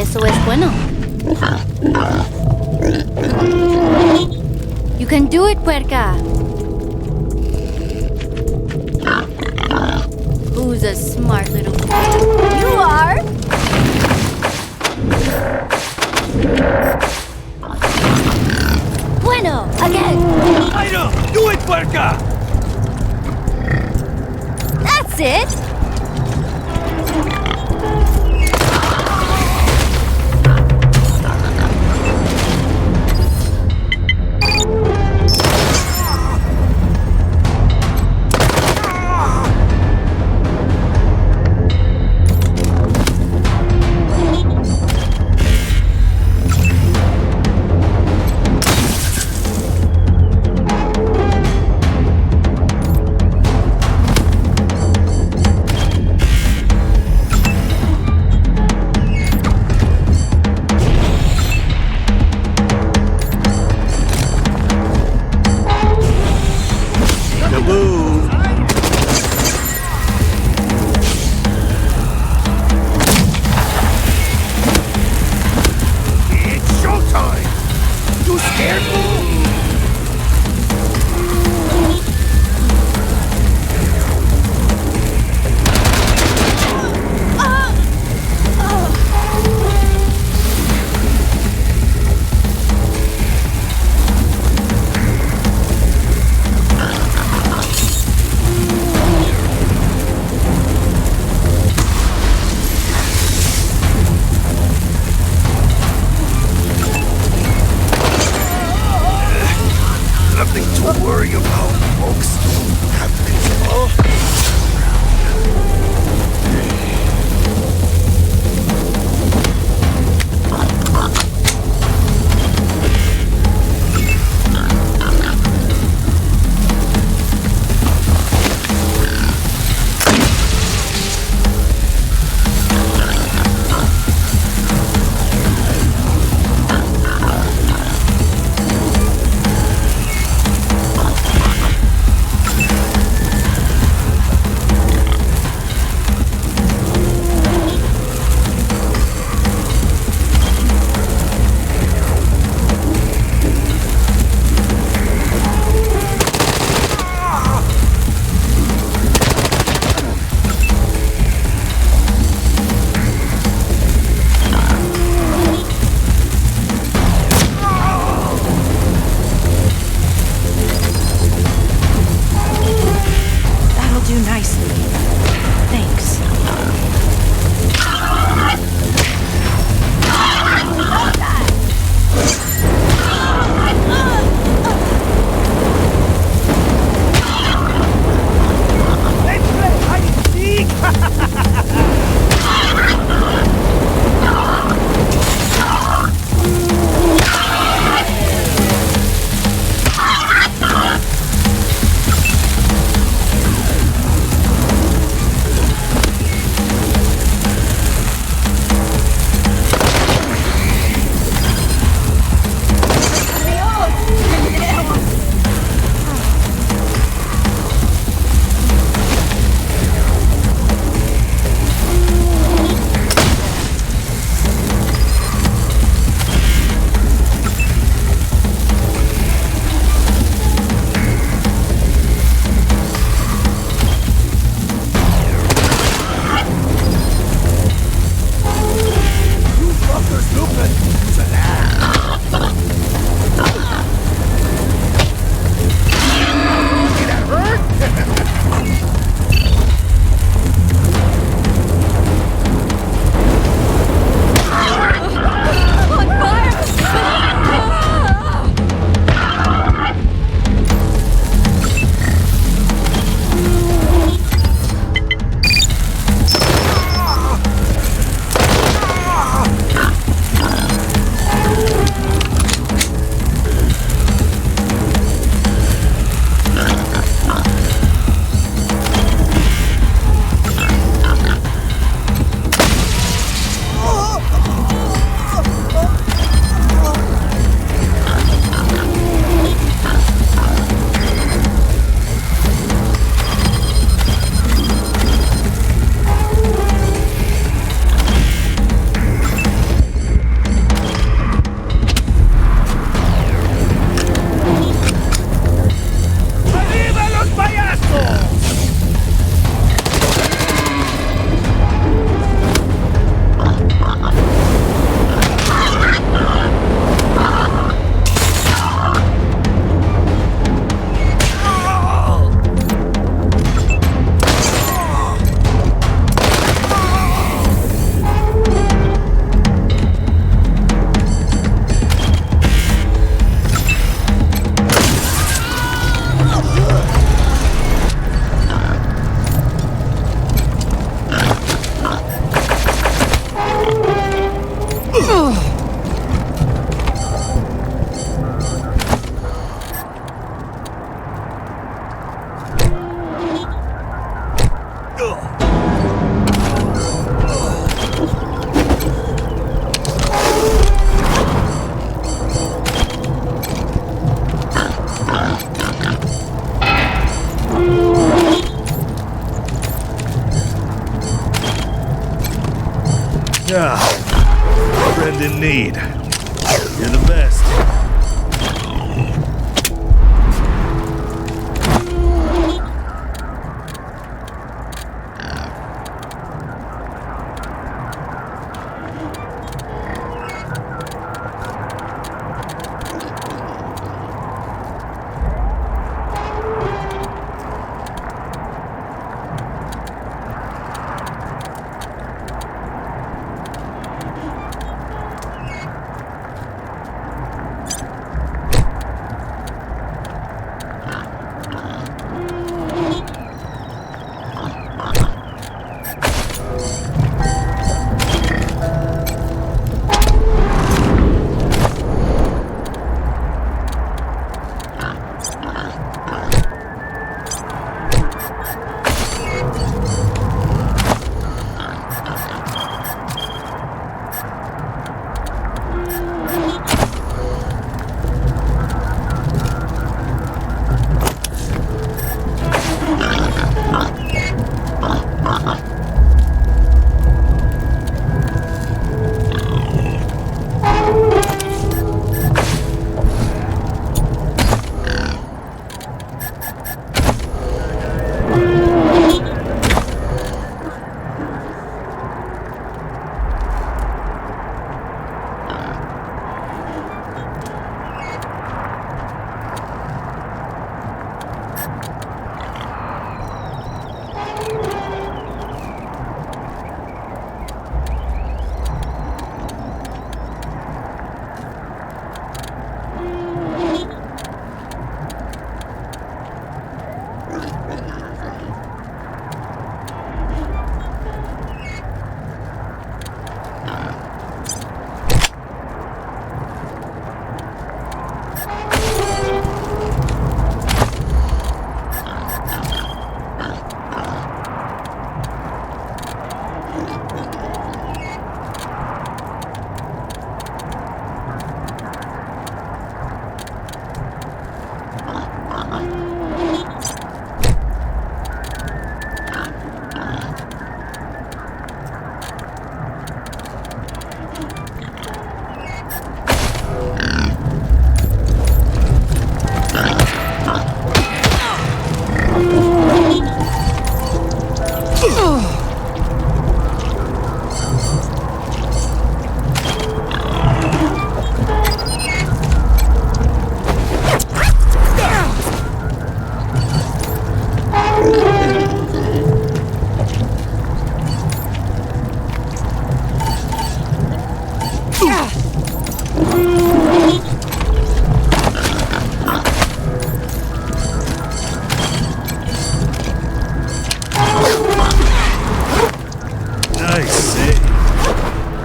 Speaker 5: Eso es bueno. You can do it, puerca. Who's a smart little... You are! Bueno, again!
Speaker 2: Aida, do it, puerca!
Speaker 5: That's it!
Speaker 19: Friend in need. You're the best.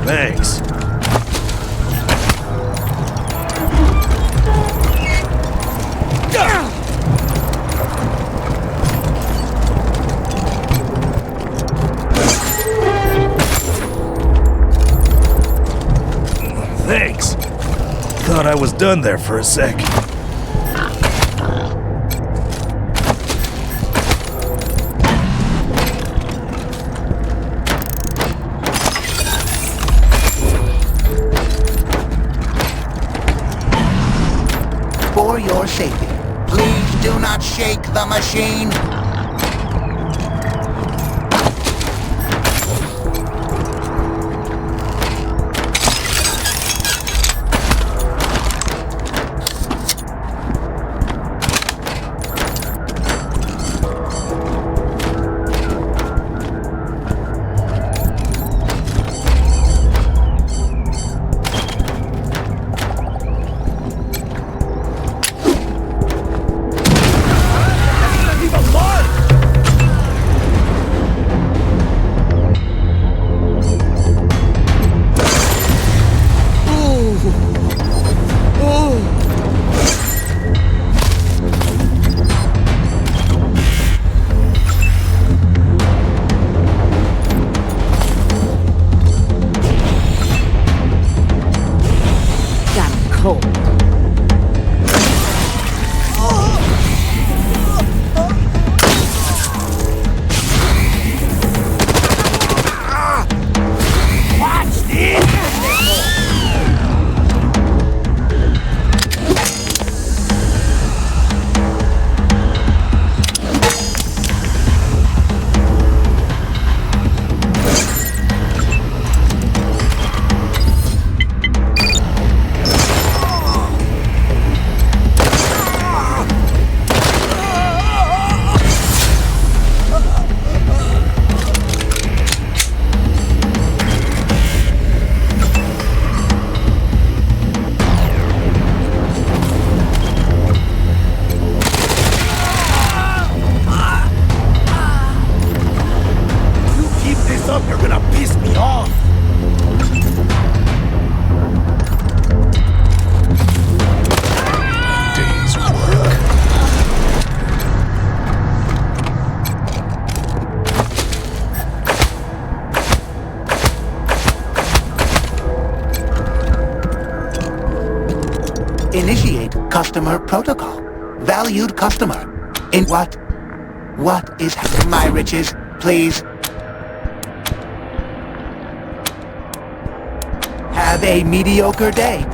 Speaker 19: Thanks. Thanks. Thought I was done there for a sec.
Speaker 6: For your safety, please do not shake the machine.
Speaker 19: Viva Mars!
Speaker 6: Initiate customer protocol. Valued customer. In what? What is my riches, please? Have a mediocre day.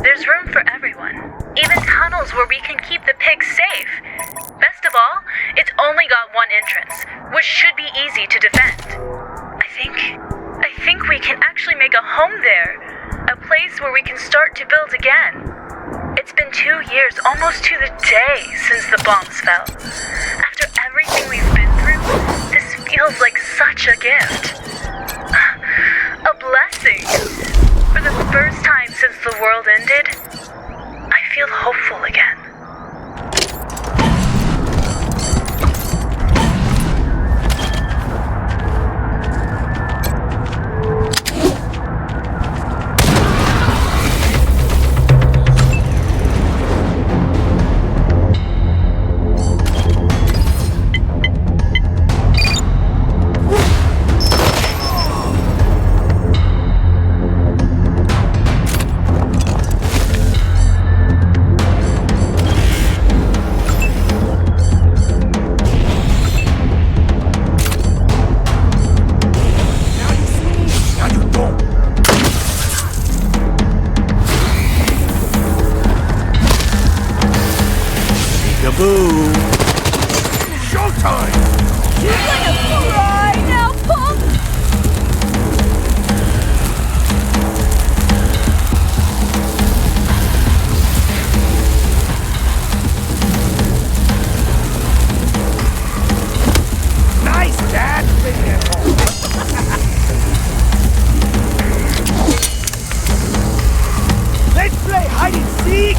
Speaker 8: There's room for everyone. Even tunnels where we can keep the pigs safe. Best of all, it's only got one entrance, which should be easy to defend. I think we can actually make a home there. A place where we can start to build again. It's been 2 years, almost to the day, since the bombs fell. After everything we've been through, this feels like such a gift. A blessing. For the first time since the world ended, I feel hopeful again.
Speaker 18: Boo! Showtime!
Speaker 5: You're gonna cry now, punk!
Speaker 18: Nice, Dad! Let's play hide and seek!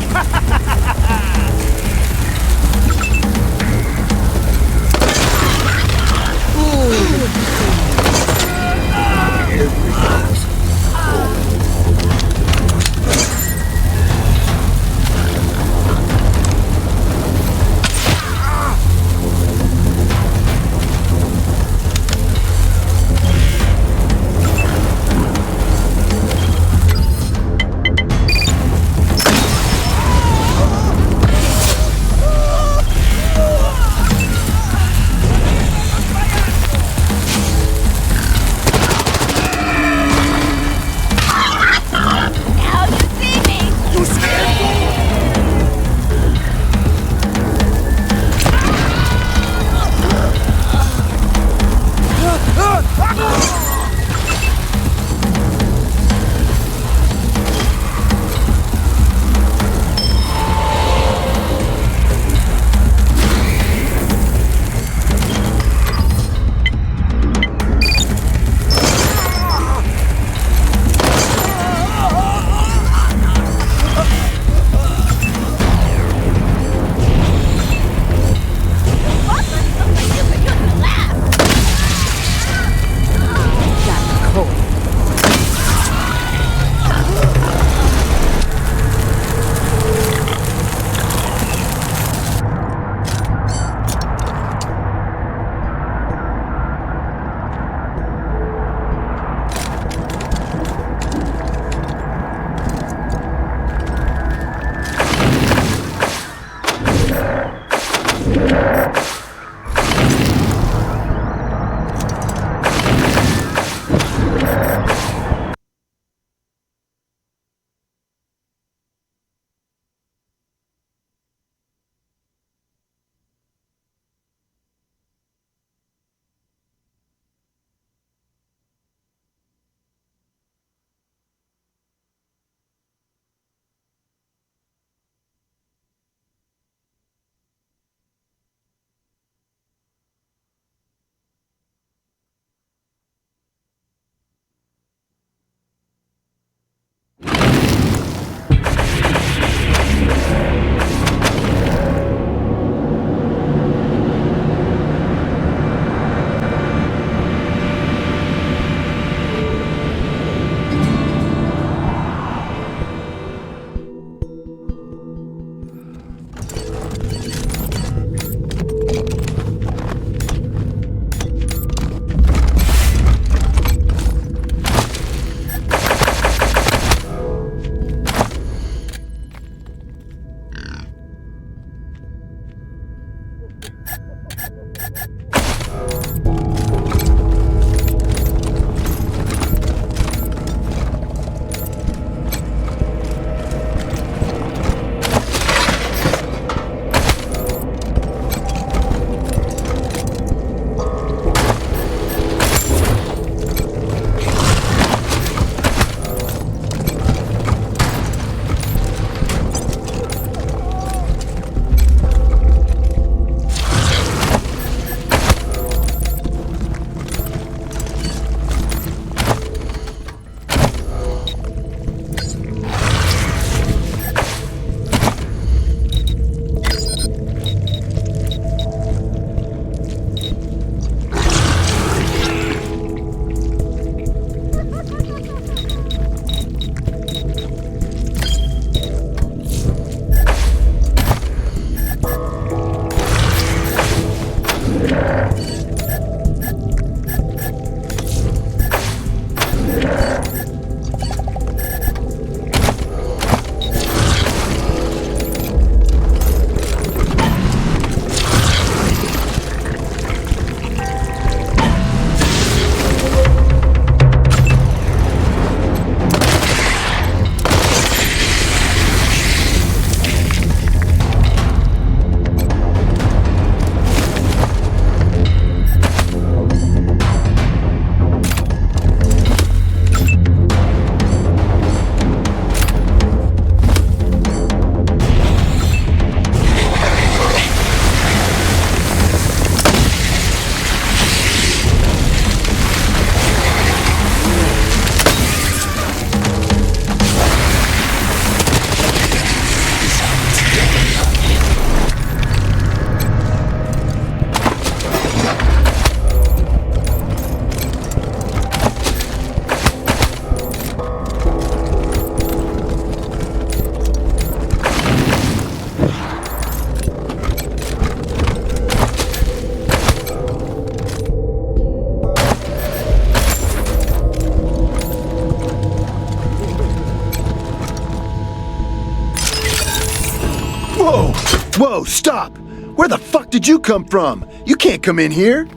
Speaker 1: Whoa, stop! Where the fuck did you come from? You can't come in here.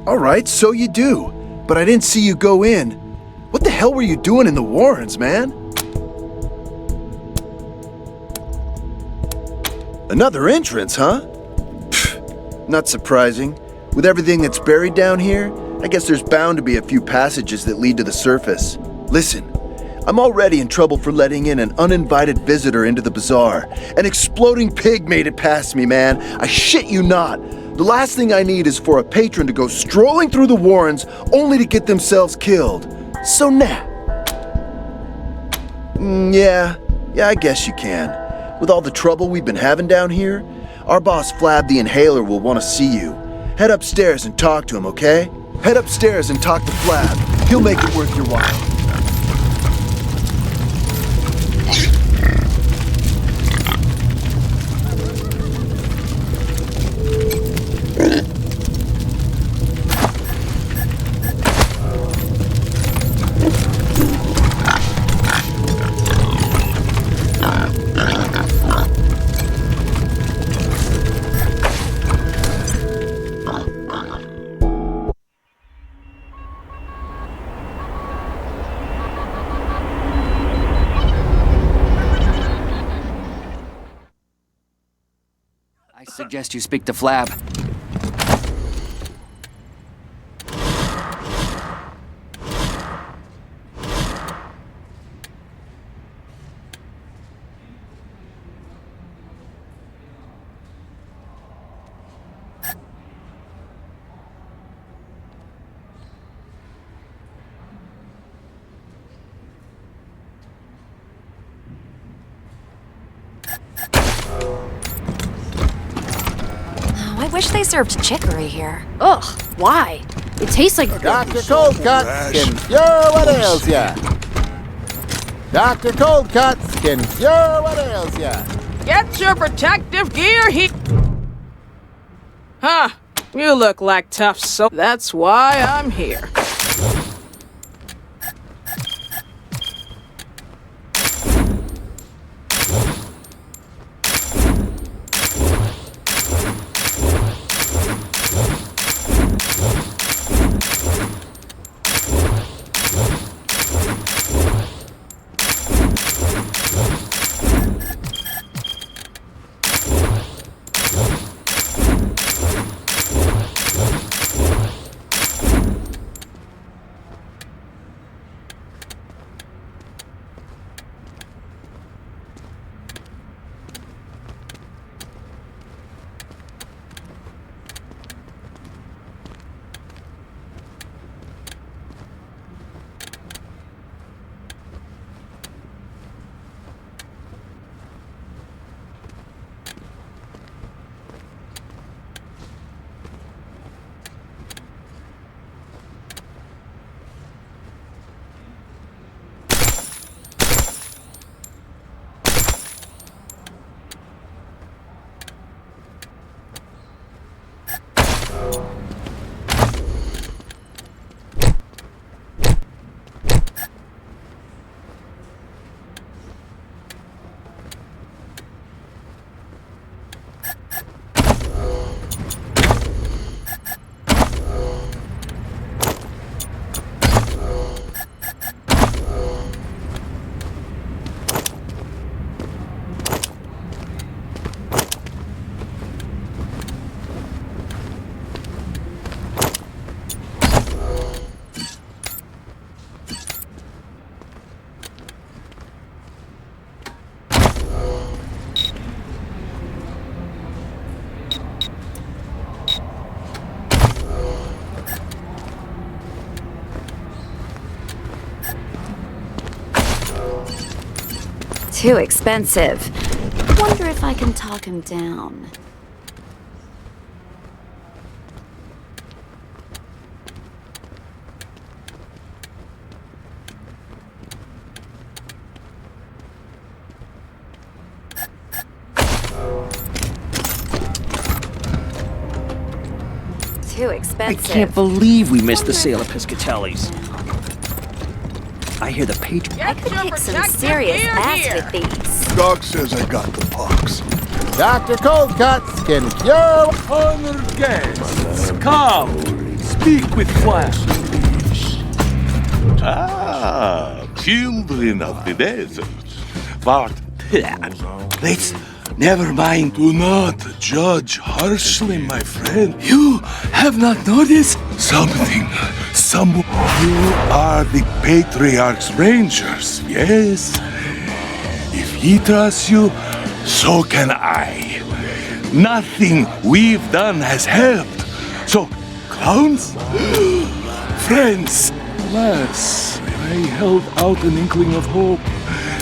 Speaker 1: Alright, so you do. But I didn't see you go in. What the hell were you doing in the Warrens, man? Another entrance, huh? Pfft, not surprising. With everything that's buried down here, I guess there's bound to be a few passages that lead to the surface. Listen, I'm already in trouble for letting in an uninvited visitor into the bazaar. An exploding pig made it past me, man. I shit you not. The last thing I need is for a patron to go strolling through the Warrens only to get themselves killed. So nah. Yeah, I guess you can. With all the trouble we've been having down here, our boss Flab the Inhaler will want to see you. Head upstairs and talk to him, okay? Head upstairs and talk to Flab. He'll make it worth your while.
Speaker 2: I suggest you speak to Flab.
Speaker 5: I wish they served chicory here. Ugh, why? It tastes like
Speaker 12: Dr. Coldcuts can cure what ails ya. Dr. Coldcuts can cure what ails ya.
Speaker 14: Get your protective gear here. Huh. You look like tough, so that's why I'm here.
Speaker 5: Too expensive. Wonder if I can talk him down. Too expensive.
Speaker 2: I can't believe we missed the sale of Piscatelli's.
Speaker 11: I hear the Patriot.
Speaker 5: I could kick some serious ass with these.
Speaker 12: Doc says I got the pox. Dr. Coldcuts can cure...
Speaker 4: Honored guests, come, speak with class. Ah, children of the desert. But, let's never mind. Do not judge harshly, my friend. You have not noticed something. You are the Patriarch's Rangers, yes? If he trusts you, so can I. Nothing we've done has helped. So, clowns? Friends, alas, I held out an inkling of hope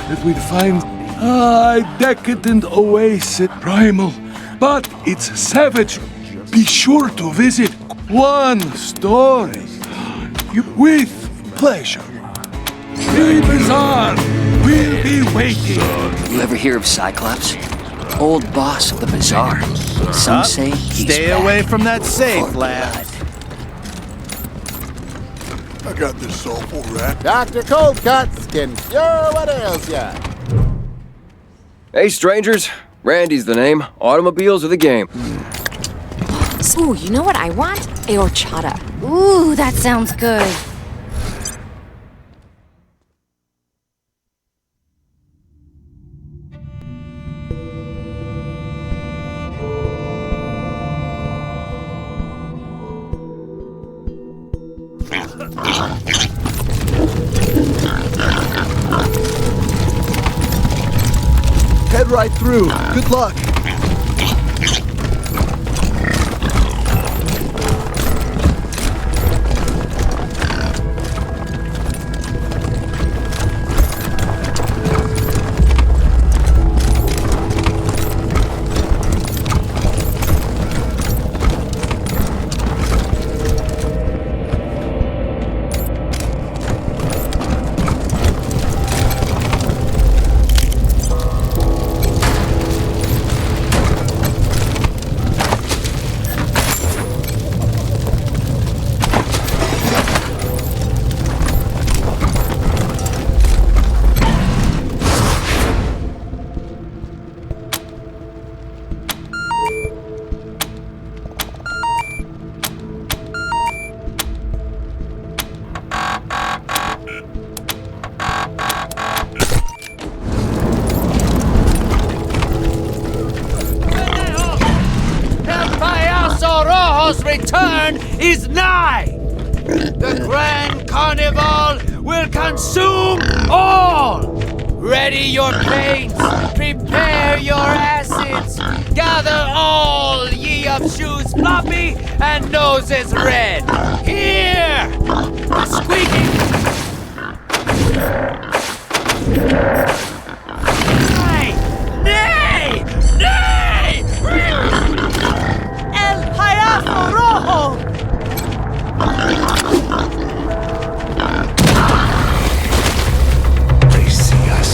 Speaker 4: that we'd find a decadent oasis primal, but it's savage. Be sure to visit one story. With pleasure. The bazaar will be waiting.
Speaker 2: You ever hear of Cyclops? Old boss of the bazaar. Some say he's
Speaker 19: Stay
Speaker 2: back
Speaker 19: away from that safe,
Speaker 2: for
Speaker 19: lad.
Speaker 12: I got this soulful rat. Dr. Coldcuts can cure what ails ya.
Speaker 7: Hey, strangers. Randy's the name. Automobiles are the game.
Speaker 16: Ooh, you know what I want? A horchata.
Speaker 5: Ooh, that sounds good.
Speaker 1: Head right through. Good luck.
Speaker 20: Return is nigh! The Grand Carnival will consume all! Ready your paints, prepare your acids, gather all ye of shoes floppy and noses red. Here! The squeaking... Nay! Nay! El Payaso Rojo!
Speaker 18: They see us.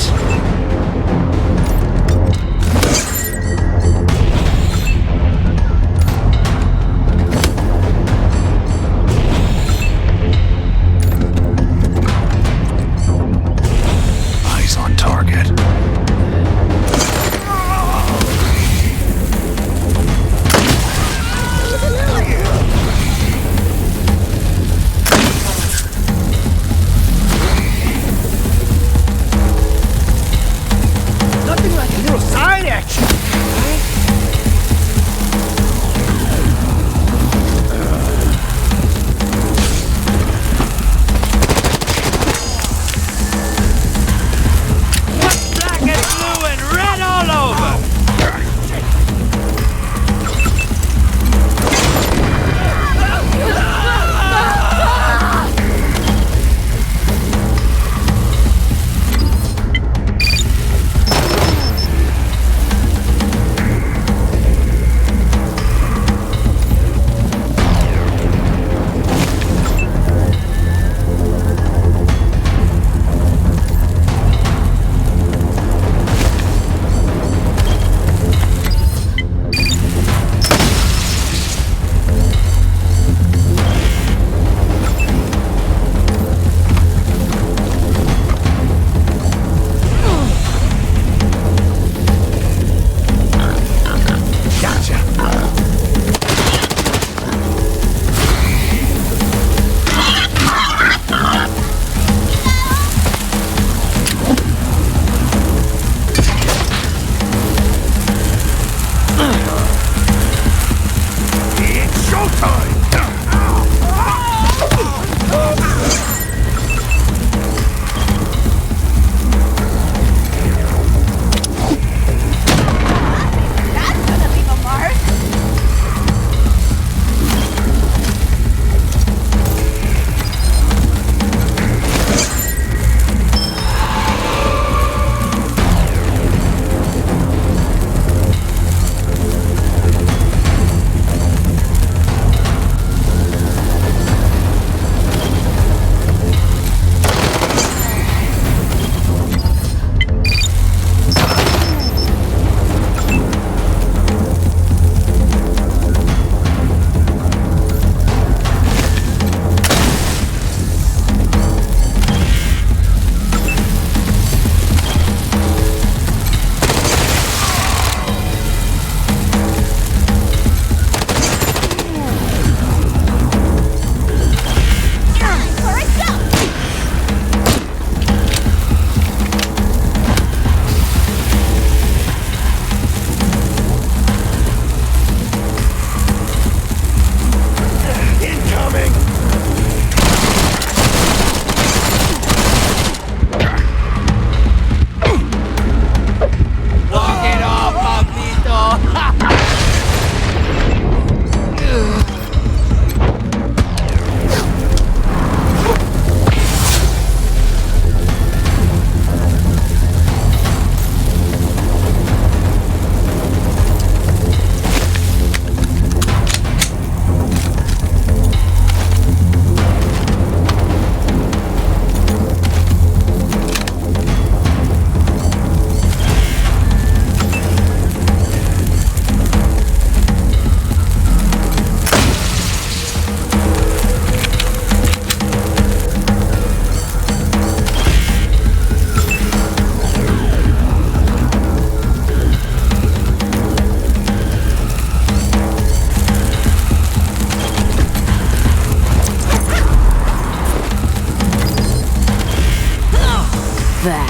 Speaker 14: back.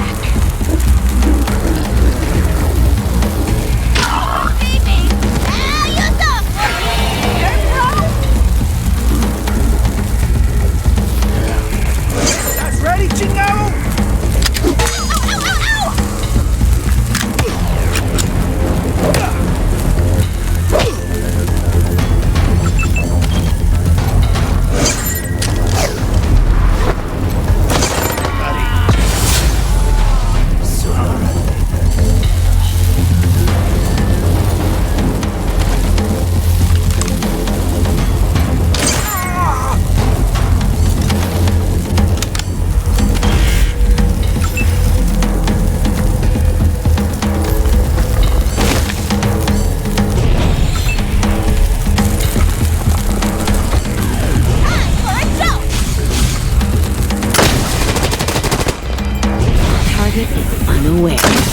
Speaker 20: That's ready, Chingaro?
Speaker 14: Unaware.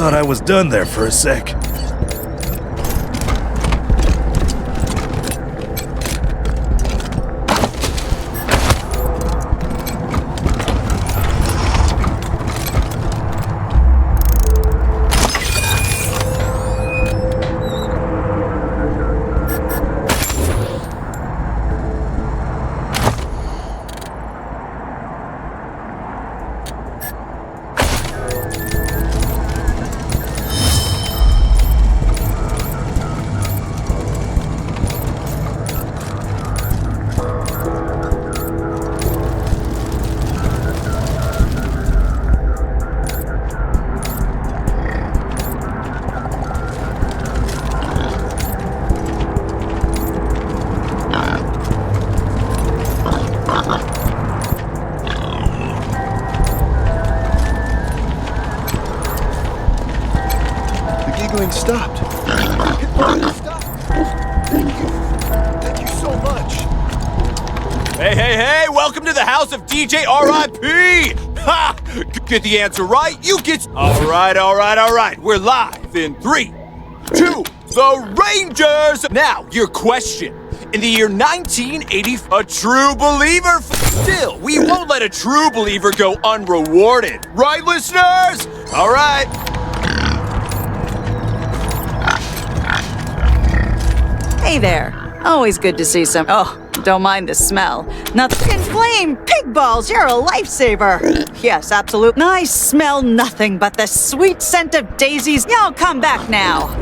Speaker 19: Thought I was done there for a sec.
Speaker 1: firing stopped. It finally stopped. Thank you. Thank you so much.
Speaker 13: Hey, welcome to the house of DJ R.I.P. Ha! Get the answer right, you get... All right. We're live in 3, 2, the Rangers! Now, your question. In the year 1980, a true believer... Still, we won't let a true believer go unrewarded. Right, listeners? All right.
Speaker 9: Hey there. Always good to see some... Oh, don't mind the smell. Nothing flame! Pig balls, you're a lifesaver! Yes, absolute. I smell nothing but the sweet scent of daisies. Y'all come back now.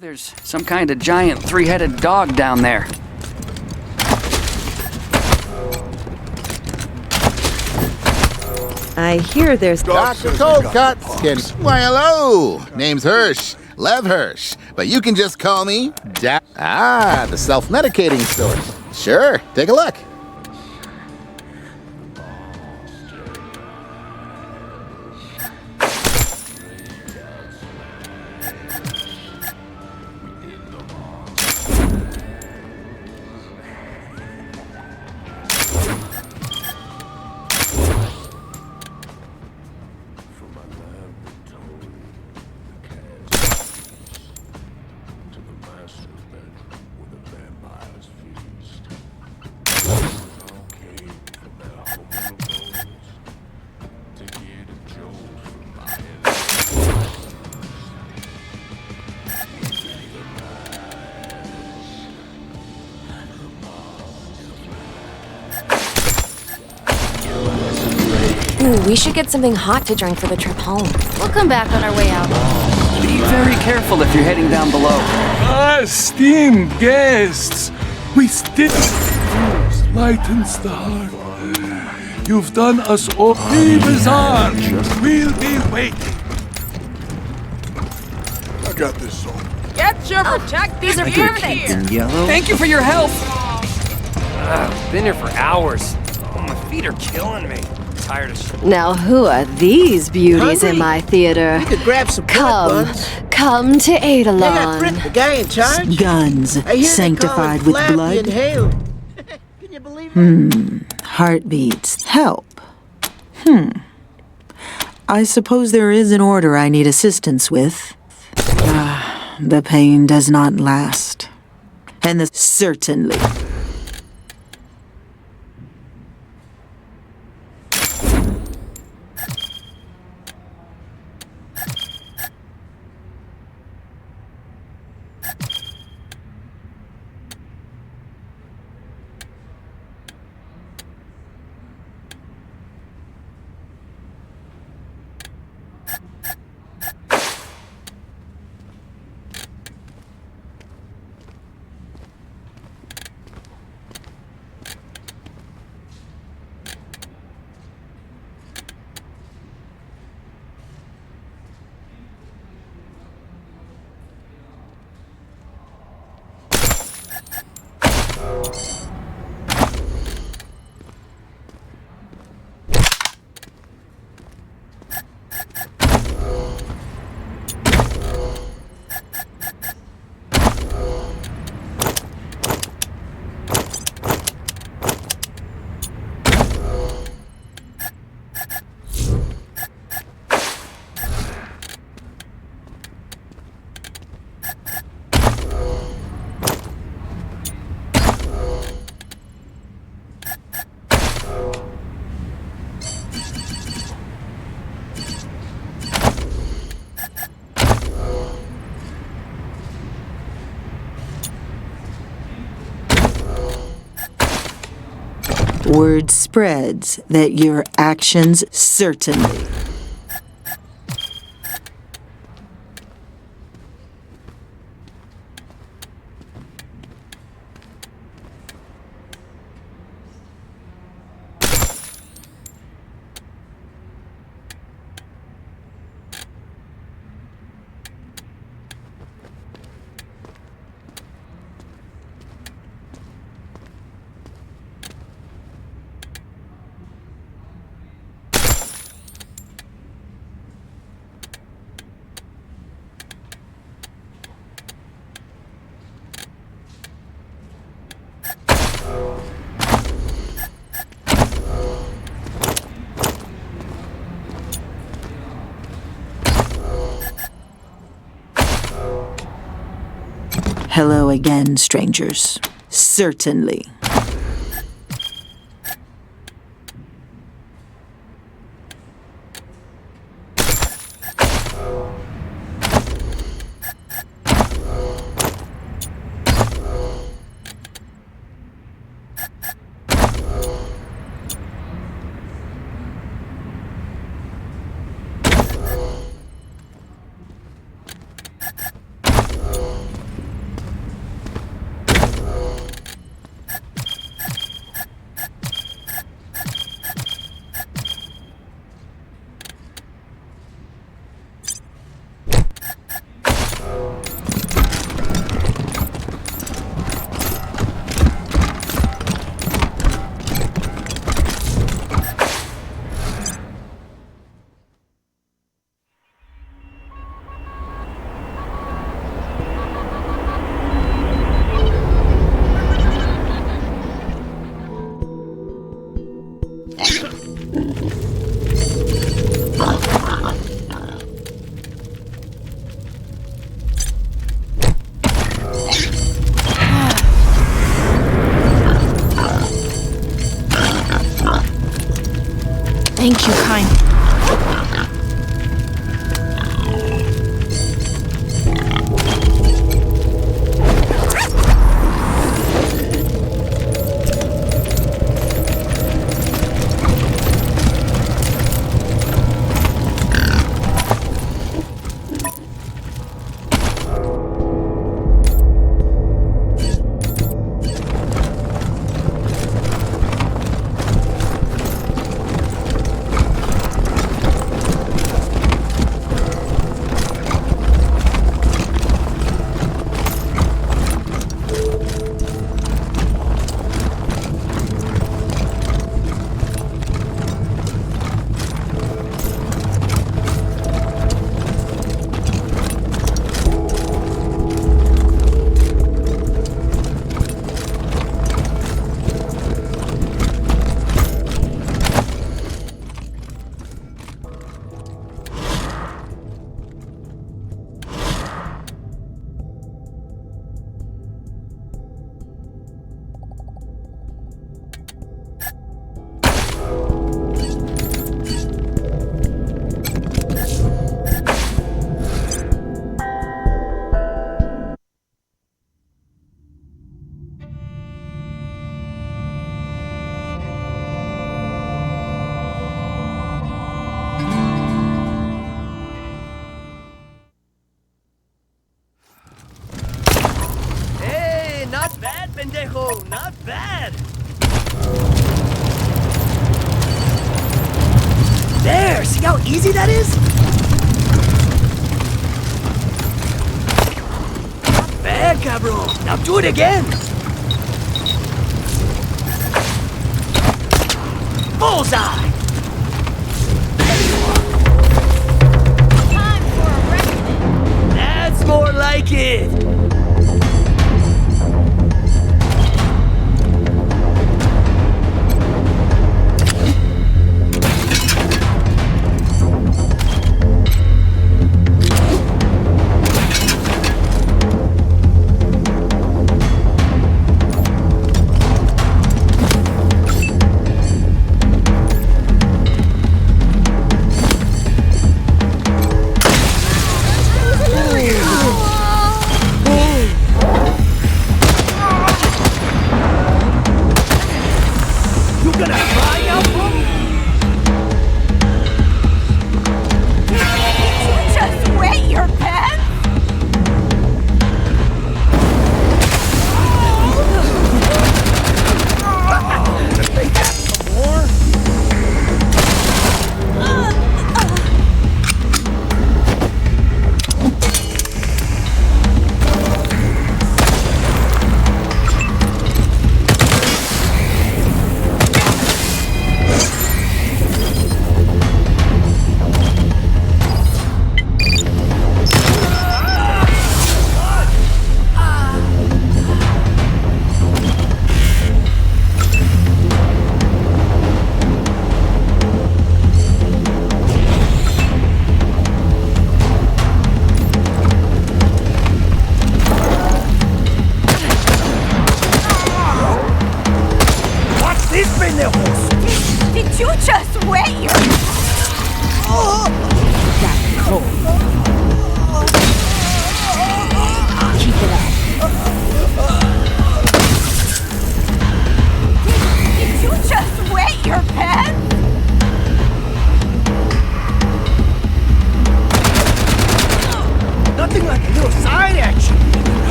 Speaker 2: There's some kind of giant three-headed dog down there.
Speaker 9: I hear there's...
Speaker 12: Dr. Coldcut Skin. Why, hello. Name's Hirsch. Lev Hirsch. But you can just call me the self-medicating store. Sure, take a look.
Speaker 16: Ooh, we should get something hot to drink for the trip home. We'll come back on our way out.
Speaker 2: Be very careful if you're heading down below.
Speaker 4: Esteemed guests, we still lightens the heart. You've done us all. Be bizarre. We'll be waiting. I got this all.
Speaker 15: Get your protect. These are perfect.
Speaker 7: In yellow?
Speaker 2: Thank you for your help. Been here for hours. Oh, my feet are killing me. Tired of shit.
Speaker 17: Now, who are these beauties in my theater?
Speaker 23: You could grab some
Speaker 17: Come to Eidolon.
Speaker 23: The guy in charge?
Speaker 22: Guns sanctified with blood. Heartbeats help. I suppose there is an order I need assistance with. The pain does not last. And certainly. Word spreads that your actions certainly. Hello again, strangers. Certainly.
Speaker 15: Thank you, kind.
Speaker 2: Not bad, pendejo. Not bad. There, see how easy that is? Not bad, cabron. Now do it again. Bullseye.
Speaker 5: Time for a reckoning.
Speaker 2: That's more like it.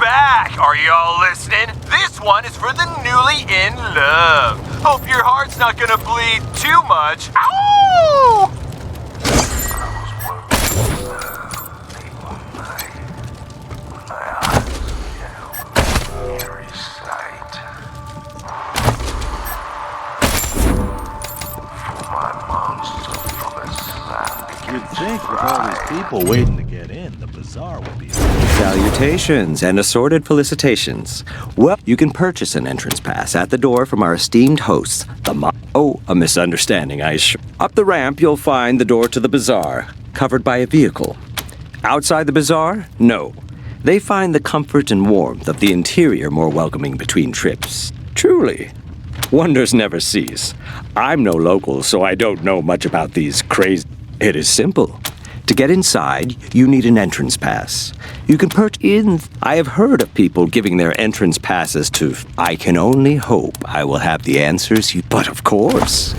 Speaker 13: back! Are y'all listening? This one is for the newly in love. Hope your heart's not gonna bleed too much. Ow!
Speaker 19: You'd think with all these people waiting to get in, the bazaar would be...
Speaker 11: Salutations and assorted felicitations. Well, you can purchase an entrance pass at the door from our esteemed hosts, Oh, a misunderstanding, I assure. Up the ramp, you'll find the door to the bazaar, covered by a vehicle. Outside the bazaar? No. They find the comfort and warmth of the interior more welcoming between trips. Truly. Wonders never cease. I'm no local, so I don't know much about these crazy... It is simple. To get inside, you need an entrance pass. You can purchase in... I have heard of people giving their entrance passes to... I can only hope I will have the answers you... But of course...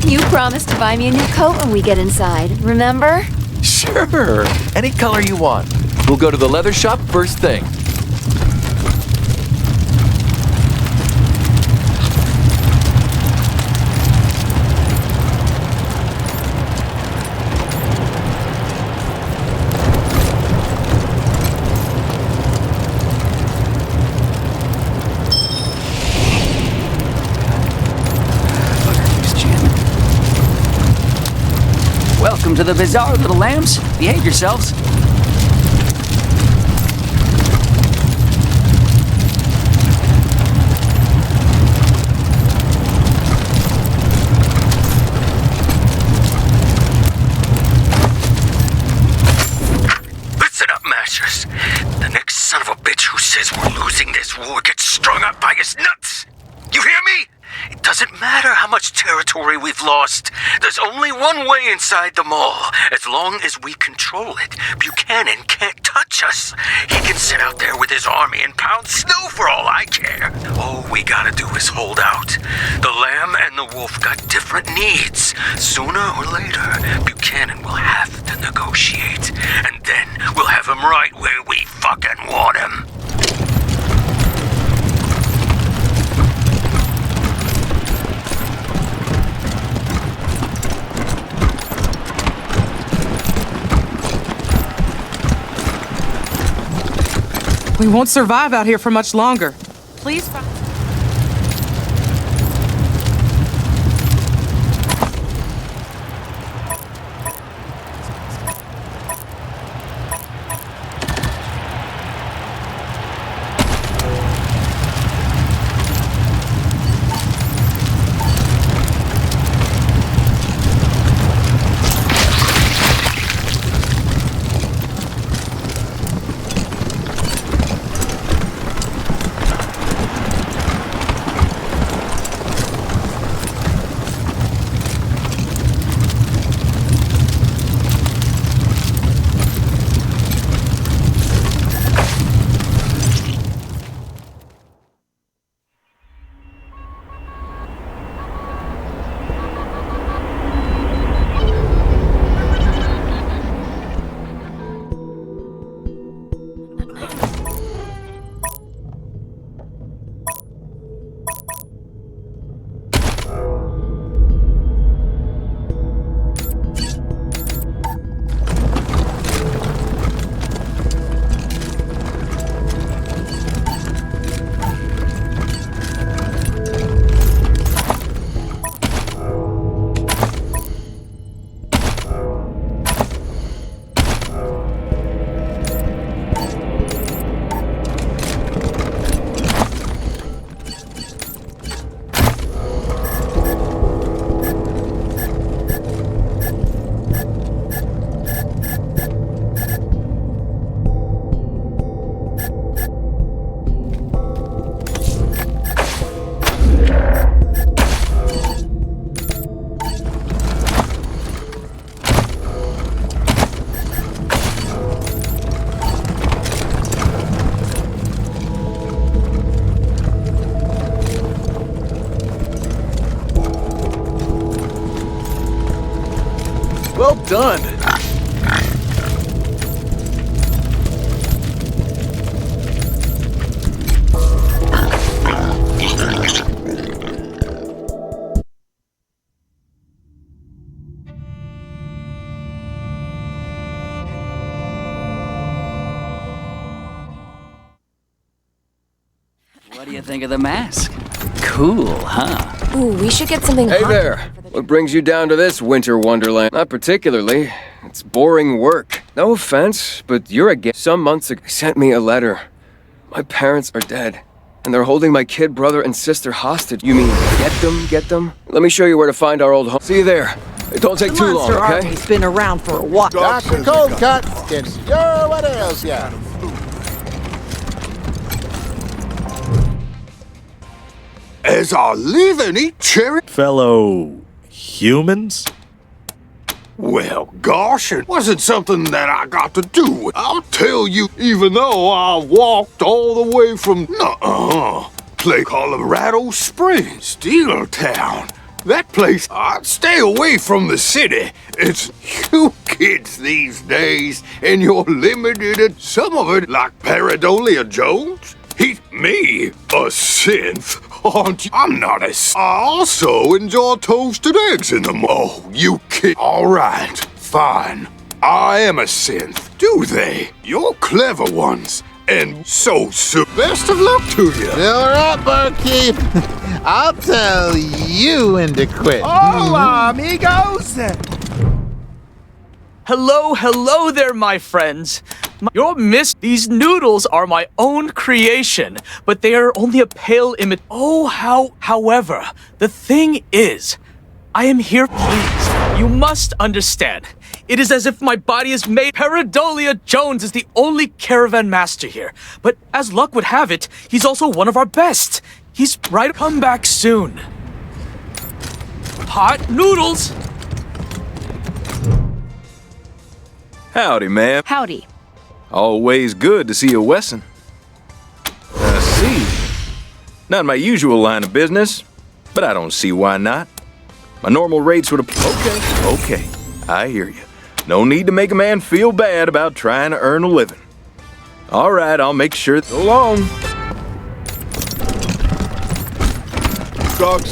Speaker 16: You promised to buy me a new coat when we get inside, remember?
Speaker 3: Sure. Any color you want. We'll go to the leather shop first thing.
Speaker 2: Welcome to the bazaar, little lambs. Behave yourselves. Listen up, masters. The next son of a bitch who says we're losing this war gets strung up by his nuts. You hear me? It doesn't matter how much territory we've lost. There's only one way inside the mall. As long as we control it, Buchanan can't touch us. He can sit out there with his army and pound snow for all I care. All we gotta do is hold out. The lamb and the wolf got different needs. Sooner or later, Buchanan will have to negotiate. And then we'll have him right where we fucking want him.
Speaker 10: We won't survive out here for much longer. Please.
Speaker 1: done.
Speaker 2: What do you think of the mask? Cool, huh?
Speaker 16: Ooh, we should get something
Speaker 7: Hey
Speaker 16: hot.
Speaker 7: there. What brings you down to this winter wonderland? Not particularly. It's boring work. No offense, but you're a Some months ago, sent me a letter. My parents are dead, and they're holding my kid brother and sister hostage. You mean get them? Let me show you where to find our old home. See you there. It don't take too long,
Speaker 9: Monster
Speaker 7: okay?
Speaker 9: Army's been around for a while.
Speaker 12: Dr. Cold Cuts can cure what ails ya.
Speaker 4: As I live and eat cherry.
Speaker 19: Fellow humans?
Speaker 4: Well, gosh, it wasn't something that I got to do with. I'll tell you, even though I walked all the way from Colorado Springs, Steel Town. That place, I'd stay away from the city. It's you kids these days, and you're limited at some of it, like Paradolia Jones. He's me, a synth. Aren't you? I'm not a synth. I also enjoy toasted eggs in the Oh, you kid. All right, fine. I am a synth. Do they? You're clever ones. And so, best of luck to you.
Speaker 12: All right, barkeep. I'll tell you when to quit.
Speaker 20: Hola, amigos!
Speaker 6: Hello there, my friends. You'll miss these noodles are my own creation, but they are only a pale image. However, the thing is, I am here, please. You must understand. It is as if my body is made. Paradolia Jones is the only caravan master here, but as luck would have it, he's also one of our best. He's right. Come back soon. Hot noodles.
Speaker 3: Howdy, ma'am.
Speaker 15: Howdy.
Speaker 3: Always good to see you, Wesson. I see. Not my usual line of business, but I don't see why not. My normal rates would have... Okay, I hear you. No need to make a man feel bad about trying to earn a living. All right, I'll make sure... So long.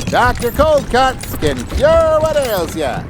Speaker 12: Dr. Cold Cuts can cure what ails ya.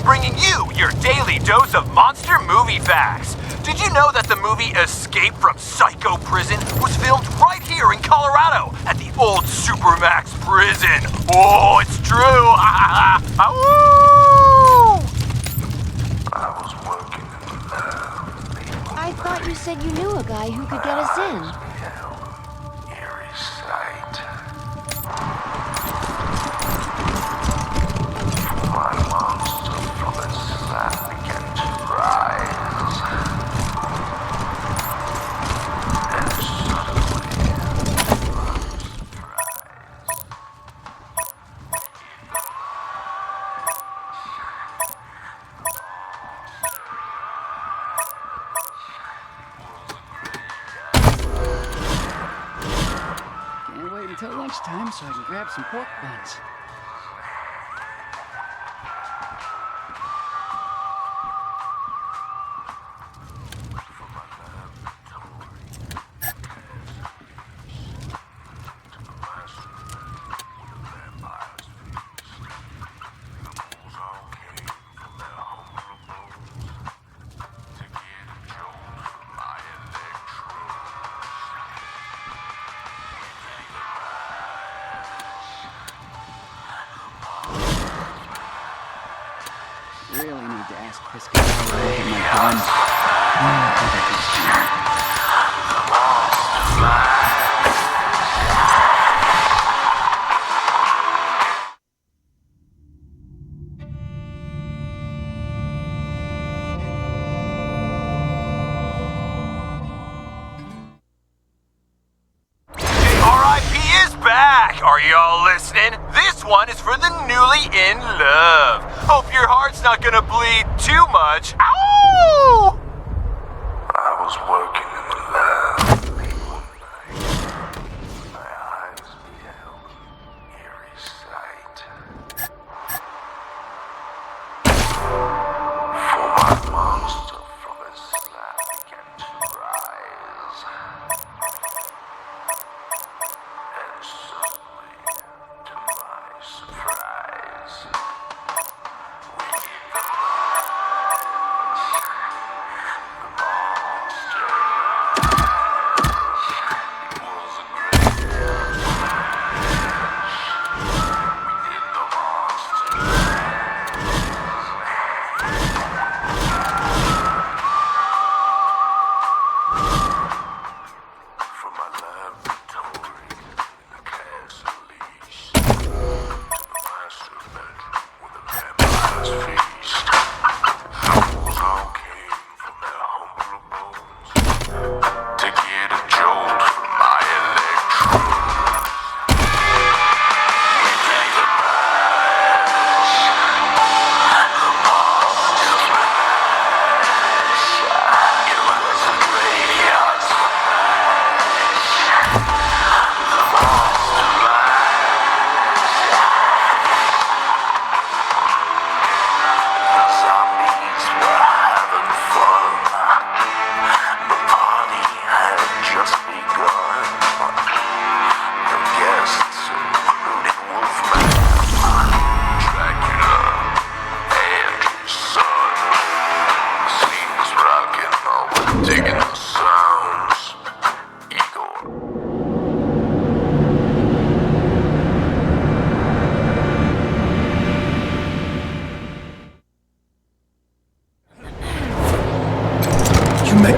Speaker 13: bringing you your daily dose of monster movie facts. Did you know that the movie Escape from Psycho Prison was filmed right here in Colorado at the old Supermax prison? Oh, it's true!
Speaker 16: I thought you said you knew a guy who could get us in.
Speaker 8: Can't wait until lunchtime so I can grab some pork buns. Really need to ask this guy to look at my gun. I think I can see it.
Speaker 13: RIP is back! Are y'all listening? This one is for the newly in love. Hope your heart's not gonna bleed too much. Ow! I was working in the lab. My eyes beheld eerie sight. For my monster from his slab began to rise. And suddenly, to my surprise,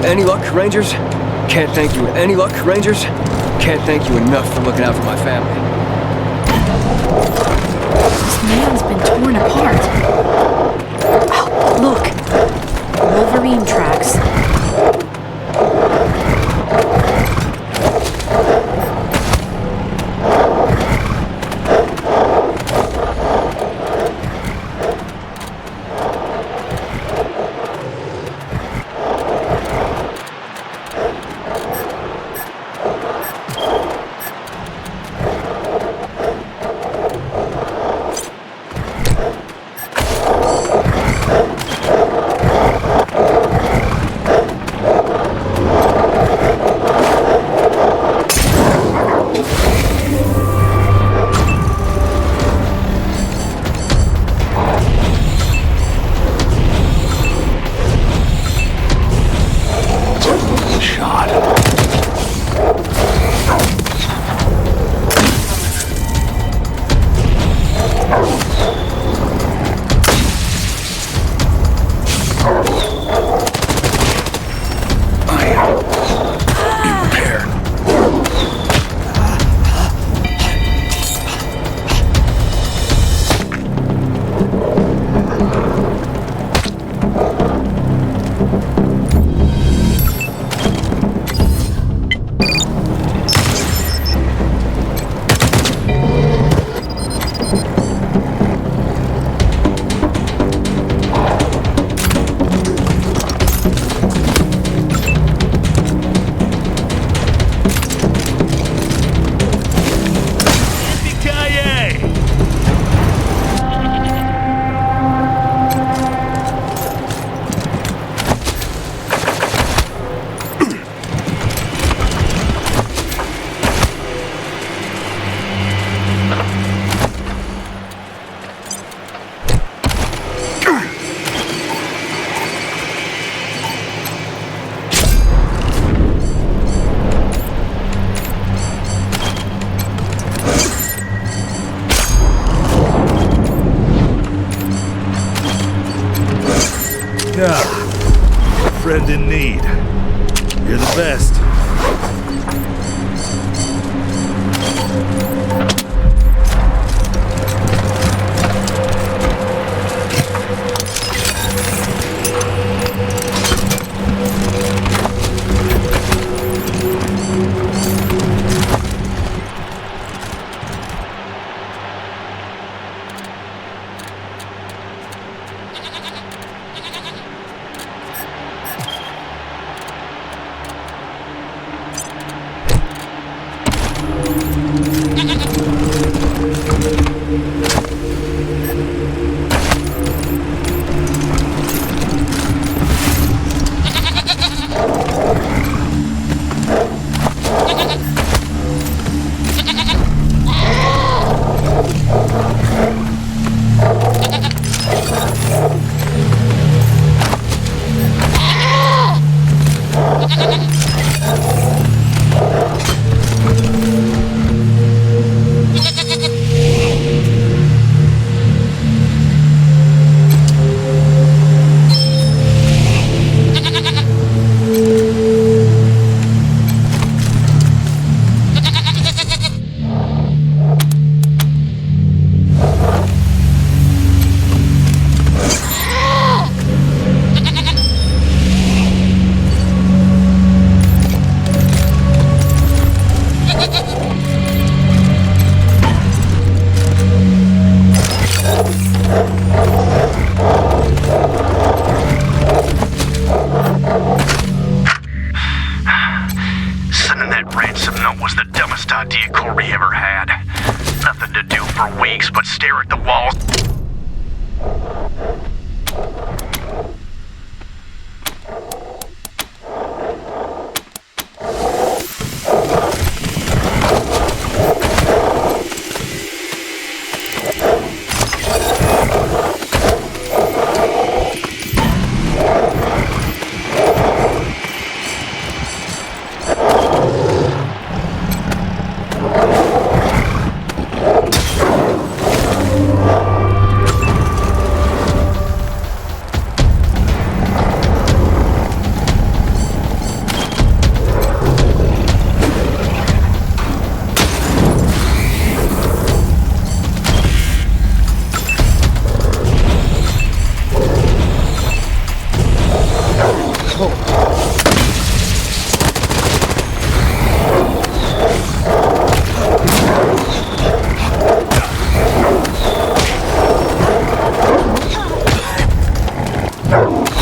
Speaker 7: Any luck, Rangers? Can't thank you. Any luck, Rangers? Can't thank you enough for looking out for my family.
Speaker 15: This man's been torn apart. Oh, look. Wolverine tracks.
Speaker 14: Sending that ransom note was the dumbest idea Corey ever had. Nothing to do for weeks but stare at the walls.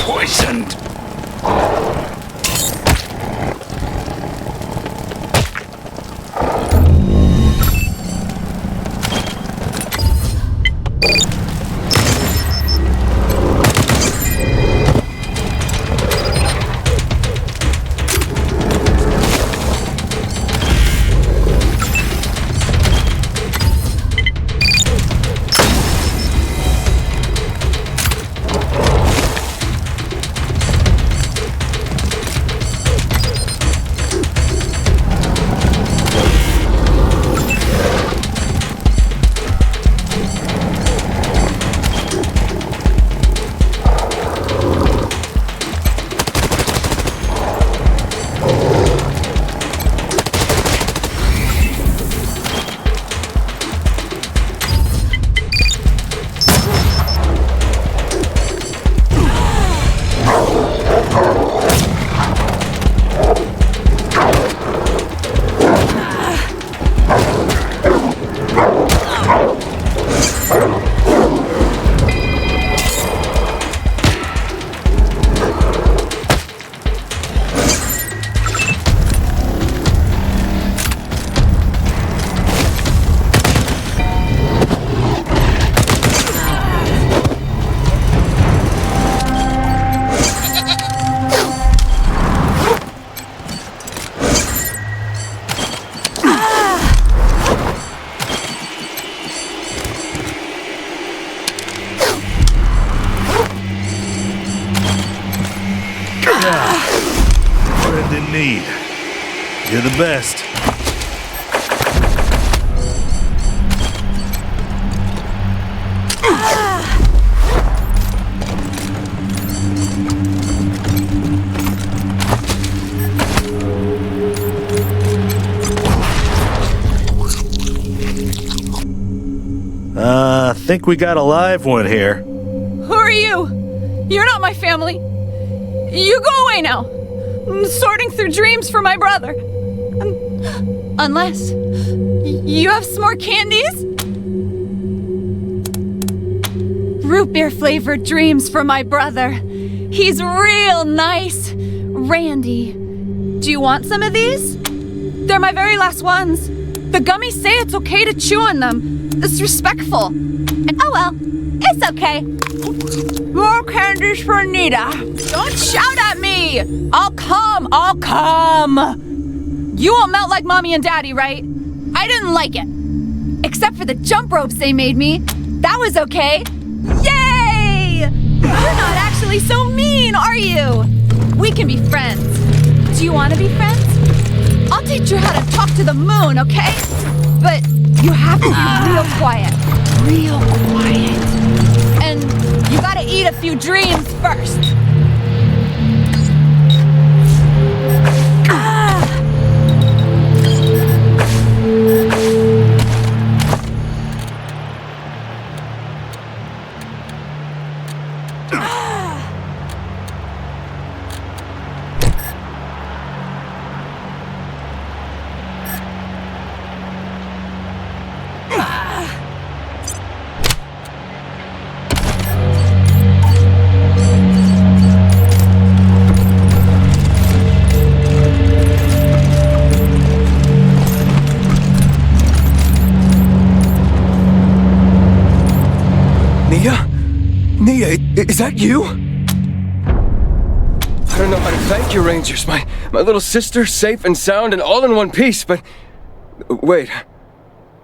Speaker 2: Poisoned.
Speaker 19: Friend in need. You're the best. I think we got a live one here.
Speaker 18: Who are you? You're not my family. You go away now. I'm sorting through dreams for my brother. Unless you have some more candies? Root beer flavored dreams for my brother. He's real nice. Randy. Do you want some of these? They're my very last ones. The gummies say it's okay to chew on them. It's respectful. And oh well, it's okay. More candies for Anita. Don't shout at me! I'll come! You won't melt like Mommy and Daddy, right? I didn't like it. Except for the jump ropes they made me. That was okay. Yay! You're not actually so mean, are you? We can be friends. Do you want to be friends? I'll teach you how to talk to the moon, okay? But you have to be real quiet. Real quiet. And you gotta eat a few dreams first.
Speaker 7: Nia, is that you? I don't know how to thank you, Rangers. My little sister, safe and sound and all in one piece, but... Wait.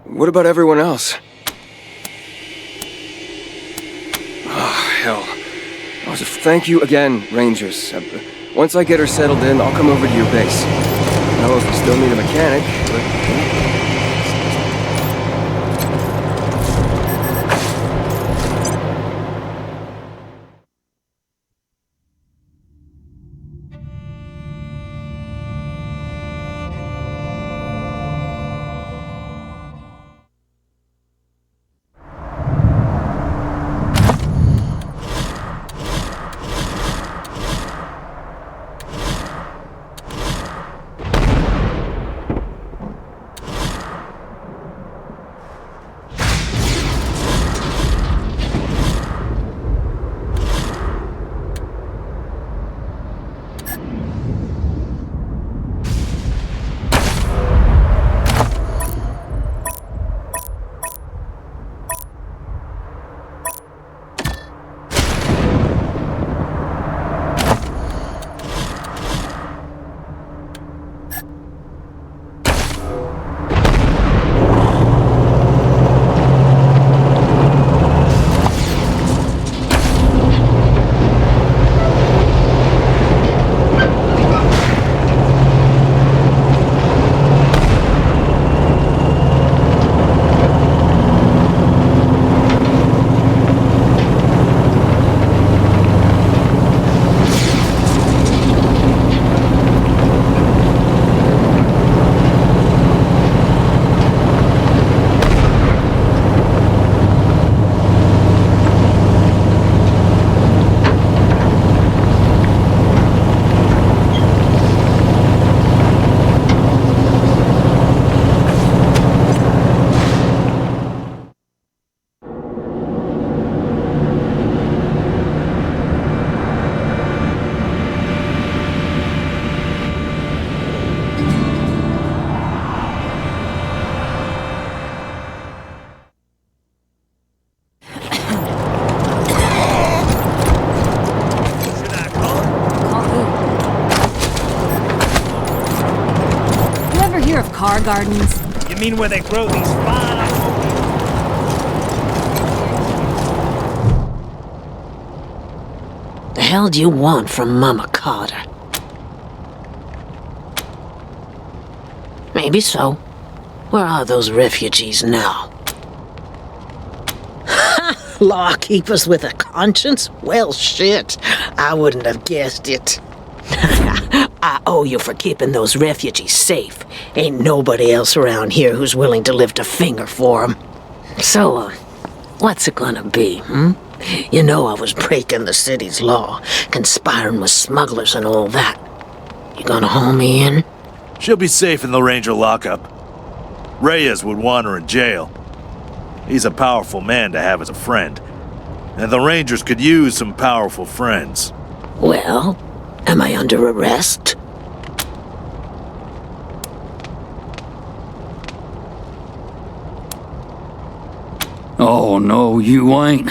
Speaker 7: What about everyone else? Oh, hell. Oh, thank you again, Rangers. Once I get her settled in, I'll come over to your base. I don't know if we still need a mechanic, but...
Speaker 5: Car gardens.
Speaker 20: You mean where they grow these fine
Speaker 17: The hell do you want from Mama Carter? Maybe so. Where are those refugees now? Law keepers with a conscience? Well, shit. I wouldn't have guessed it. I owe you for keeping those refugees safe. Ain't nobody else around here who's willing to lift a finger for them. So, what's it gonna be, You know I was breaking the city's law, conspiring with smugglers and all that. You gonna haul me in?
Speaker 19: She'll be safe in the Ranger lockup. Reyes would want her in jail. He's a powerful man to have as a friend. And the Rangers could use some powerful friends.
Speaker 17: Well, am I under arrest?
Speaker 2: Oh, no, you ain't.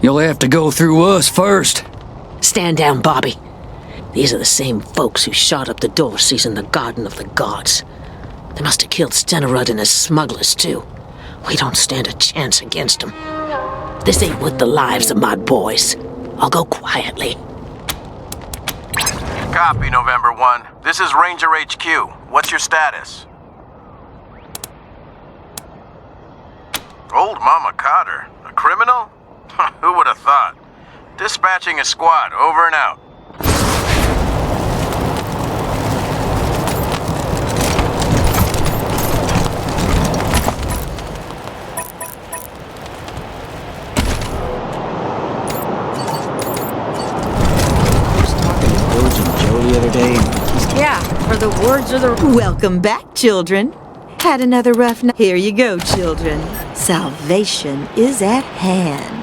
Speaker 2: You'll have to go through us first.
Speaker 17: Stand down, Bobby. These are the same folks who shot up the Dorseys in the Garden of the Gods. They must have killed Stenerud and his smugglers, too. We don't stand a chance against them. This ain't worth the lives of my boys. I'll go quietly.
Speaker 21: Copy, November 1. This is Ranger HQ. What's your status? Old Mama Carter? A criminal? Who would have thought? Dispatching a squad, over and out.
Speaker 22: The other day.
Speaker 9: Yeah, for the words of the... Welcome back, children. Had another rough night. Here you go, children. Salvation is at hand.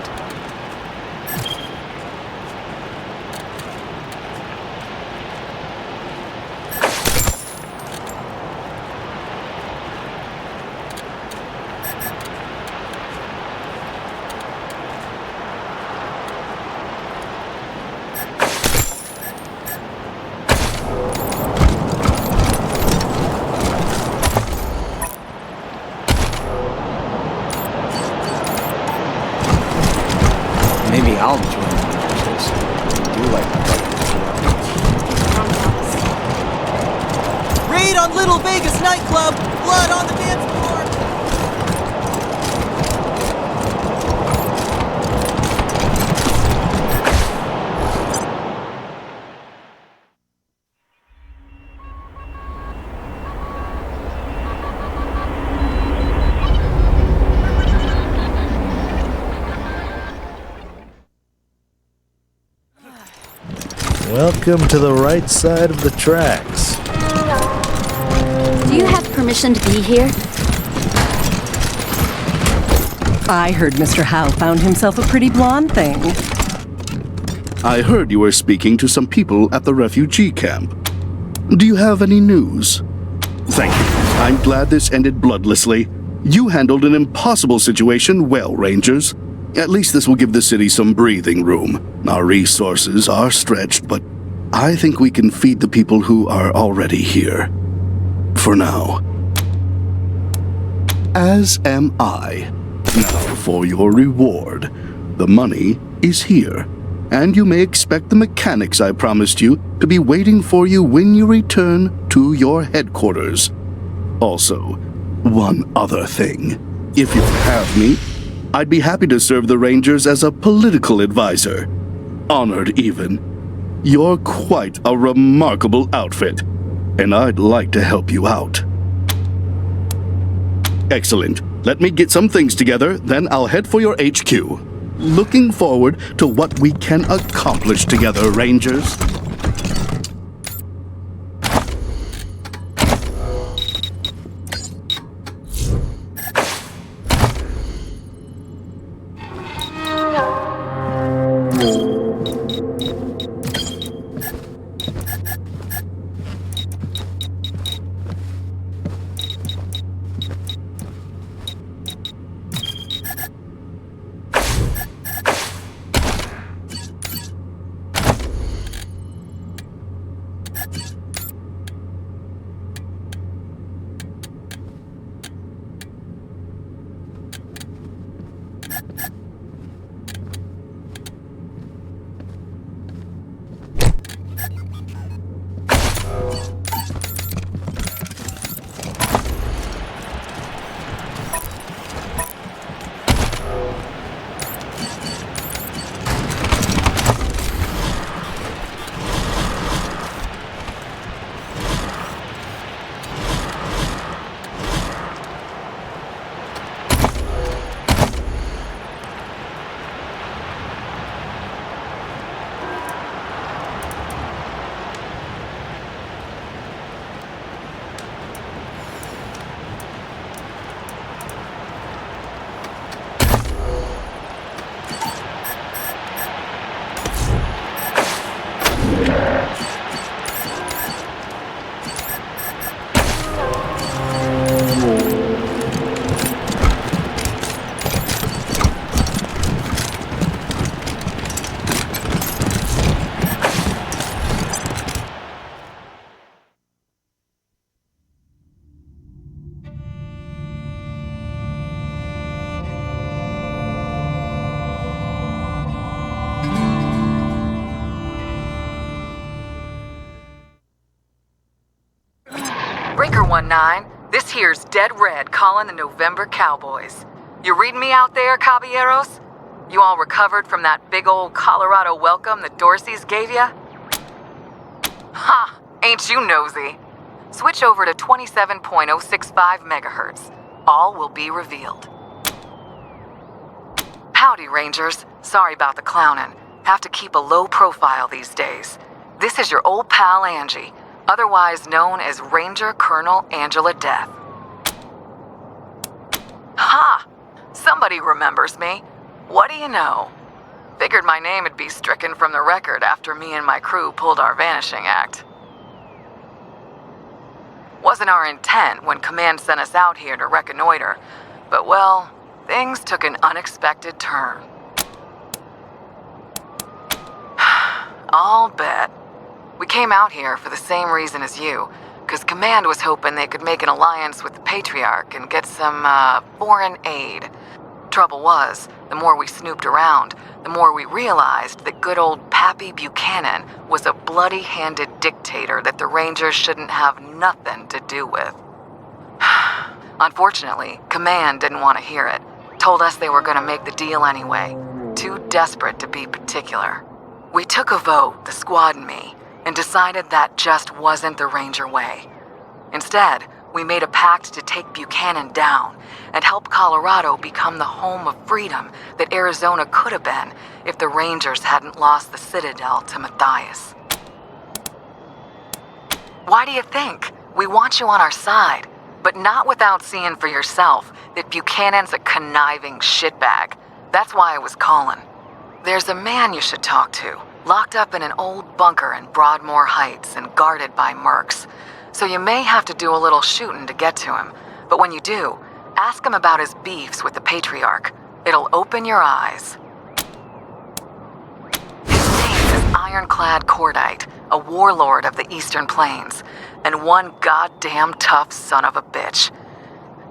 Speaker 10: nightclub. Blood on the dance floor.
Speaker 20: Welcome to the right side of the tracks.
Speaker 5: Do you have permission to be here?
Speaker 11: I heard Mr. Howe found himself a pretty blonde thing.
Speaker 23: I heard you were speaking to some people at the refugee camp. Do you have any news? Thank you. I'm glad this ended bloodlessly. You handled an impossible situation well, Rangers. At least this will give the city some breathing room. Our resources are stretched, but I think we can feed the people who are already here. For now. As am I. Now for your reward. The money is here, and you may expect the mechanics I promised you to be waiting for you when you return to your headquarters. Also, one other thing. If you'll have me, I'd be happy to serve the Rangers as a political advisor. Honored, even. You're quite a remarkable outfit, and I'd like to help you out. Excellent. Let me get some things together, then I'll head for your HQ. Looking forward to what we can accomplish together, Rangers.
Speaker 24: Breaker 19, this here's Dead Red calling the November Cowboys. You reading me out there, caballeros? You all recovered from that big old Colorado welcome the Dorseys gave ya? Ha! Ain't you nosy? Switch over to 27.065 megahertz. All will be revealed. Howdy, Rangers. Sorry about the clowning. Have to keep a low profile these days. This is your old pal Angie, otherwise known as Ranger Colonel Angela Death. Ha! Somebody remembers me. What do you know? Figured my name would be stricken from the record after me and my crew pulled our vanishing act. Wasn't our intent when Command sent us out here to reconnoiter, but well, things took an unexpected turn. I'll bet. We came out here for the same reason as you, because Command was hoping they could make an alliance with the Patriarch and get some, foreign aid. Trouble was, the more we snooped around, the more we realized that good old Pappy Buchanan was a bloody-handed dictator that the Rangers shouldn't have nothing to do with. Unfortunately, Command didn't want to hear it. Told us they were going to make the deal anyway. Too desperate to be particular. We took a vote, the squad and me, and decided that just wasn't the Ranger way. Instead, we made a pact to take Buchanan down and help Colorado become the home of freedom that Arizona could have been if the Rangers hadn't lost the Citadel to Matthias. Why do you think? We want you on our side, but not without seeing for yourself that Buchanan's a conniving shitbag. That's why I was calling. There's a man you should talk to, locked up in an old bunker in Broadmoor Heights and guarded by mercs. So you may have to do a little shooting to get to him, but when you do, ask him about his beefs with the Patriarch. It'll open your eyes. His name is Ironclad Cordite, a warlord of the Eastern Plains, and one goddamn tough son of a bitch.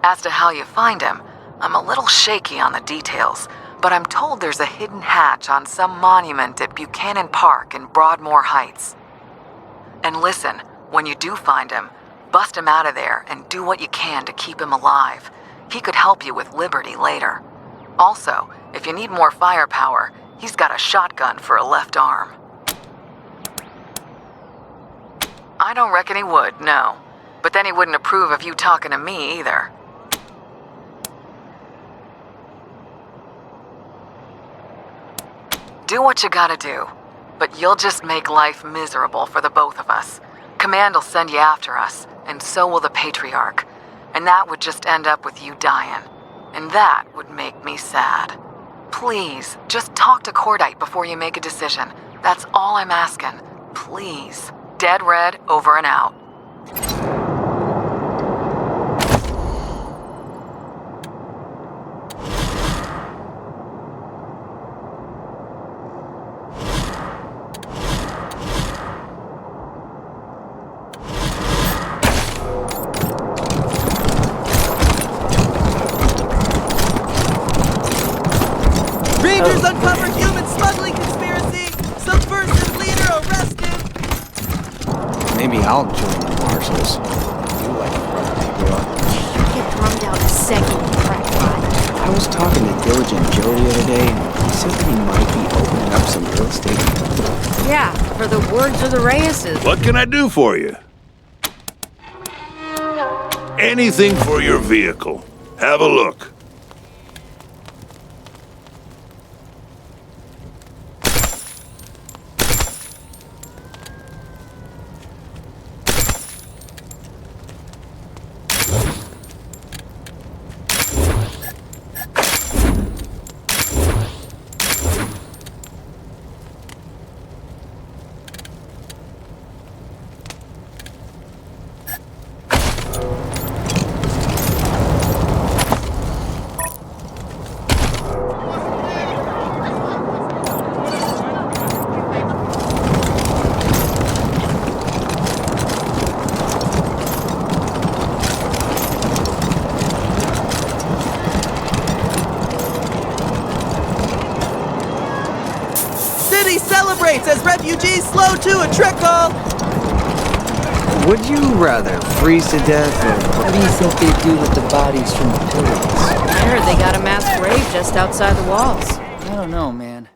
Speaker 24: As to how you find him, I'm a little shaky on the details, but I'm told there's a hidden hatch on some monument at Buchanan Park in Broadmoor Heights. And listen, when you do find him, bust him out of there and do what you can to keep him alive. He could help you with Liberty later. Also, if you need more firepower, he's got a shotgun for a left arm. I don't reckon he would, no. But then he wouldn't approve of you talking to me either. Do what you gotta do, but you'll just make life miserable for the both of us. Command will send you after us, and so will the Patriarch. And that would just end up with you dying. And that would make me sad. Please, just talk to Cordite before you make a decision. That's all I'm asking. Please. Dead Red, over and out.
Speaker 10: Rangers uncovered human smuggling conspiracy! Subversive leader arrested!
Speaker 8: Maybe I'll join the marshals. You like to rough people up.
Speaker 5: Get drummed out a second, crackpot.
Speaker 8: I was talking to Diligent Joe the other day, and he said that he might be opening up some real estate.
Speaker 16: Yeah, for the words of the Reyes's.
Speaker 19: What can I do for you? Anything for your vehicle. Have a look.
Speaker 10: Celebrates as refugees slow to a trickle!
Speaker 8: Would you rather freeze to death, or what do you think they do with the bodies from the pyramids?
Speaker 16: I heard they got a mass grave just outside the walls.
Speaker 8: I don't know, man.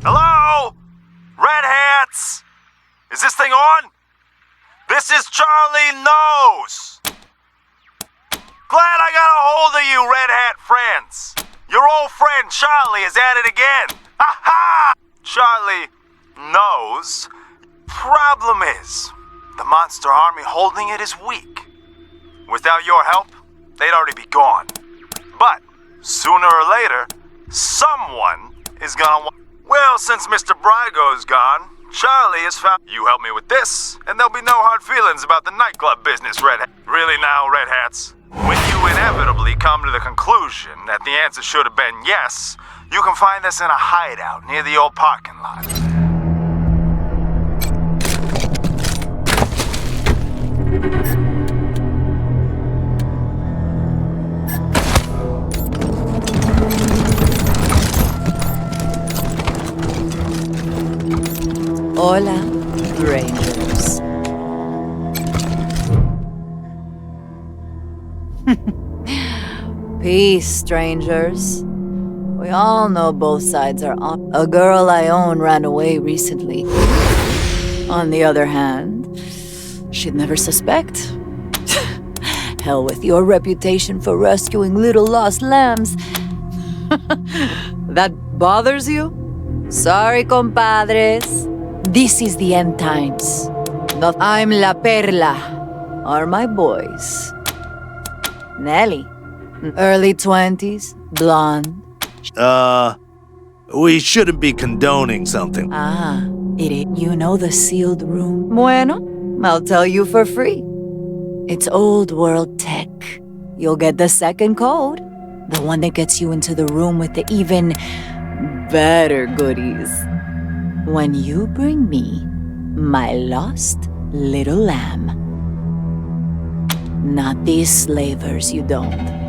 Speaker 21: Hello? Red Hats? Is this thing on? This is Charlie Nose. Glad I got a hold of you, Red Hat friends. Your old friend Charlie is at it again. Ha ha! Charlie knows. Problem is, the monster army holding it is weak. Without your help, they'd already be gone. But sooner or later, someone is gonna want. Well, since Mr. Brygo's gone, Charlie has found. You help me with this, and there'll be no hard feelings about the nightclub business, Red Hat. Really now, Red Hats? When you inevitably come to the conclusion that the answer should have been yes, you can find us in a hideout near the old parking lot.
Speaker 9: Hola, Rangers. Peace, strangers. We all know both sides are on. A girl I own ran away recently. On the other hand, she'd never suspect. Hell with your reputation for rescuing little lost lambs. That bothers you? Sorry, compadres. This is the end times. I'm La Perla, are my boys. Nelly, early 20s, blonde.
Speaker 19: We shouldn't be condoning something.
Speaker 9: Ah, you know the sealed room? Bueno, I'll tell you for free. It's old world tech. You'll get the second code. The one that gets you into the room with the even better goodies. When you bring me my lost little lamb. Not these slavers, you don't.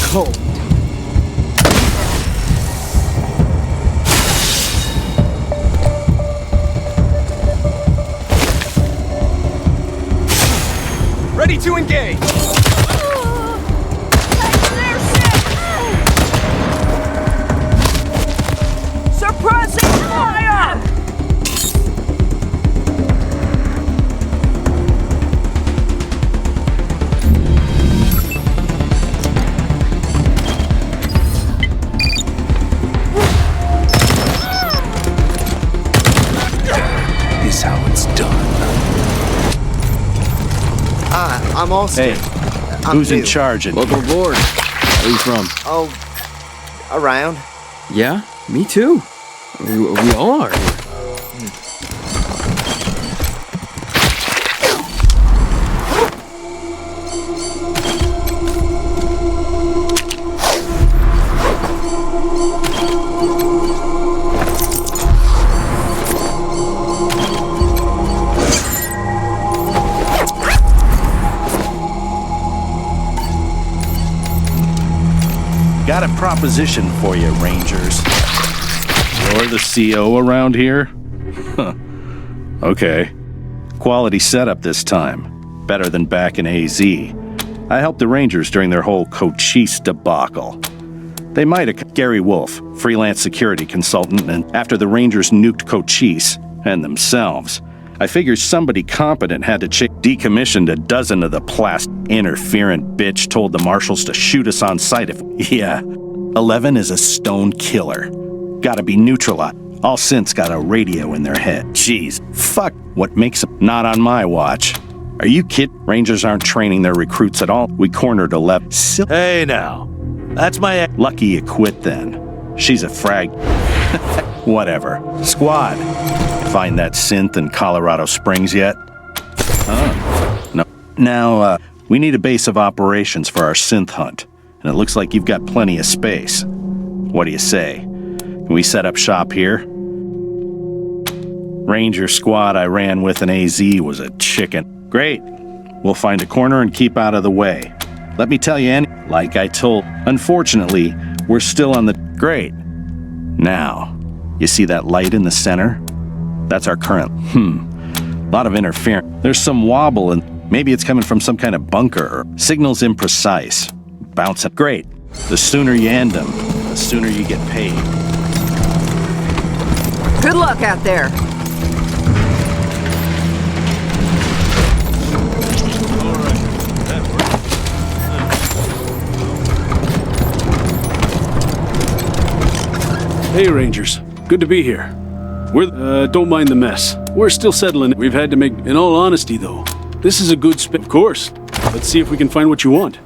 Speaker 8: cold.
Speaker 13: Ready to engage!
Speaker 10: Suppressing fire!
Speaker 19: Is how it's done.
Speaker 1: I'm Austin.
Speaker 19: Hey,
Speaker 1: I'm
Speaker 19: who's in
Speaker 1: new.
Speaker 19: charge?
Speaker 7: Welcome aboard. Where are you from?
Speaker 1: Oh, around.
Speaker 7: Yeah, me too. We all are here.
Speaker 19: Got a proposition for you, Rangers. You're the CO around here? Huh. Okay. Quality setup this time. Better than back in AZ. I helped the Rangers during their whole Cochise debacle. They might have Gary Wolf, freelance security consultant, and after the Rangers nuked Cochise and themselves, I figured somebody competent had to decommissioned a dozen of the interferent bitch told the marshals to shoot us on sight if... Yeah, 11 is a stone killer. Gotta be neutralized. All synths got a radio in their head. Jeez, fuck what makes them not on my watch. Are you kidding? Rangers aren't training their recruits at all. We cornered 11. Hey now, that's my... Lucky you quit then. She's a frag... Whatever. Squad, find that synth in Colorado Springs yet? No. Now, we need a base of operations for our synth hunt, and it looks like you've got plenty of space. What do you say? Can we set up shop here? Ranger squad I ran with in AZ was a chicken. Great. We'll find a corner and keep out of the way. Let me tell you, like I told, unfortunately, we're still on the... Great. Now, you see that light in the center? That's our current... Lot of interference. There's some wobble, and maybe it's coming from some kind of bunker. Signal's imprecise. Bouncing. Great. The sooner you end them, the sooner you get paid.
Speaker 10: Good luck out there.
Speaker 3: Hey, Rangers. Good to be here. Don't mind the mess. We're still settling. We've had to make... In all honesty, though, this is a good Of course. Let's see if we can find what you want.